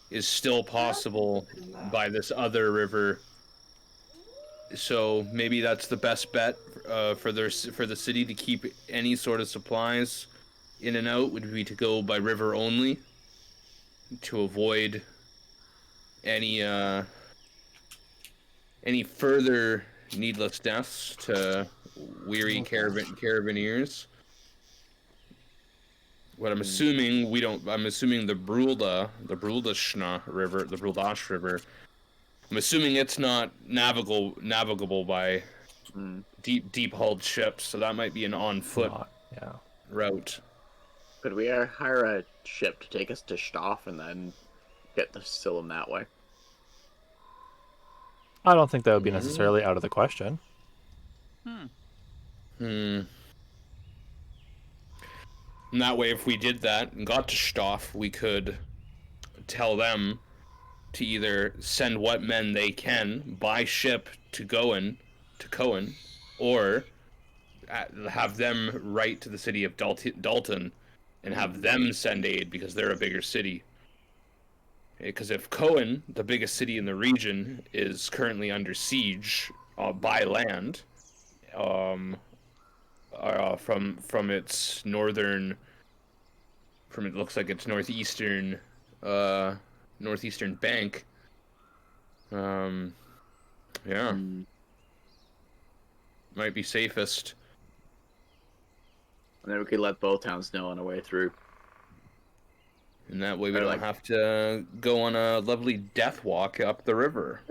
Speaker 1: is still possible by this other river. So maybe that's the best bet for the city to keep any sort of supplies in and out would be to go by river only to avoid any further needless deaths to weary caravaneers. What I'm assuming I'm assuming the Bruldashna River, the Bruldash River. I'm assuming it's not navigable by deep hulled ships, so that might be an on foot
Speaker 2: Yeah.
Speaker 1: route.
Speaker 6: Could we hire a ship to take us to Stoff and then get the Scyllum that way?
Speaker 2: I don't think that would be necessarily out of the question.
Speaker 1: And that way, if we did that and got to Stoff, we could tell them to either send what men they can by ship to Cohen, or have them write to the city of Dalton and have them send aid because they're a bigger city. Because if Cohen, the biggest city in the region, is currently under siege by land, from its northern, from it looks like its northeastern bank. Yeah, might be safest.
Speaker 6: And then we could let both towns know on our way through.
Speaker 1: And that way we
Speaker 6: Or
Speaker 1: don't
Speaker 6: like-
Speaker 1: have to go on a lovely death walk up the river.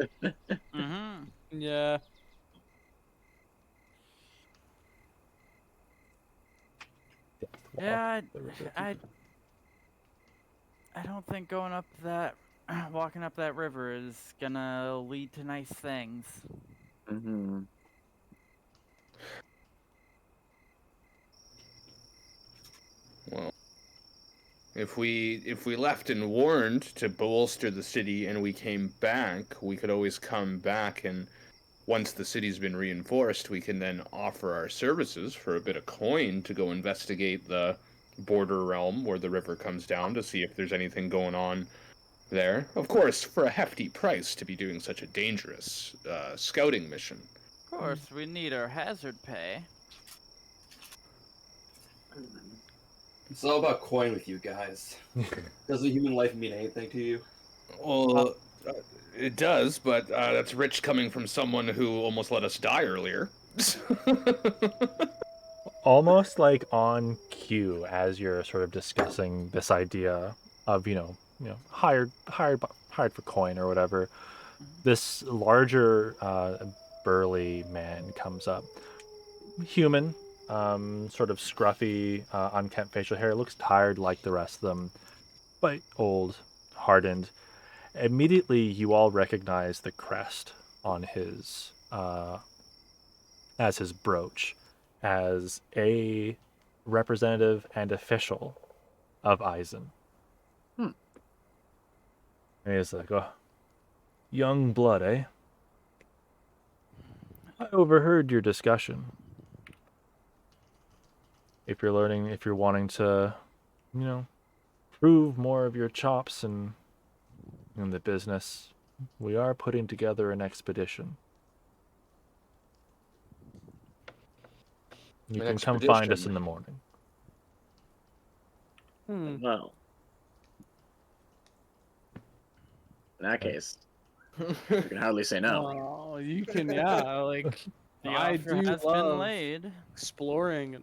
Speaker 4: Mm-hmm.
Speaker 3: Yeah.
Speaker 4: Yeah, I don't think going up that, walking up that river is gonna lead to nice things.
Speaker 6: Mm-hmm.
Speaker 1: Well, if we left and warned to bolster the city and we came back, we could always come back, and once the city's been reinforced, we can then offer our services for a bit of coin to go investigate the border realm where the river comes down to see if there's anything going on there. Of course, for a hefty price to be doing such a dangerous scouting mission.
Speaker 4: Of course, we need our hazard pay.
Speaker 5: It's all about coin with you guys. Doesn't human life mean anything to you?
Speaker 1: Well, it does, but that's rich coming from someone who almost let us die earlier.
Speaker 2: Almost like on cue, as you're sort of discussing this idea of hired for coin or whatever, this larger burly man comes up, human, sort of scruffy, unkempt facial hair, looks tired like the rest of them, but old, hardened. Immediately, you all recognize the crest on his as his brooch, as a representative and official of Eisen. And he's like, "Oh, young blood, eh? I overheard your discussion. If you're wanting to, prove more of your chops in the business, we are putting together an expedition. You can come find us in the morning."
Speaker 6: Well, in that case, you can hardly say no.
Speaker 3: Oh, you can, yeah. Like,
Speaker 4: The
Speaker 3: I
Speaker 4: offer
Speaker 3: do
Speaker 4: has been
Speaker 3: love
Speaker 4: laid.
Speaker 3: exploring.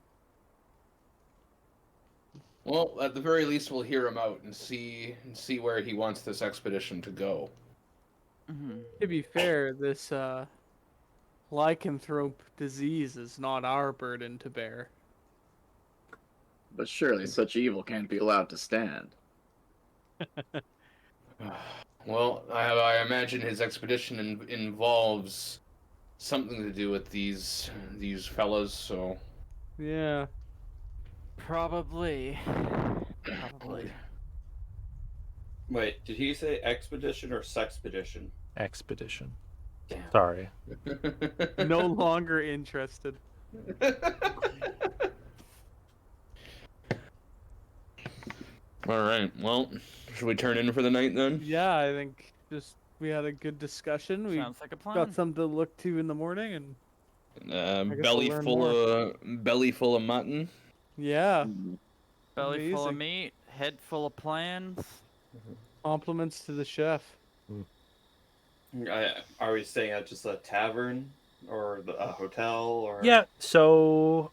Speaker 1: Well, at the very least, we'll hear him out and see where he wants this expedition to go.
Speaker 3: To be fair, this lycanthrope disease is not our burden to bear.
Speaker 6: But surely such evil can't be allowed to stand.
Speaker 1: Well, I imagine his expedition involves something to do with these fellas. So
Speaker 3: Yeah.
Speaker 4: Probably.
Speaker 5: Wait, did he say expedition or sexpedition?
Speaker 2: Expedition.
Speaker 5: Damn.
Speaker 2: Sorry.
Speaker 3: No longer interested.
Speaker 1: All right. Well, should we turn in for the night then?
Speaker 3: Yeah, I think just we had a good discussion. We
Speaker 4: Sounds like a plan.
Speaker 3: got something to look to in the morning, and guess
Speaker 1: Belly
Speaker 3: we'll learn
Speaker 1: full of mutton.
Speaker 3: yeah,
Speaker 4: Belly full of
Speaker 3: amazing.
Speaker 4: meat, head full of plans.
Speaker 3: Compliments to the chef.
Speaker 5: Are we staying at just a tavern or a hotel or?
Speaker 2: Yeah. So,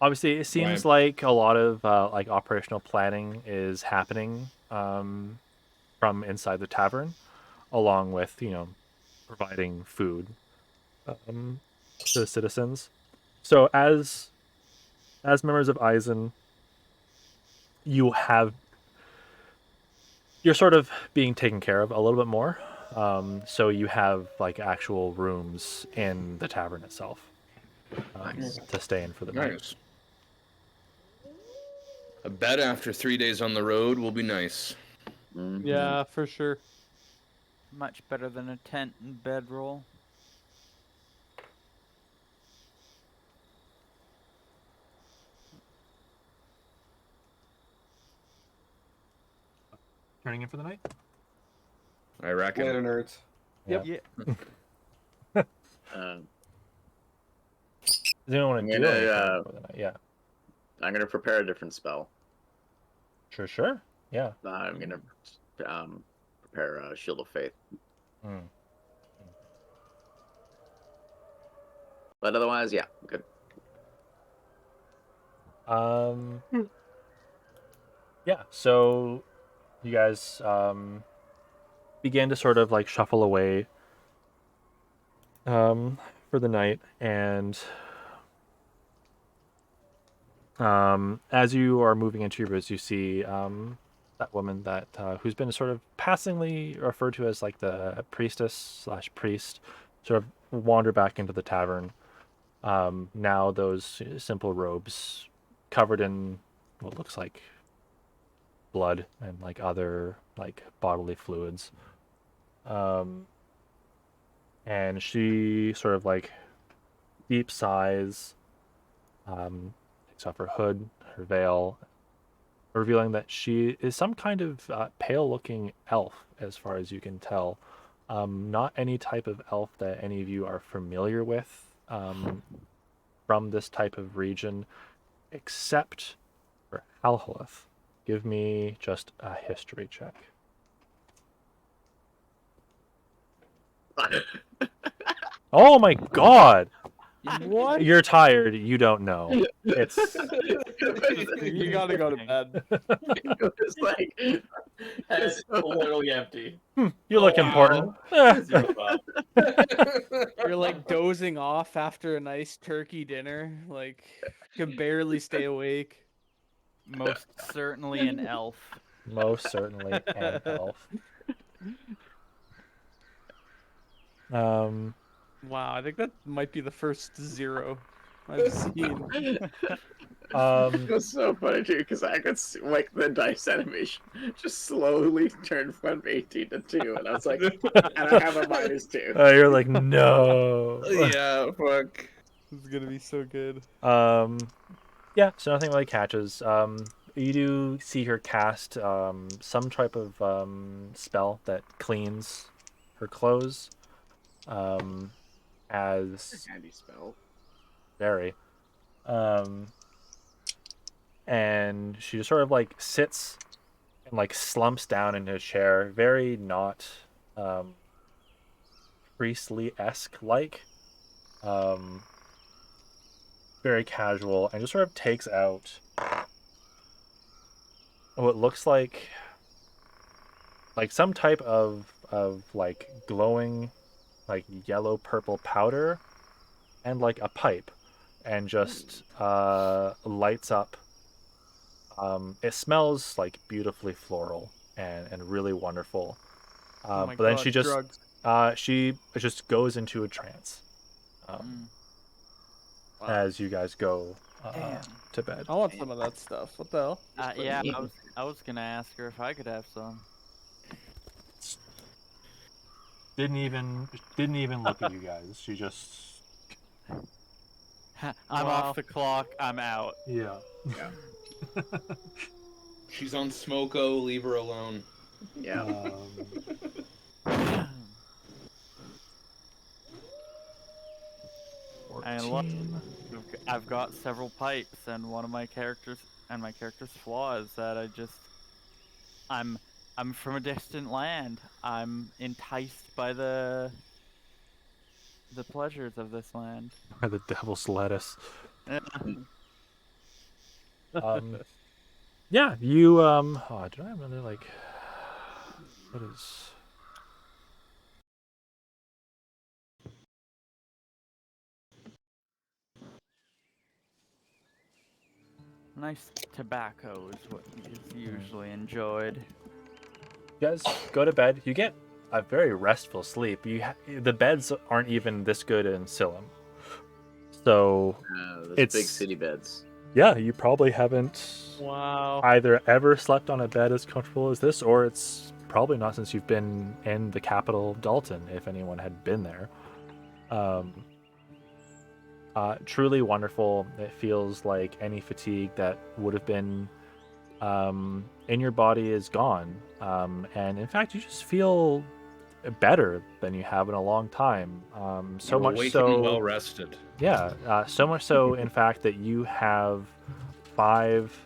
Speaker 2: obviously, it seems like a lot of like operational planning is happening from inside the tavern, along with providing food to the citizens. So, as members of Eisen, you're sort of being taken care of a little bit more. So you have like actual rooms in the tavern itself to stay in for the night.
Speaker 1: Nice. A bed after 3 days on the road will be nice.
Speaker 6: Mhm.
Speaker 3: Yeah, for sure.
Speaker 4: Much better than a tent and bedroll.
Speaker 2: Turning in for the night.
Speaker 1: I reckon.
Speaker 7: Later, nerds.
Speaker 2: Yep.
Speaker 4: Yeah.
Speaker 6: Um,
Speaker 2: Does anyone want
Speaker 6: I'm
Speaker 2: to do
Speaker 6: gonna,
Speaker 2: anything for the night? Yeah.
Speaker 6: I'm gonna prepare a different spell.
Speaker 2: Sure. Yeah.
Speaker 6: I'm gonna prepare a Shield of Faith.
Speaker 2: Mm.
Speaker 6: But otherwise, yeah, good.
Speaker 2: Um. Yeah. So you guys begin to sort of like shuffle away for the night, and as you are moving into your boots, you see that woman that who's been sort of passingly referred to as like the priestess slash priest, sort of wander back into the tavern. Now those simple robes covered in what looks like blood and like other like bodily fluids. And she sort of like deep sighs, takes off her hood, her veil, revealing that she is some kind of pale-looking elf, as far as you can tell. Not any type of elf that any of you are familiar with from this type of region, except for Alholith. Give me just a history check. Oh my god!
Speaker 3: What?
Speaker 2: You're tired. You don't know. It's
Speaker 3: You gotta go to bed.
Speaker 6: It was like
Speaker 5: It's literally empty.
Speaker 2: you look
Speaker 5: Oh,
Speaker 2: important.
Speaker 5: wow.
Speaker 2: Eh.
Speaker 5: Zero thought.
Speaker 3: You're like dozing off after a nice turkey dinner. Like, can barely stay awake.
Speaker 4: Most certainly an elf.
Speaker 2: Most certainly an elf. Um,
Speaker 3: Wow, I think that might be the first 0 I've seen.
Speaker 6: it was so funny too because I could see, like the dice animation just slowly turn from 18 to 2, and I was like, and I have a -2.
Speaker 2: you're like, no.
Speaker 1: Yeah, fuck.
Speaker 3: This is gonna be so good.
Speaker 2: Yeah, so nothing really catches. You do see her cast some type of spell that cleans her clothes. As
Speaker 6: Handy spell.
Speaker 2: very. And she just sort of like sits and like slumps down in a chair, very not priestly-esque like. Very casual, and just sort of takes out what looks like some type of like glowing like yellow purple powder and like a pipe, and just lights up. It smells like beautifully floral and really wonderful.
Speaker 3: Oh my
Speaker 2: But then
Speaker 3: God,
Speaker 2: she just goes into a trance
Speaker 3: Wow.
Speaker 2: as you guys go
Speaker 4: Damn.
Speaker 2: to bed.
Speaker 3: I want some of that stuff. What the hell?
Speaker 4: Yeah, I was gonna ask her if I could have some.
Speaker 2: Didn't even look at you guys. She just
Speaker 4: I'm
Speaker 3: Wow.
Speaker 4: off the clock. I'm out.
Speaker 2: yeah.
Speaker 1: She's on Smoko, leave her alone.
Speaker 6: Yeah.
Speaker 4: And look, I've got several pipes, and one of my character's flaw is that I'm from a distant land. I'm enticed by the pleasures of this land.
Speaker 2: By the devil's lettuce. Yeah, you oh, did I really like what is
Speaker 4: Nice tobacco is what is usually enjoyed.
Speaker 2: you guys go to bed. You get a very restful sleep. The beds aren't even this good in Silim. So
Speaker 6: Those
Speaker 2: It's-
Speaker 6: big city beds.
Speaker 2: yeah, you probably haven't
Speaker 3: Wow.
Speaker 2: either ever slept on a bed as comfortable as this, or it's probably not since you've been in the capital, Dalton, if anyone had been there. Truly wonderful. It feels like any fatigue that would have been in your body is gone. And in fact, you just feel better than you have in a long time. So
Speaker 1: You're
Speaker 2: much
Speaker 1: awakened,
Speaker 2: so,
Speaker 1: well rested.
Speaker 2: yeah, so much so, in fact, that you have 5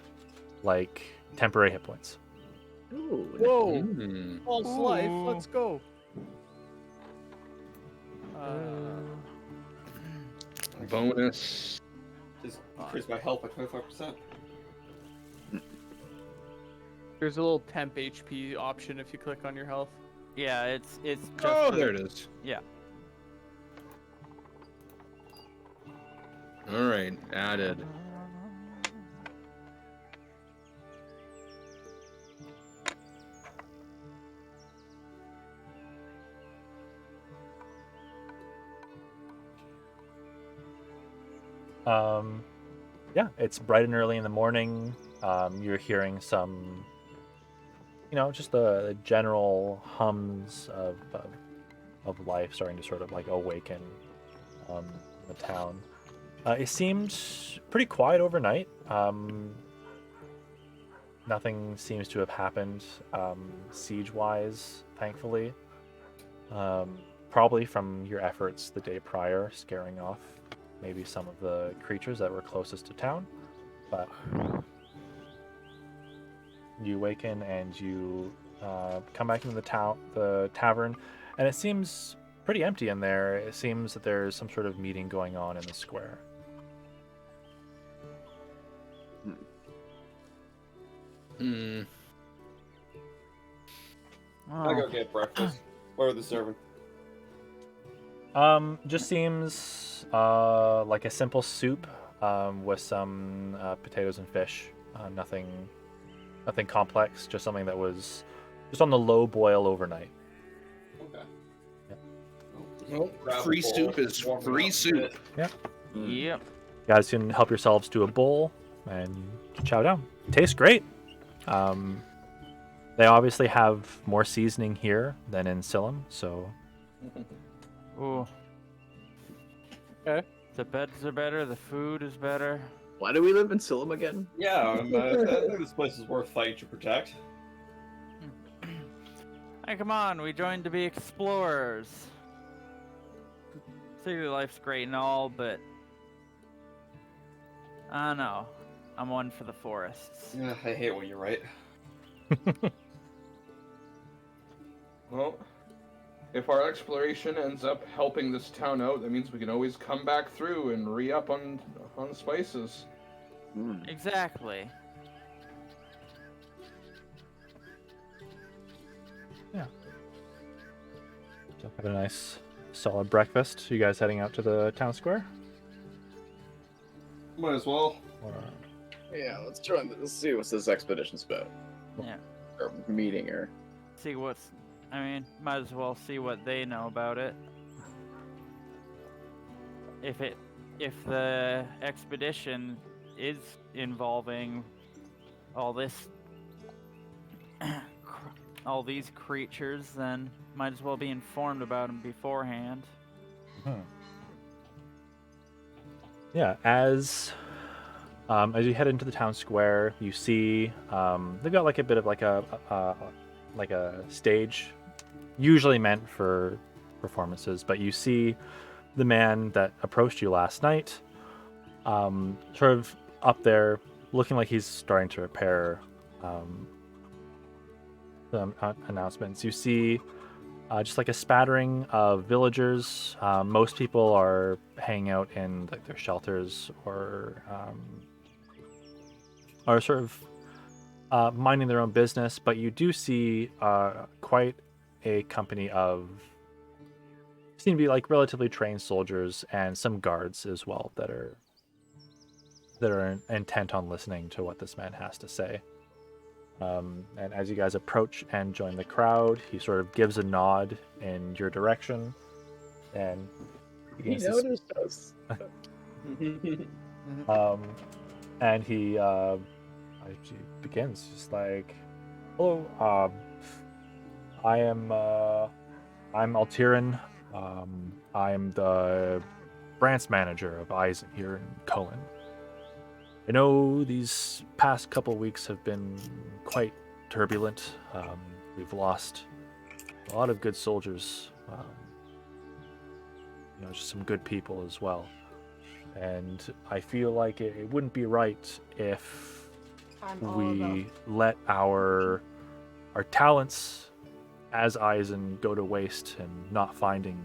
Speaker 2: like temporary hit points.
Speaker 6: Ooh,
Speaker 3: Whoa.
Speaker 1: Mm.
Speaker 3: False life.
Speaker 4: Ooh.
Speaker 3: Let's go.
Speaker 1: Bonus.
Speaker 5: Just increase my health by 25%.
Speaker 3: There's a little temp HP option if you click on your health.
Speaker 4: Yeah, it's just
Speaker 1: Oh,
Speaker 4: for-
Speaker 1: there it is.
Speaker 4: Yeah.
Speaker 1: All right, added.
Speaker 2: Yeah, it's bright and early in the morning. You're hearing some, just the general hums of life starting to sort of like awaken the town. It seemed pretty quiet overnight. Nothing seems to have happened siege-wise, thankfully. Probably from your efforts the day prior, scaring off maybe some of the creatures that were closest to town. But you awaken and you come back into the tavern, and it seems pretty empty in there. It seems that there's some sort of meeting going on in the square.
Speaker 1: Hmm.
Speaker 5: I go get breakfast. What are they serving?
Speaker 2: Just seems like a simple soup with some potatoes and fish. Nothing complex. Just something that was just on the low boil overnight.
Speaker 5: Okay.
Speaker 1: Well,
Speaker 5: Grab a
Speaker 1: free
Speaker 5: bowl,
Speaker 1: soup is
Speaker 5: warm it
Speaker 1: free
Speaker 5: up a
Speaker 1: soup.
Speaker 5: bit.
Speaker 2: Yeah.
Speaker 4: Yep.
Speaker 2: You guys can help yourselves to a bowl and chow down. Tastes great. They obviously have more seasoning here than in Silum, so
Speaker 4: Ooh.
Speaker 3: Okay.
Speaker 4: The beds are better. The food is better.
Speaker 6: why do we live in Silum again?
Speaker 5: Yeah, I think this place is worth fighting to protect.
Speaker 4: Hey, come on. We joined to be explorers. City life's great and all, but I don't know. I'm one for the forests.
Speaker 5: Yeah, I hate when you're right.
Speaker 1: Well, if our exploration ends up helping this town out, that means we can always come back through and re-up on spices.
Speaker 4: Exactly.
Speaker 2: yeah. So have a nice solid breakfast. You guys heading out to the town square?
Speaker 5: Might as well.
Speaker 2: Or...
Speaker 6: Yeah, let's see what's this expedition's about.
Speaker 4: Yeah.
Speaker 6: Or meeting, or
Speaker 4: See what's. I mean, might as well see what they know about it. If the expedition is involving all this, all these creatures, then might as well be informed about them beforehand.
Speaker 2: Yeah, as you head into the town square, you see they've got like a bit of like a stage, usually meant for performances. But you see the man that approached you last night, sort of up there, looking like he's starting to prepare some announcements. You see just like a spattering of villagers. Most people are hanging out in like their shelters or are sort of minding their own business. But you do see quite a company of seem to be like relatively trained soldiers and some guards as well that are intent on listening to what this man has to say. And as you guys approach and join the crowd, he sort of gives a nod in your direction, and
Speaker 6: he noticed us.
Speaker 2: And he begins just like, "Hello, I'm Altiran. I'm the branch manager of Eisen here in Cullen. I know these past couple weeks have been quite turbulent. We've lost a lot of good soldiers, just some good people as well. And I feel like it wouldn't be right if we let our talents as Eisen go to waste and not finding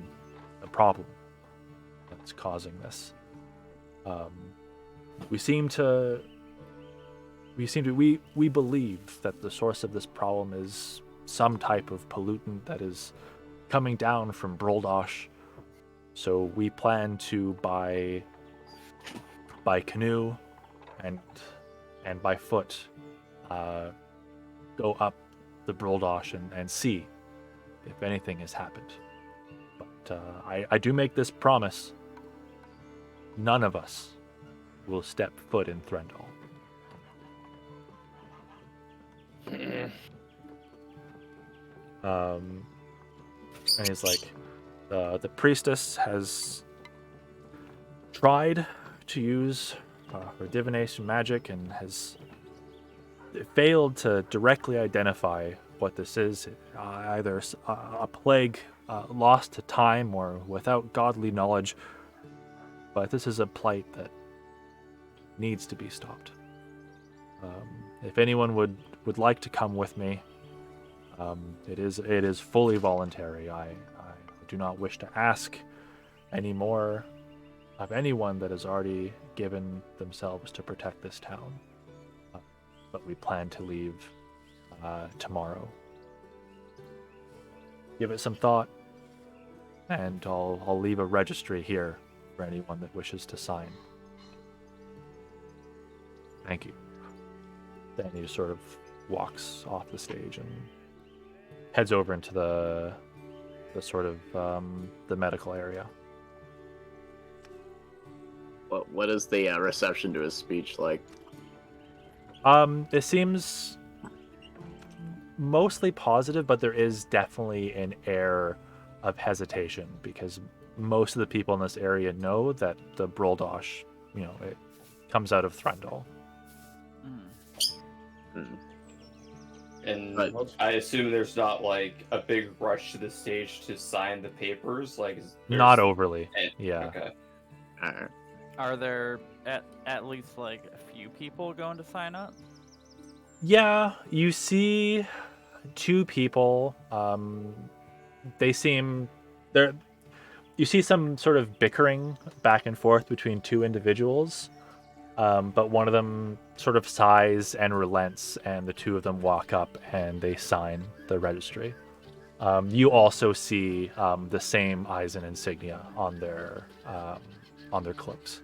Speaker 2: the problem that's causing this. We believe that the source of this problem is some type of pollutant that is coming down from Broldosh. So we plan to by canoe and by foot go up the Broldosh and see if anything has happened. But I do make this promise: none of us will step foot in Threndal. And he's like, the priestess has tried to use her divination magic and has failed to directly identify what this is, either a plague lost to time or without godly knowledge. But this is a plight that needs to be stopped. If anyone would like to come with me, it is fully voluntary. I do not wish to ask any more of anyone that has already given themselves to protect this town. But we plan to leave tomorrow. Give it some thought, and I'll leave a registry here for anyone that wishes to sign. Thank you. Then he just sort of walks off the stage and heads over into the sort of the medical area.
Speaker 6: What is the reception to his speech like?
Speaker 2: It seems mostly positive, but there is definitely an air of hesitation because most of the people in this area know that the Broldosh, it comes out of Threndal.
Speaker 5: And
Speaker 6: But-
Speaker 5: I assume there's not like a big rush to the stage to sign the papers. Like
Speaker 2: Not overly. Yeah.
Speaker 5: Okay.
Speaker 6: Alright.
Speaker 4: Are there at least like a few people going to sign up?
Speaker 2: Yeah, you see two people. They seem they're. You see some sort of bickering back and forth between two individuals, but one of them sort of sighs and relents, and the two of them walk up and they sign the registry. You also see the same Eisen insignia on their cloaks.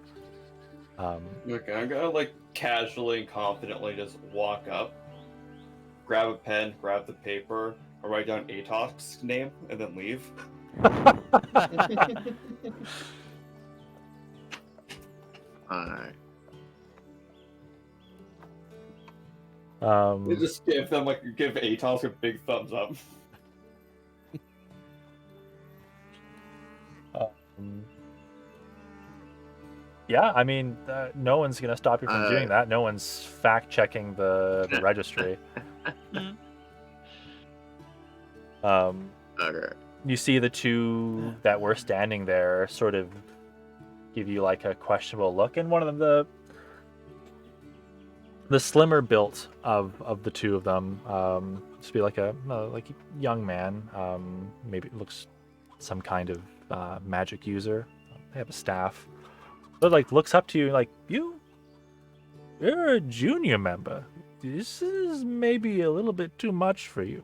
Speaker 5: Okay, I'm gonna like casually and confidently just walk up, grab a pen, grab the paper, and write down Atos's name, and then leave.
Speaker 6: Alright.
Speaker 5: You just give Atos a big thumbs up.
Speaker 2: Yeah, I mean, no one's gonna stop you from doing that. No one's fact checking the registry.
Speaker 6: Okay.
Speaker 2: You see the two that were standing there sort of give you like a questionable look, and one of them, the slimmer built of the two of them, just be like a young man, maybe looks some kind of magic user. They have a staff, but like looks up to you like, you're a junior member. This is maybe a little bit too much for you.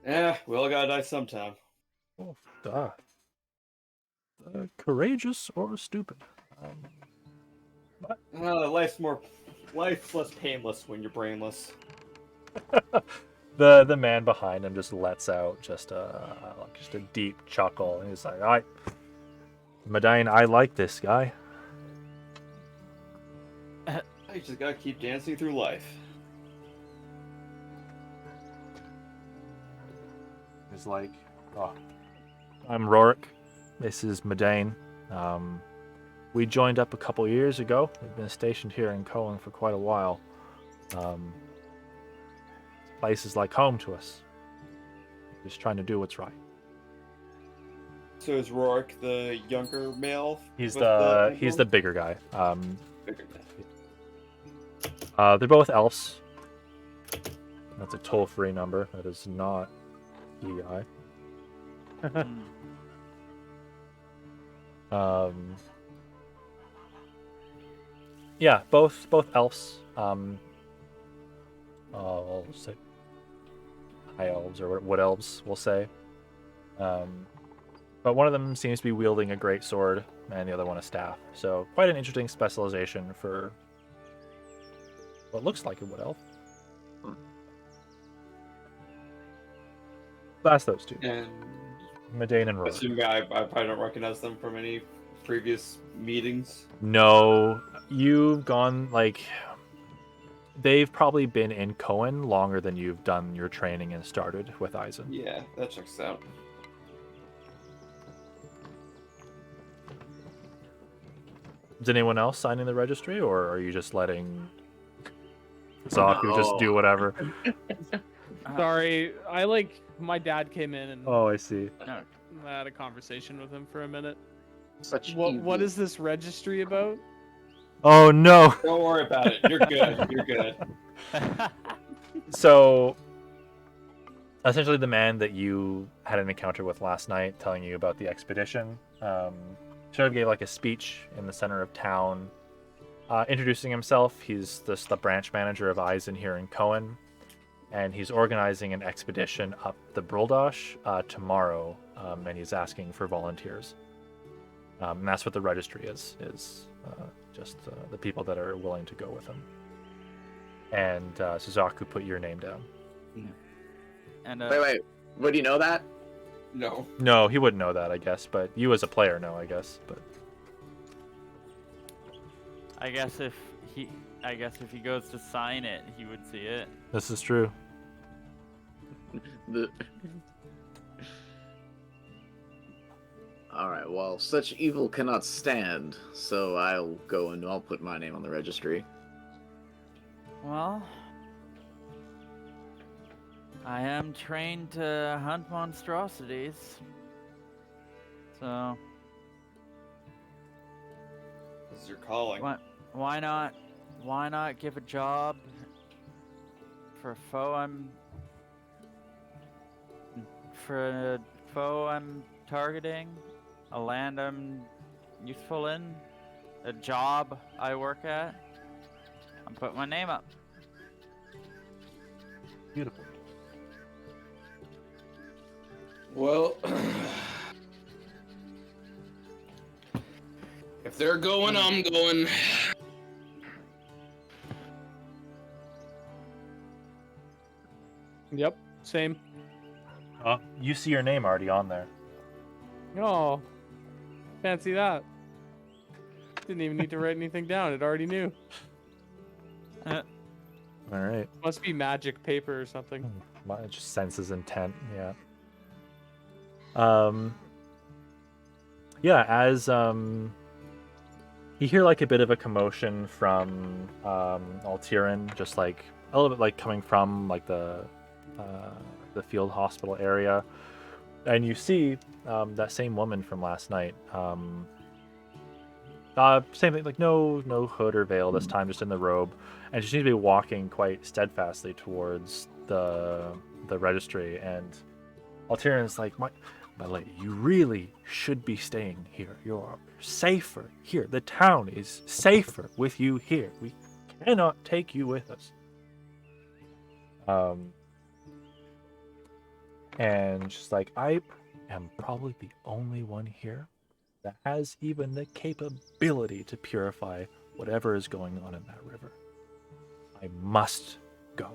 Speaker 5: Yeah, we all gotta die sometime.
Speaker 2: Oh, duh. Courageous or stupid.
Speaker 5: Life's less painless when you're brainless.
Speaker 2: The man behind him just lets out just a deep chuckle, and he's like, Medine, I like this guy.
Speaker 5: You just gotta keep dancing through life.
Speaker 2: He's like, oh, I'm Rorik. This is Medane. We joined up a couple years ago. We've been stationed here in Cohen for quite a while. This place is like home to us. Just trying to do what's right.
Speaker 5: So is Rorik the younger male?
Speaker 2: He's
Speaker 5: with
Speaker 2: the bigger guy.
Speaker 5: bigger male?
Speaker 2: They're both elves. That's a toll-free number. That is not EI. Yeah, both elves. I'll say high elves or wood elves, we'll say. But one of them seems to be wielding a great sword, and the other one a staff. So quite an interesting specialization for what looks like a wood elf. That's those two.
Speaker 5: And
Speaker 2: Medane and Rorik.
Speaker 5: assuming I probably don't recognize them from any previous meetings.
Speaker 2: No, you've gone like they've probably been in Cohen longer than you've done your training and started with Eisen.
Speaker 5: Yeah, that checks out.
Speaker 2: Is anyone else signing the registry, or are you just letting Zaku just do whatever?
Speaker 3: Sorry, my dad came in and
Speaker 2: Oh, I see.
Speaker 3: I had a conversation with him for a minute.
Speaker 6: Such
Speaker 3: What
Speaker 6: evil.
Speaker 3: is this registry about?
Speaker 2: Oh no.
Speaker 5: Don't worry about it. You're good. You're good.
Speaker 2: So, essentially, the man that you had an encounter with last night, telling you about the expedition, sort of gave like a speech in the center of town, introducing himself. He's the branch manager of Eisen here in Cohen, and he's organizing an expedition up the Bruldosh tomorrow, and he's asking for volunteers. And that's what the registry is just the people that are willing to go with him. And Suzaku put your name down.
Speaker 4: And
Speaker 6: Wait. Would you know that?
Speaker 5: No.
Speaker 2: No, he wouldn't know that, I guess, but you as a player know, I guess. But
Speaker 4: I guess if he goes to sign it, he would see it.
Speaker 2: this is true.
Speaker 6: Alright, well, such evil cannot stand, so I'll go and I'll put my name on the registry.
Speaker 4: Well, I am trained to hunt monstrosities, so
Speaker 5: This is your calling.
Speaker 4: why not give a job for a foe I'm targeting, a land I'm useful in, a job I work at. I'm putting my name up.
Speaker 2: Beautiful.
Speaker 1: Well, if they're going, I'm going.
Speaker 3: Yep, same.
Speaker 2: You see your name already on there.
Speaker 3: Oh, fancy that. Didn't even need to write anything down. It already knew.
Speaker 2: All right.
Speaker 3: Must be magic paper or something.
Speaker 2: It just senses intent. Yeah. Yeah. As you hear like a bit of a commotion from Altiran, just like a little bit like coming from like the field hospital area, and you see that same woman from last night. Same thing, like no hood or veil this time, just in the robe, and she seems to be walking quite steadfastly towards the registry. And Altiran's like, my lady, you really should be staying here. You're safer here. The town is safer with you here. We cannot take you with us. And she's like, I am probably the only one here that has even the capability to purify whatever is going on in that river. I must go.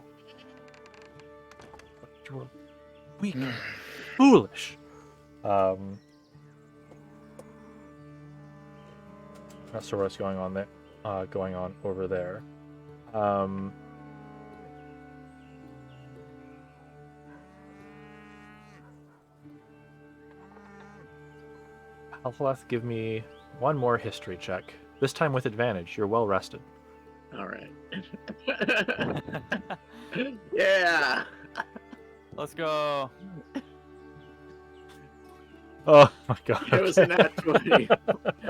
Speaker 2: But you're weak, foolish. That's sort of what's going on there, going on over there. Halfleth, give me one more history check. This time with advantage. You're well rested.
Speaker 6: All right. Yeah.
Speaker 4: Let's go.
Speaker 2: Oh my god.
Speaker 6: It was a nat 20.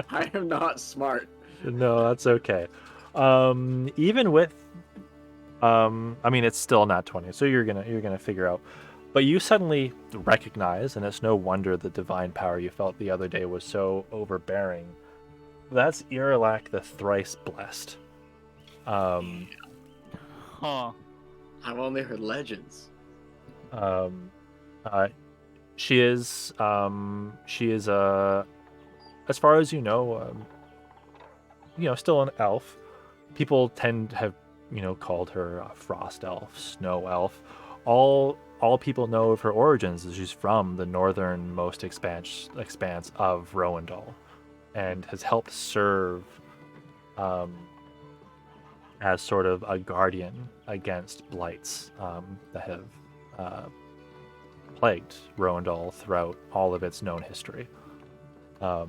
Speaker 6: I am not smart.
Speaker 2: No, that's okay. Even with, I mean, it's still not 20, so you're gonna figure out. But you suddenly recognize, and it's no wonder the divine power you felt the other day was so overbearing. That's Irilak the Thrice Blessed.
Speaker 4: Huh.
Speaker 6: I've only heard legends.
Speaker 2: She is as far as you know, still an elf. People tend to have, called her a frost elf, snow elf. All people know of her origins is she's from the northernmost expanse of Rowendal, and has helped serve as sort of a guardian against blights that have plagued Rowendal throughout all of its known history. The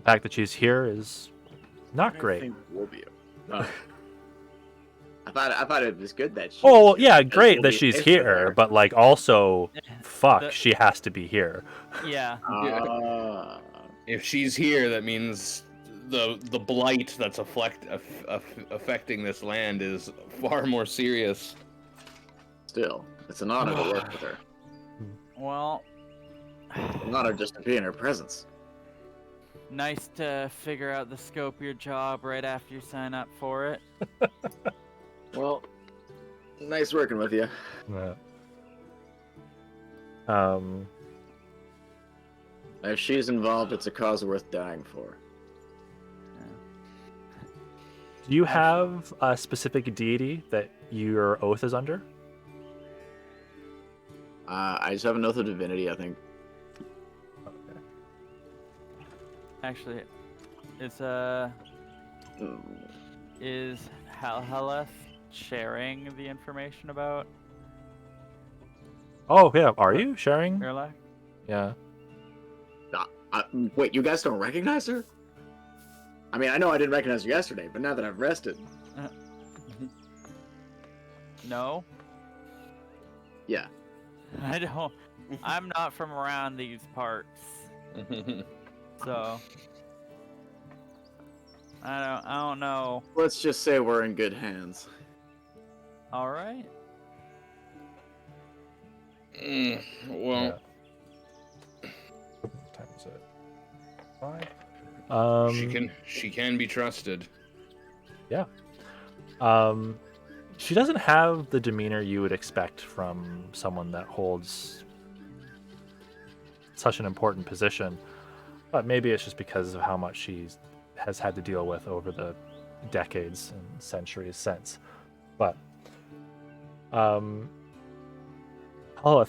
Speaker 2: fact that she's here is not great.
Speaker 6: I think we'll be. I thought it was good that she.
Speaker 2: Oh
Speaker 6: was
Speaker 2: yeah,
Speaker 6: here, because
Speaker 2: great
Speaker 6: we'll
Speaker 2: that
Speaker 6: be
Speaker 2: she's
Speaker 6: safe
Speaker 2: here,
Speaker 6: there.
Speaker 2: but like also, fuck,
Speaker 4: The-
Speaker 2: she has to be here.
Speaker 4: Yeah.
Speaker 6: Ah.
Speaker 1: If she's here, that means the blight that's affecting this land is far more serious.
Speaker 6: Still, it's an honor to work with her.
Speaker 4: Well,
Speaker 6: An honor just to be in her presence.
Speaker 4: nice to figure out the scope of your job right after you sign up for it.
Speaker 6: Well, nice working with you.
Speaker 2: Yeah.
Speaker 6: If she's involved, it's a cause worth dying for.
Speaker 2: Do you have a specific deity that your oath is under?
Speaker 6: I just have an oath of divinity, I think.
Speaker 2: Okay.
Speaker 4: Actually, it's
Speaker 6: Mm,
Speaker 4: is Haleth sharing the information about
Speaker 2: Oh yeah, are you sharing?
Speaker 4: Mirlak?
Speaker 2: Yeah.
Speaker 6: Wait, you guys don't recognize her? I mean, I know I didn't recognize her yesterday, but now that I've rested,
Speaker 4: No,
Speaker 6: yeah.
Speaker 4: I don't. I'm not from around these parts, so I don't know.
Speaker 6: Let's just say we're in good hands.
Speaker 4: All right.
Speaker 1: Well,
Speaker 2: What time is it? 5.
Speaker 1: she can be trusted.
Speaker 2: She doesn't have the demeanor you would expect from someone that holds such an important position, but maybe it's just because of how much she has had to deal with over the decades and centuries since. But Haleth,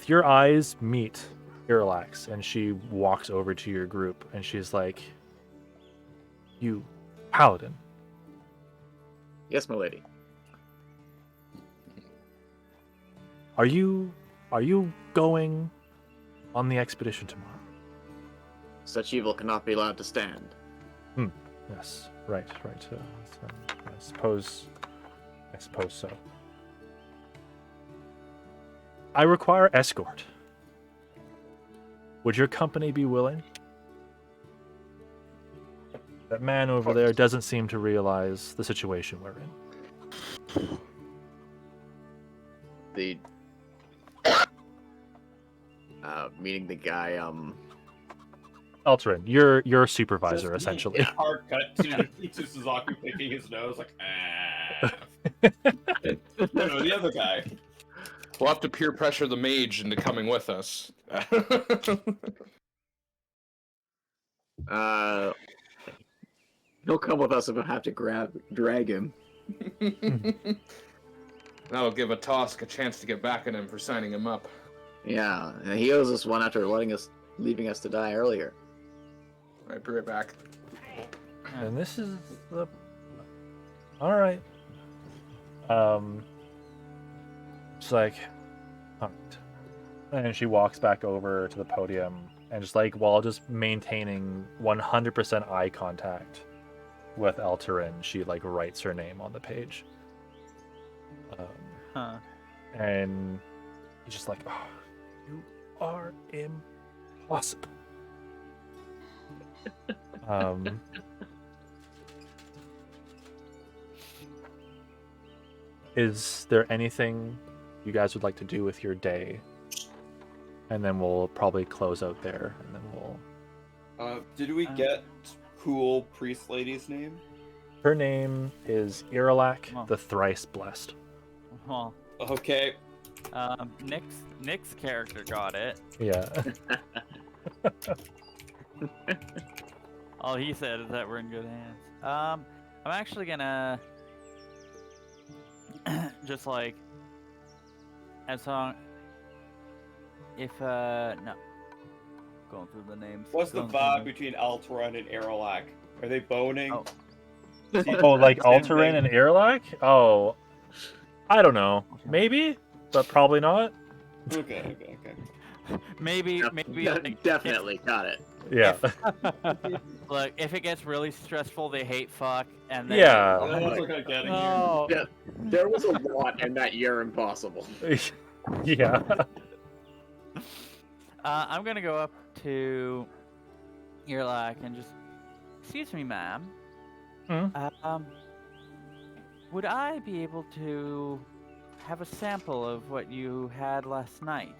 Speaker 2: your eyes meet Irilak's, and she walks over to your group, and she's like, "You, paladin."
Speaker 6: Yes, my lady.
Speaker 2: Are you going on the expedition tomorrow?
Speaker 6: Such evil cannot be allowed to stand.
Speaker 2: Yes, right. I suppose so. I require escort. Would your company be willing? That man over there doesn't seem to realize the situation we're in.
Speaker 6: The meeting the guy.
Speaker 2: Eltarin, you're a supervisor essentially.
Speaker 5: Hard cut to Suzaku picking his nose, like, ah. No, the other guy.
Speaker 1: We'll have to peer pressure the mage into coming with us.
Speaker 6: He'll come with us if I have to drag him.
Speaker 1: That'll give a Tosk a chance to get back at him for signing him up.
Speaker 6: Yeah, and he owes us one after leaving us to die earlier.
Speaker 1: Right, be right back.
Speaker 2: And this is the. All right. She's like, all right. And she walks back over to the podium and just like while just maintaining 100% eye contact with Eltarin, she like writes her name on the page. And he's just like, oh, you are impossible. Is there anything you guys would like to do with your day? And then we'll probably close out there, and then we'll...
Speaker 5: Did we get cool priest lady's name?
Speaker 2: Her name is Irilak,
Speaker 4: Oh.
Speaker 2: the Thrice Blessed.
Speaker 4: Well,
Speaker 5: Okay.
Speaker 4: Nick's character got it.
Speaker 2: Yeah.
Speaker 4: All he said is that we're in good hands. I'm actually gonna just like as long if no going through the names.
Speaker 5: What's the
Speaker 4: Going through
Speaker 5: vibe between Altaron and Aerolac? Are they boning?
Speaker 4: Oh.
Speaker 2: Oh, like
Speaker 5: Same
Speaker 2: Eltarin
Speaker 5: thing.
Speaker 2: and Irilak? Oh, I don't know. Maybe, but probably not.
Speaker 5: Okay.
Speaker 4: Maybe like,
Speaker 6: Definitely got it.
Speaker 2: Yeah.
Speaker 4: look, if it gets really stressful, they hate fuck, and then
Speaker 2: Yeah.
Speaker 5: That's what I'm getting here.
Speaker 3: Oh,
Speaker 6: Yeah, there was a lot in that "You're impossible."
Speaker 2: Yeah.
Speaker 4: I'm gonna go up to Earlock and just, excuse me, ma'am. Would I be able to have a sample of what you had last night?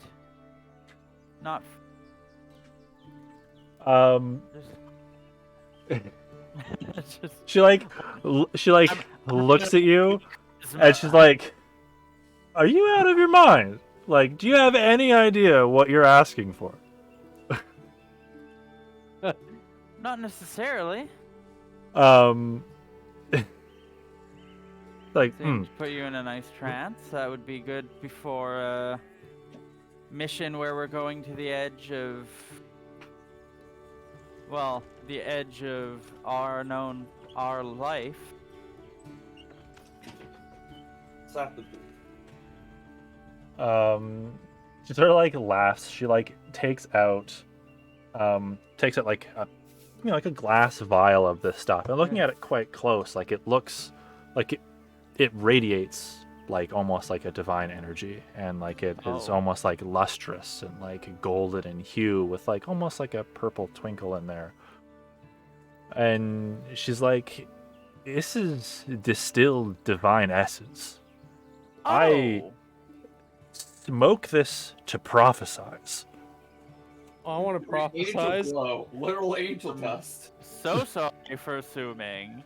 Speaker 4: Not just
Speaker 2: She like looks at you and she's like, "Are you out of your mind? Like, do you have any idea what you're asking for?"
Speaker 4: not necessarily.
Speaker 2: Like,
Speaker 4: Seems to put you in a nice trance. That would be good before a mission where we're going to the edge of, well, the edge of our life.
Speaker 2: She sort of like laughs. She like takes out like a like a glass vial of this stuff. And looking at it quite close, like it looks like it radiates like almost like a divine energy, and like it is almost like lustrous and like golden in hue with like almost like a purple twinkle in there. And she's like, "This is distilled divine essence. I smoke this to prophesize."
Speaker 3: I want to
Speaker 5: Angel
Speaker 3: prophesize.
Speaker 5: glow. Literal angel dust.
Speaker 4: So sorry for assuming.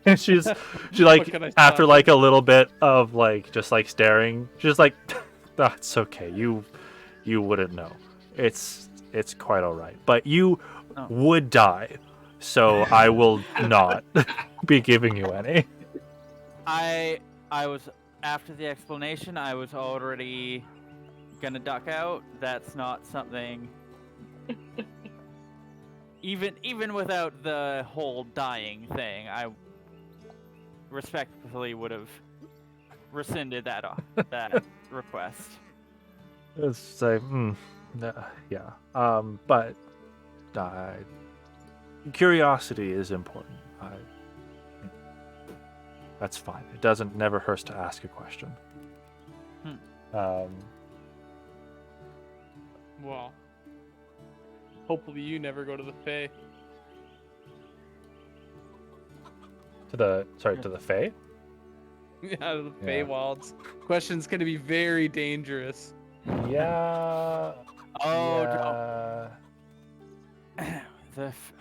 Speaker 2: And she like
Speaker 3: What can I
Speaker 2: after
Speaker 3: say?
Speaker 2: like a little bit of like just like staring, she's like, "That's okay. You wouldn't know. It's quite all right. But you would die, so I will not be giving you any."
Speaker 4: I was, after the explanation, I was already gonna duck out. That's not something. Even without the whole dying thing, I respectfully would have rescinded that request.
Speaker 2: It's like, yeah. But curiosity is important. That's fine. It never hurts to ask a question.
Speaker 3: Well, hopefully you never go to the Fae.
Speaker 2: To the Fae?
Speaker 3: Out of the
Speaker 2: Yeah.
Speaker 3: Feywilds. Question's gonna be very dangerous.
Speaker 2: Yeah.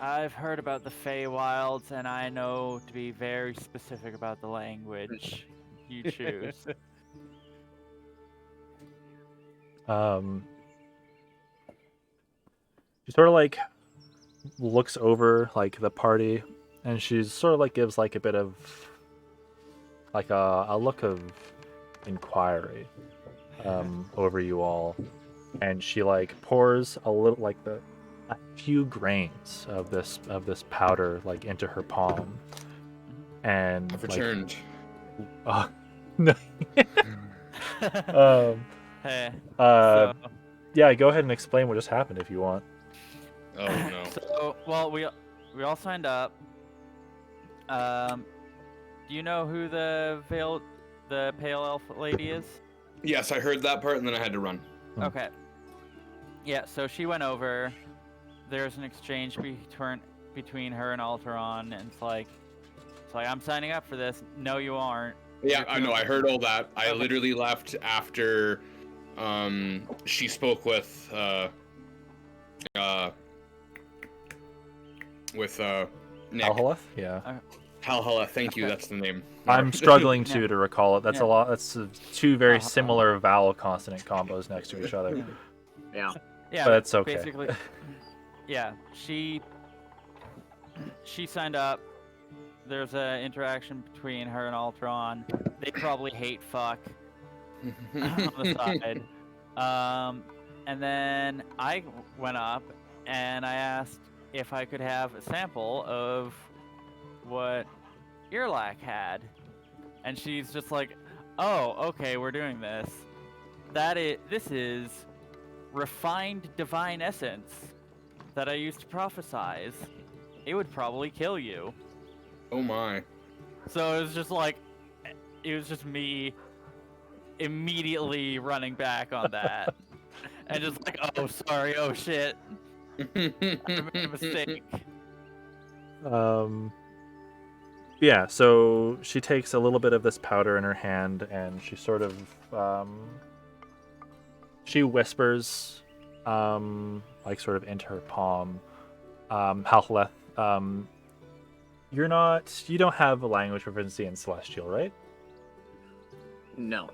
Speaker 4: I've heard about the Feywilds, and I know to be very specific about the language you choose.
Speaker 2: She sort of like looks over like the party, and she sort of like gives like a bit of like a look of inquiry over you all, and she like pours a a few grains of this powder like into her palm, and
Speaker 1: I've
Speaker 2: like,
Speaker 1: returned.
Speaker 2: no. um,
Speaker 4: Hey.
Speaker 2: uh,
Speaker 4: So,
Speaker 2: yeah, go ahead and explain what just happened if you want.
Speaker 1: Oh no.
Speaker 4: so well, we all signed up. Do you know who the pale elf lady is?
Speaker 1: Yes, I heard that part and then I had to run.
Speaker 2: Hmm.
Speaker 4: Okay. Yeah, so she went over. There's an exchange between her and Alteron, and it's like I'm signing up for this. No, you aren't.
Speaker 1: Yeah,
Speaker 4: You're
Speaker 1: I
Speaker 4: too
Speaker 1: know. I heard all that. I
Speaker 4: Okay.
Speaker 1: literally left after she spoke with Nick.
Speaker 2: Alhaleth? Yeah.
Speaker 1: Halhala, thank you.
Speaker 4: Okay.
Speaker 1: That's the name.
Speaker 2: I'm struggling
Speaker 4: Yeah.
Speaker 2: to recall it. That's
Speaker 4: Yeah.
Speaker 2: a lot. That's two very
Speaker 4: Uh-huh.
Speaker 2: similar vowel consonant combos next to each other.
Speaker 6: Yeah.
Speaker 4: Yeah,
Speaker 2: But it's okay.
Speaker 4: Basically, yeah, she signed up. There's an interaction between her and Alteron. They probably hate fuck on the side. And then I went up and I asked if I could have a sample of what Earlac had, and she's just like, "Oh, okay, we're doing this. This is refined divine essence that I used to prophesize. It would probably kill you."
Speaker 1: Oh my.
Speaker 4: So it was just like, it was just me immediately running back on that, and just like, "Oh, sorry, oh shit, I made a mistake."
Speaker 2: Yeah, so she takes a little bit of this powder in her hand and she sort of she whispers like sort of into her palm. Halhaleth, you don't have a language proficiency in Celestial, right?
Speaker 6: No.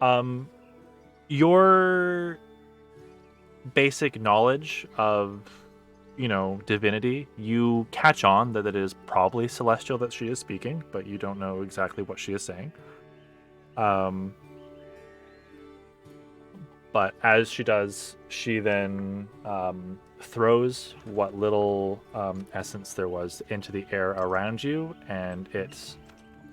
Speaker 2: Okay. Your basic knowledge of divinity, you catch on that it is probably Celestial that she is speaking, but you don't know exactly what she is saying. But as she does, she then throws what little essence there was into the air around you, and it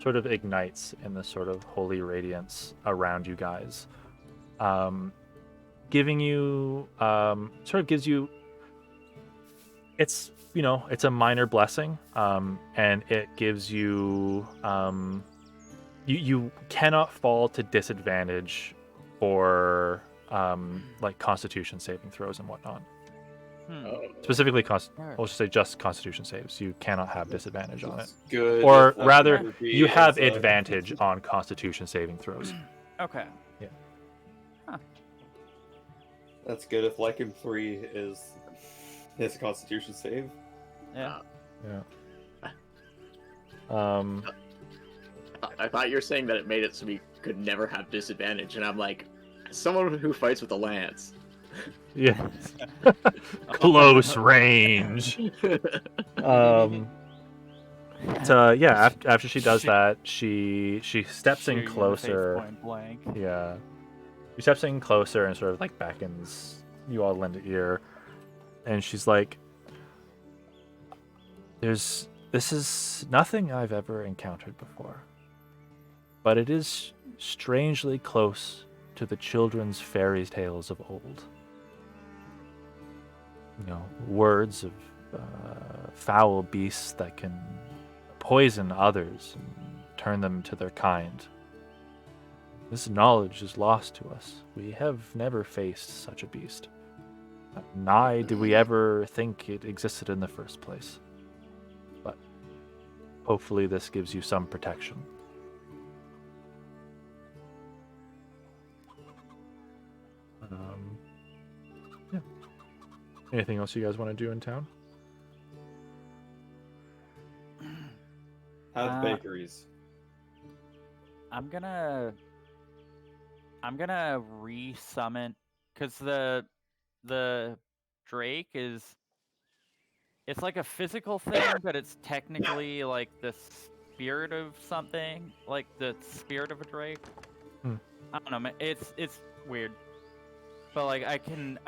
Speaker 2: sort of ignites in this sort of holy radiance around you guys, giving you sort of gives you, it's it's a minor blessing, and it gives you you cannot fall to disadvantage for like Constitution saving throws and whatnot. Specifically, we'll just say just Constitution saves. You cannot have disadvantage on it,
Speaker 5: Good.
Speaker 2: or
Speaker 5: if that
Speaker 2: rather,
Speaker 5: would be
Speaker 2: you have
Speaker 5: as a-
Speaker 2: advantage on Constitution saving throws.
Speaker 4: Okay.
Speaker 5: That's good if Lycan 3 is his Constitution save.
Speaker 4: Yeah.
Speaker 6: I thought you were saying that it made it so we could never have disadvantage, and I'm like, someone who fights with a lance.
Speaker 2: Yeah. Close range. Yeah, after she does that, she steps
Speaker 4: Shoot you
Speaker 2: in
Speaker 4: the face
Speaker 2: closer.
Speaker 4: point blank.
Speaker 2: Yeah. She steps in closer and sort of like beckons you all lend an ear. And she's like, this is nothing I've ever encountered before. But it is strangely close to the children's fairy tales of old. Words of foul beasts that can poison others and turn them to their kind. This knowledge is lost to us. We have never faced such a beast. Nigh did we ever think it existed in the first place. But hopefully this gives you some protection. Yeah. Anything else you guys want to do in town?
Speaker 5: Have bakeries.
Speaker 4: I'm gonna re-summon, because the Drake it's like a physical thing, but it's technically like the spirit of something, like the spirit of a Drake. I don't know, man. It's weird, but like I can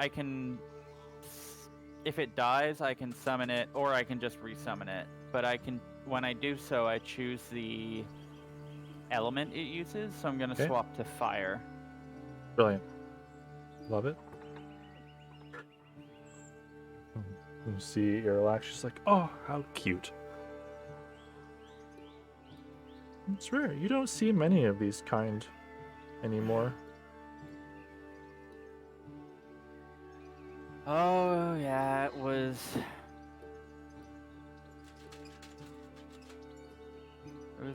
Speaker 4: if it dies, I can summon it, or I can just resummon it. But when I do so, I choose the element it uses, so I'm going to
Speaker 2: Okay.
Speaker 4: swap to fire.
Speaker 2: Brilliant. Love it. You see Irlax just like, oh, how cute. It's rare. You don't see many of these kind anymore.
Speaker 4: Oh, yeah, it was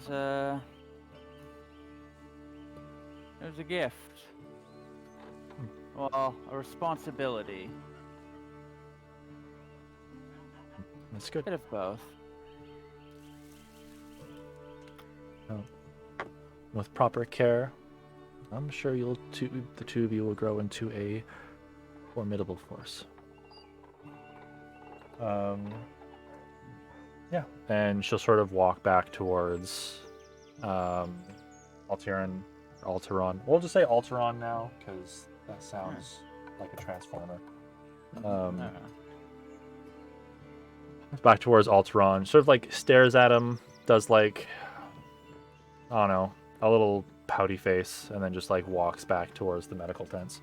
Speaker 4: a gift. Well, a responsibility.
Speaker 2: That's good.
Speaker 4: Bit of both.
Speaker 2: With proper care, I'm sure the two of you will grow into a formidable force. Yeah, and she'll sort of walk back towards Alteron. We'll just say Alteron now, because that sounds like a transformer. Back towards Alteron, sort of like stares at him, does like, I don't know, a little pouty face, and then just like walks back towards the medical tents.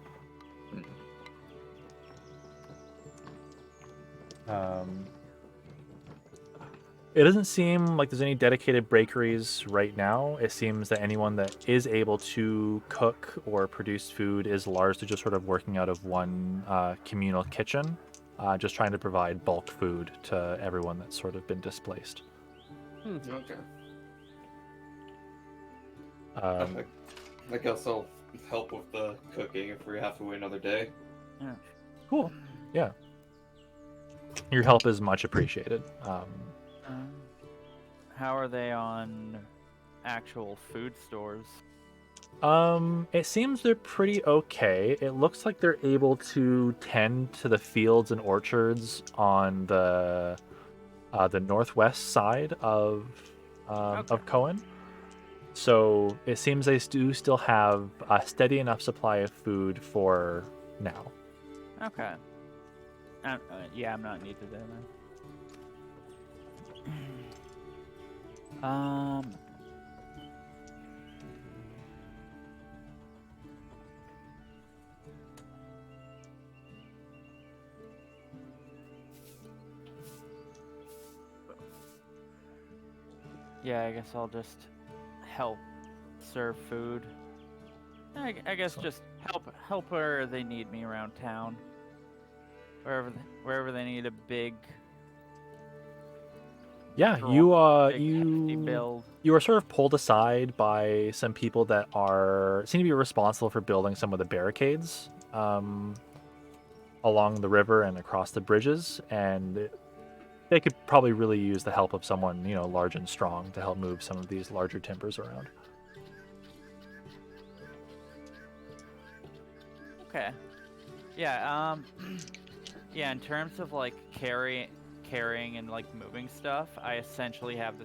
Speaker 2: It doesn't seem like there's any dedicated bakeries right now. It seems that anyone that is able to cook or produce food is largely just sort of working out of one communal kitchen, just trying to provide bulk food to everyone that's sort of been displaced.
Speaker 5: Okay. I guess I'll help with the cooking if we have to wait another day.
Speaker 4: Yeah.
Speaker 2: Cool. Yeah. Your help is much appreciated.
Speaker 4: How are they on actual food stores?
Speaker 2: It seems they're pretty okay. It looks like they're able to tend to the fields and orchards on the northwest side of Cohen. So it seems they do still have a steady enough supply of food for now.
Speaker 4: Okay. Yeah, I'm not needed there then. Yeah, I guess I'll just help serve food. I guess just help where they need me around town. Wherever they need a big.
Speaker 2: Yeah,
Speaker 4: Big hefty build.
Speaker 2: you are sort of pulled aside by some people that seem to be responsible for building some of the barricades along the river and across the bridges, and they could probably really use the help of someone, large and strong to help move some of these larger timbers around.
Speaker 4: Okay. Yeah. Yeah. In terms of like carrying and like moving stuff, I essentially have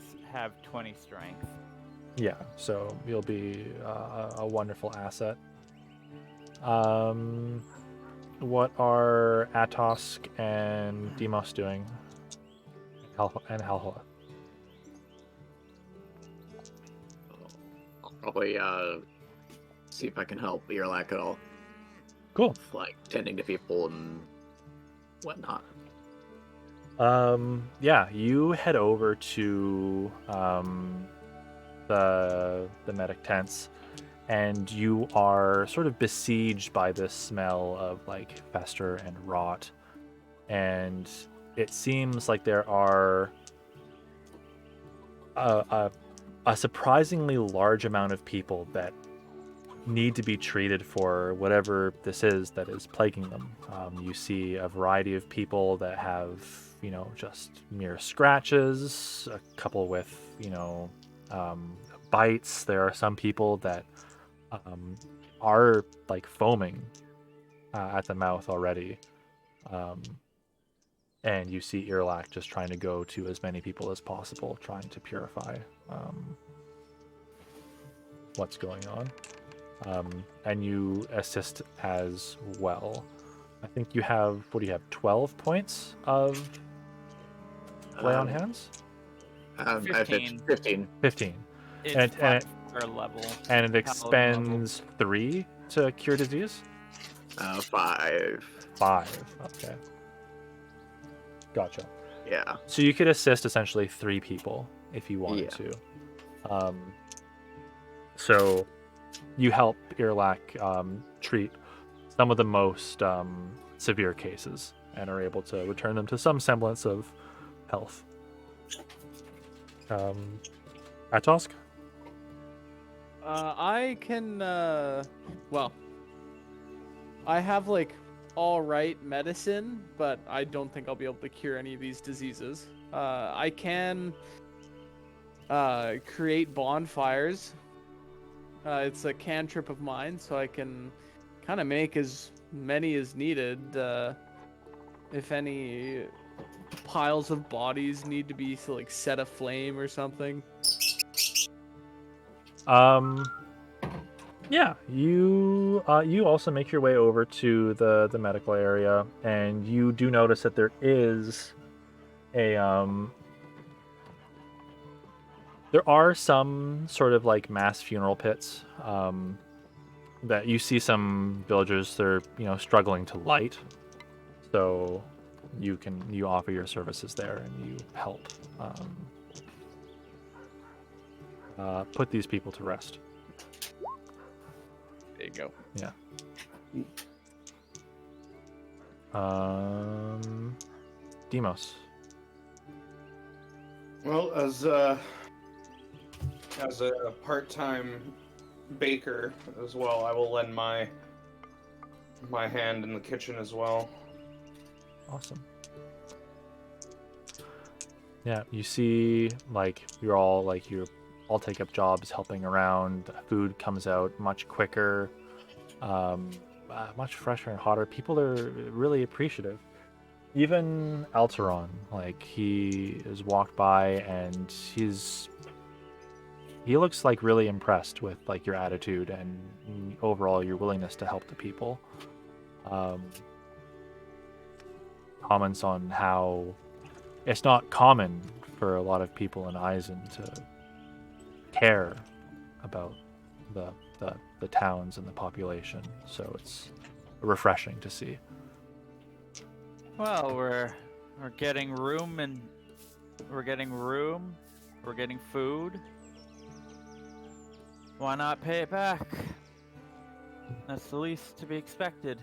Speaker 4: 20 strength.
Speaker 2: Yeah, so you'll be a wonderful asset. What are Atosk and Demos doing? And Halhoa?
Speaker 6: I'll probably see if I can help Irlac at all.
Speaker 2: Cool.
Speaker 6: With, like tending to people and whatnot.
Speaker 2: Yeah, you head over to the medic tents, and you are sort of besieged by this smell of like fester and rot, and it seems like there are a surprisingly large amount of people that need to be treated for whatever this is that is plaguing them. You see a variety of people that have, just mere scratches, a couple with, bites. There are some people that are like foaming at the mouth already. And you see Irlac just trying to go to as many people as possible, trying to purify what's going on. And you assist as well. I think you have, what do you have, 12 points of lay on hands?
Speaker 6: I have
Speaker 4: 15.
Speaker 6: 15.
Speaker 2: 15.
Speaker 4: It's
Speaker 2: And
Speaker 4: flat per level.
Speaker 2: And it
Speaker 4: Paladin level.
Speaker 2: expends 3 to cure disease?
Speaker 6: 5.
Speaker 2: 5. Okay. Gotcha.
Speaker 6: Yeah.
Speaker 2: So you could assist essentially 3 people if you wanted
Speaker 6: Yeah.
Speaker 2: to. So you help Irlak treat some of the most severe cases and are able to return them to some semblance of health. Atosk?
Speaker 3: I can, well, I have like all right medicine, but I don't think I'll be able to cure any of these diseases. I can create bonfires. It's a cantrip of mine, so I can kind of make as many as needed. If any piles of bodies need to be like set aflame or something.
Speaker 2: Yeah, you also make your way over to the medical area, and you do notice that there is a there are some sort of like mass funeral pits that you see some villagers they're struggling to light, so you offer your services there and you help put these people to rest.
Speaker 3: There you go.
Speaker 2: Yeah. Demos.
Speaker 1: Well, as a part-time baker as well, I will lend my hand in the kitchen as well.
Speaker 2: Awesome. Yeah, you see, like you all take up jobs helping around. Food comes out much quicker, much fresher and hotter. People are really appreciative. Even Alteron, like he has walked by and he looks like really impressed with like your attitude and overall your willingness to help the people. Comments on how it's not common for a lot of people in Eisen to care about the towns and the population, so it's refreshing to see.
Speaker 4: Well, we're getting room and we're getting food. Why not pay it back? That's the least to be expected.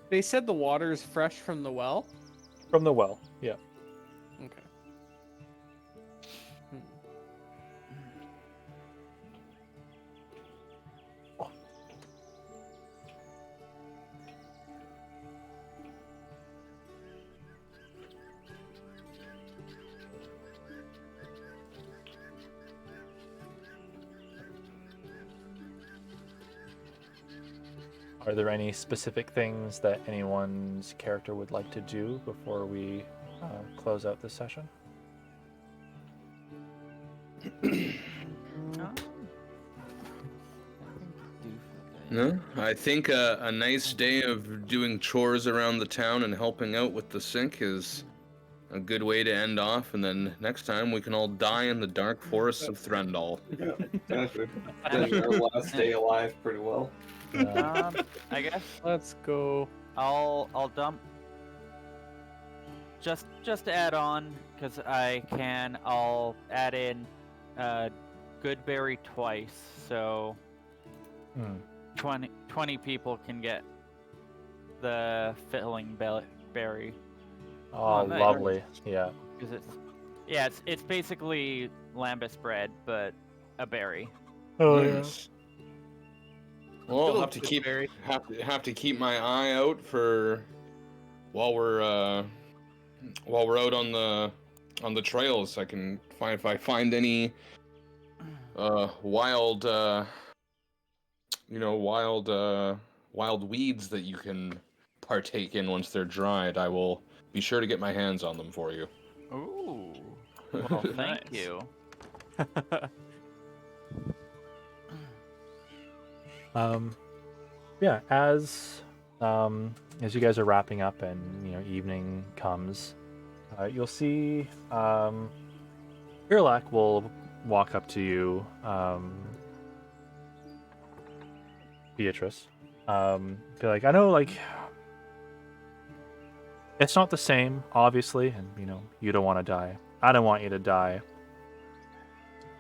Speaker 3: They said the water is fresh from the well.
Speaker 2: From the well, yeah.
Speaker 3: Okay.
Speaker 2: Are there any specific things that anyone's character would like to do before we close out this session?
Speaker 1: No, I think a nice day of doing chores around the town and helping out with the sink is a good way to end off, and then next time we can all die in the dark forests of Threndal.
Speaker 5: Finish our last day alive pretty well.
Speaker 4: I guess
Speaker 3: Let's go.
Speaker 4: I'll dump. Just to add on, because I'll add in Goodberry twice, so 20 people can get the filling berry.
Speaker 2: Oh,
Speaker 4: nice.
Speaker 2: Lovely. Yeah.
Speaker 4: Because it's basically lambus bread, but a berry.
Speaker 2: Oh,
Speaker 1: Nice. Well, I'll have to keep my eye out for while we're out on the trails. I can if I find any wild weeds that you can partake in once they're dried. I will be sure to get my hands on them for you.
Speaker 4: Ooh. Well, thank
Speaker 3: Nice.
Speaker 4: you.
Speaker 2: Yeah, as you guys are wrapping up and evening comes, you'll see Irlak will walk up to you, Beatrice. Be like, I know, like, it's not the same, obviously, and you don't want to die. I don't want you to die.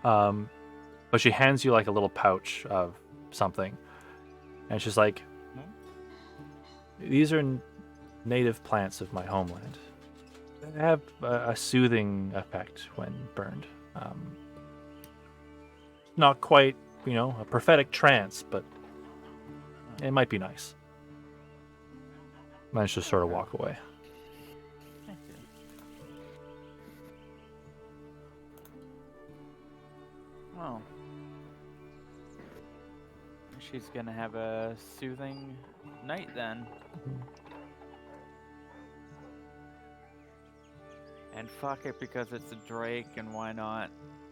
Speaker 2: But she hands you like a little pouch of something, and she's like, "These are native plants of my homeland. They have a soothing effect when burned. Not quite, a prophetic trance, but it might be nice." And then just sort of walk away.
Speaker 4: Thank you. Well, she's gonna have a soothing night then. And fuck it, because it's a Drake, and why not?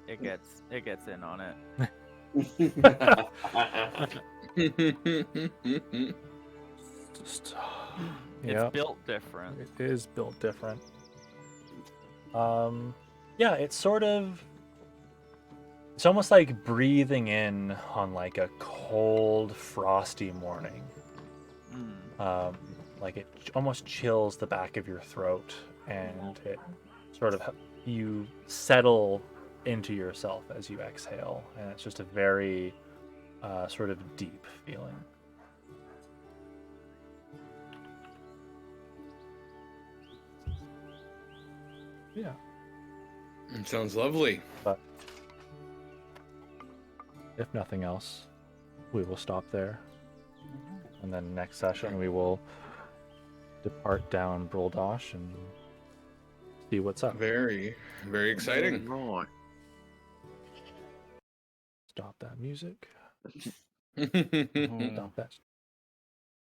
Speaker 4: It gets in on it.
Speaker 2: Just,
Speaker 4: It's built different.
Speaker 2: It is built different. Yeah, it's almost like breathing in on like a cold, frosty morning. Like it almost chills the back of your throat, and it sort of you settle into yourself as you exhale, and it's just a very sort of deep feeling. Yeah.
Speaker 1: It sounds lovely.
Speaker 2: But if nothing else, we will stop there. And then next session we will depart down Broldosh and see what's up.
Speaker 1: Very, very exciting.
Speaker 6: Right.
Speaker 2: Stop that music.
Speaker 4: Mhm.
Speaker 2: Stop that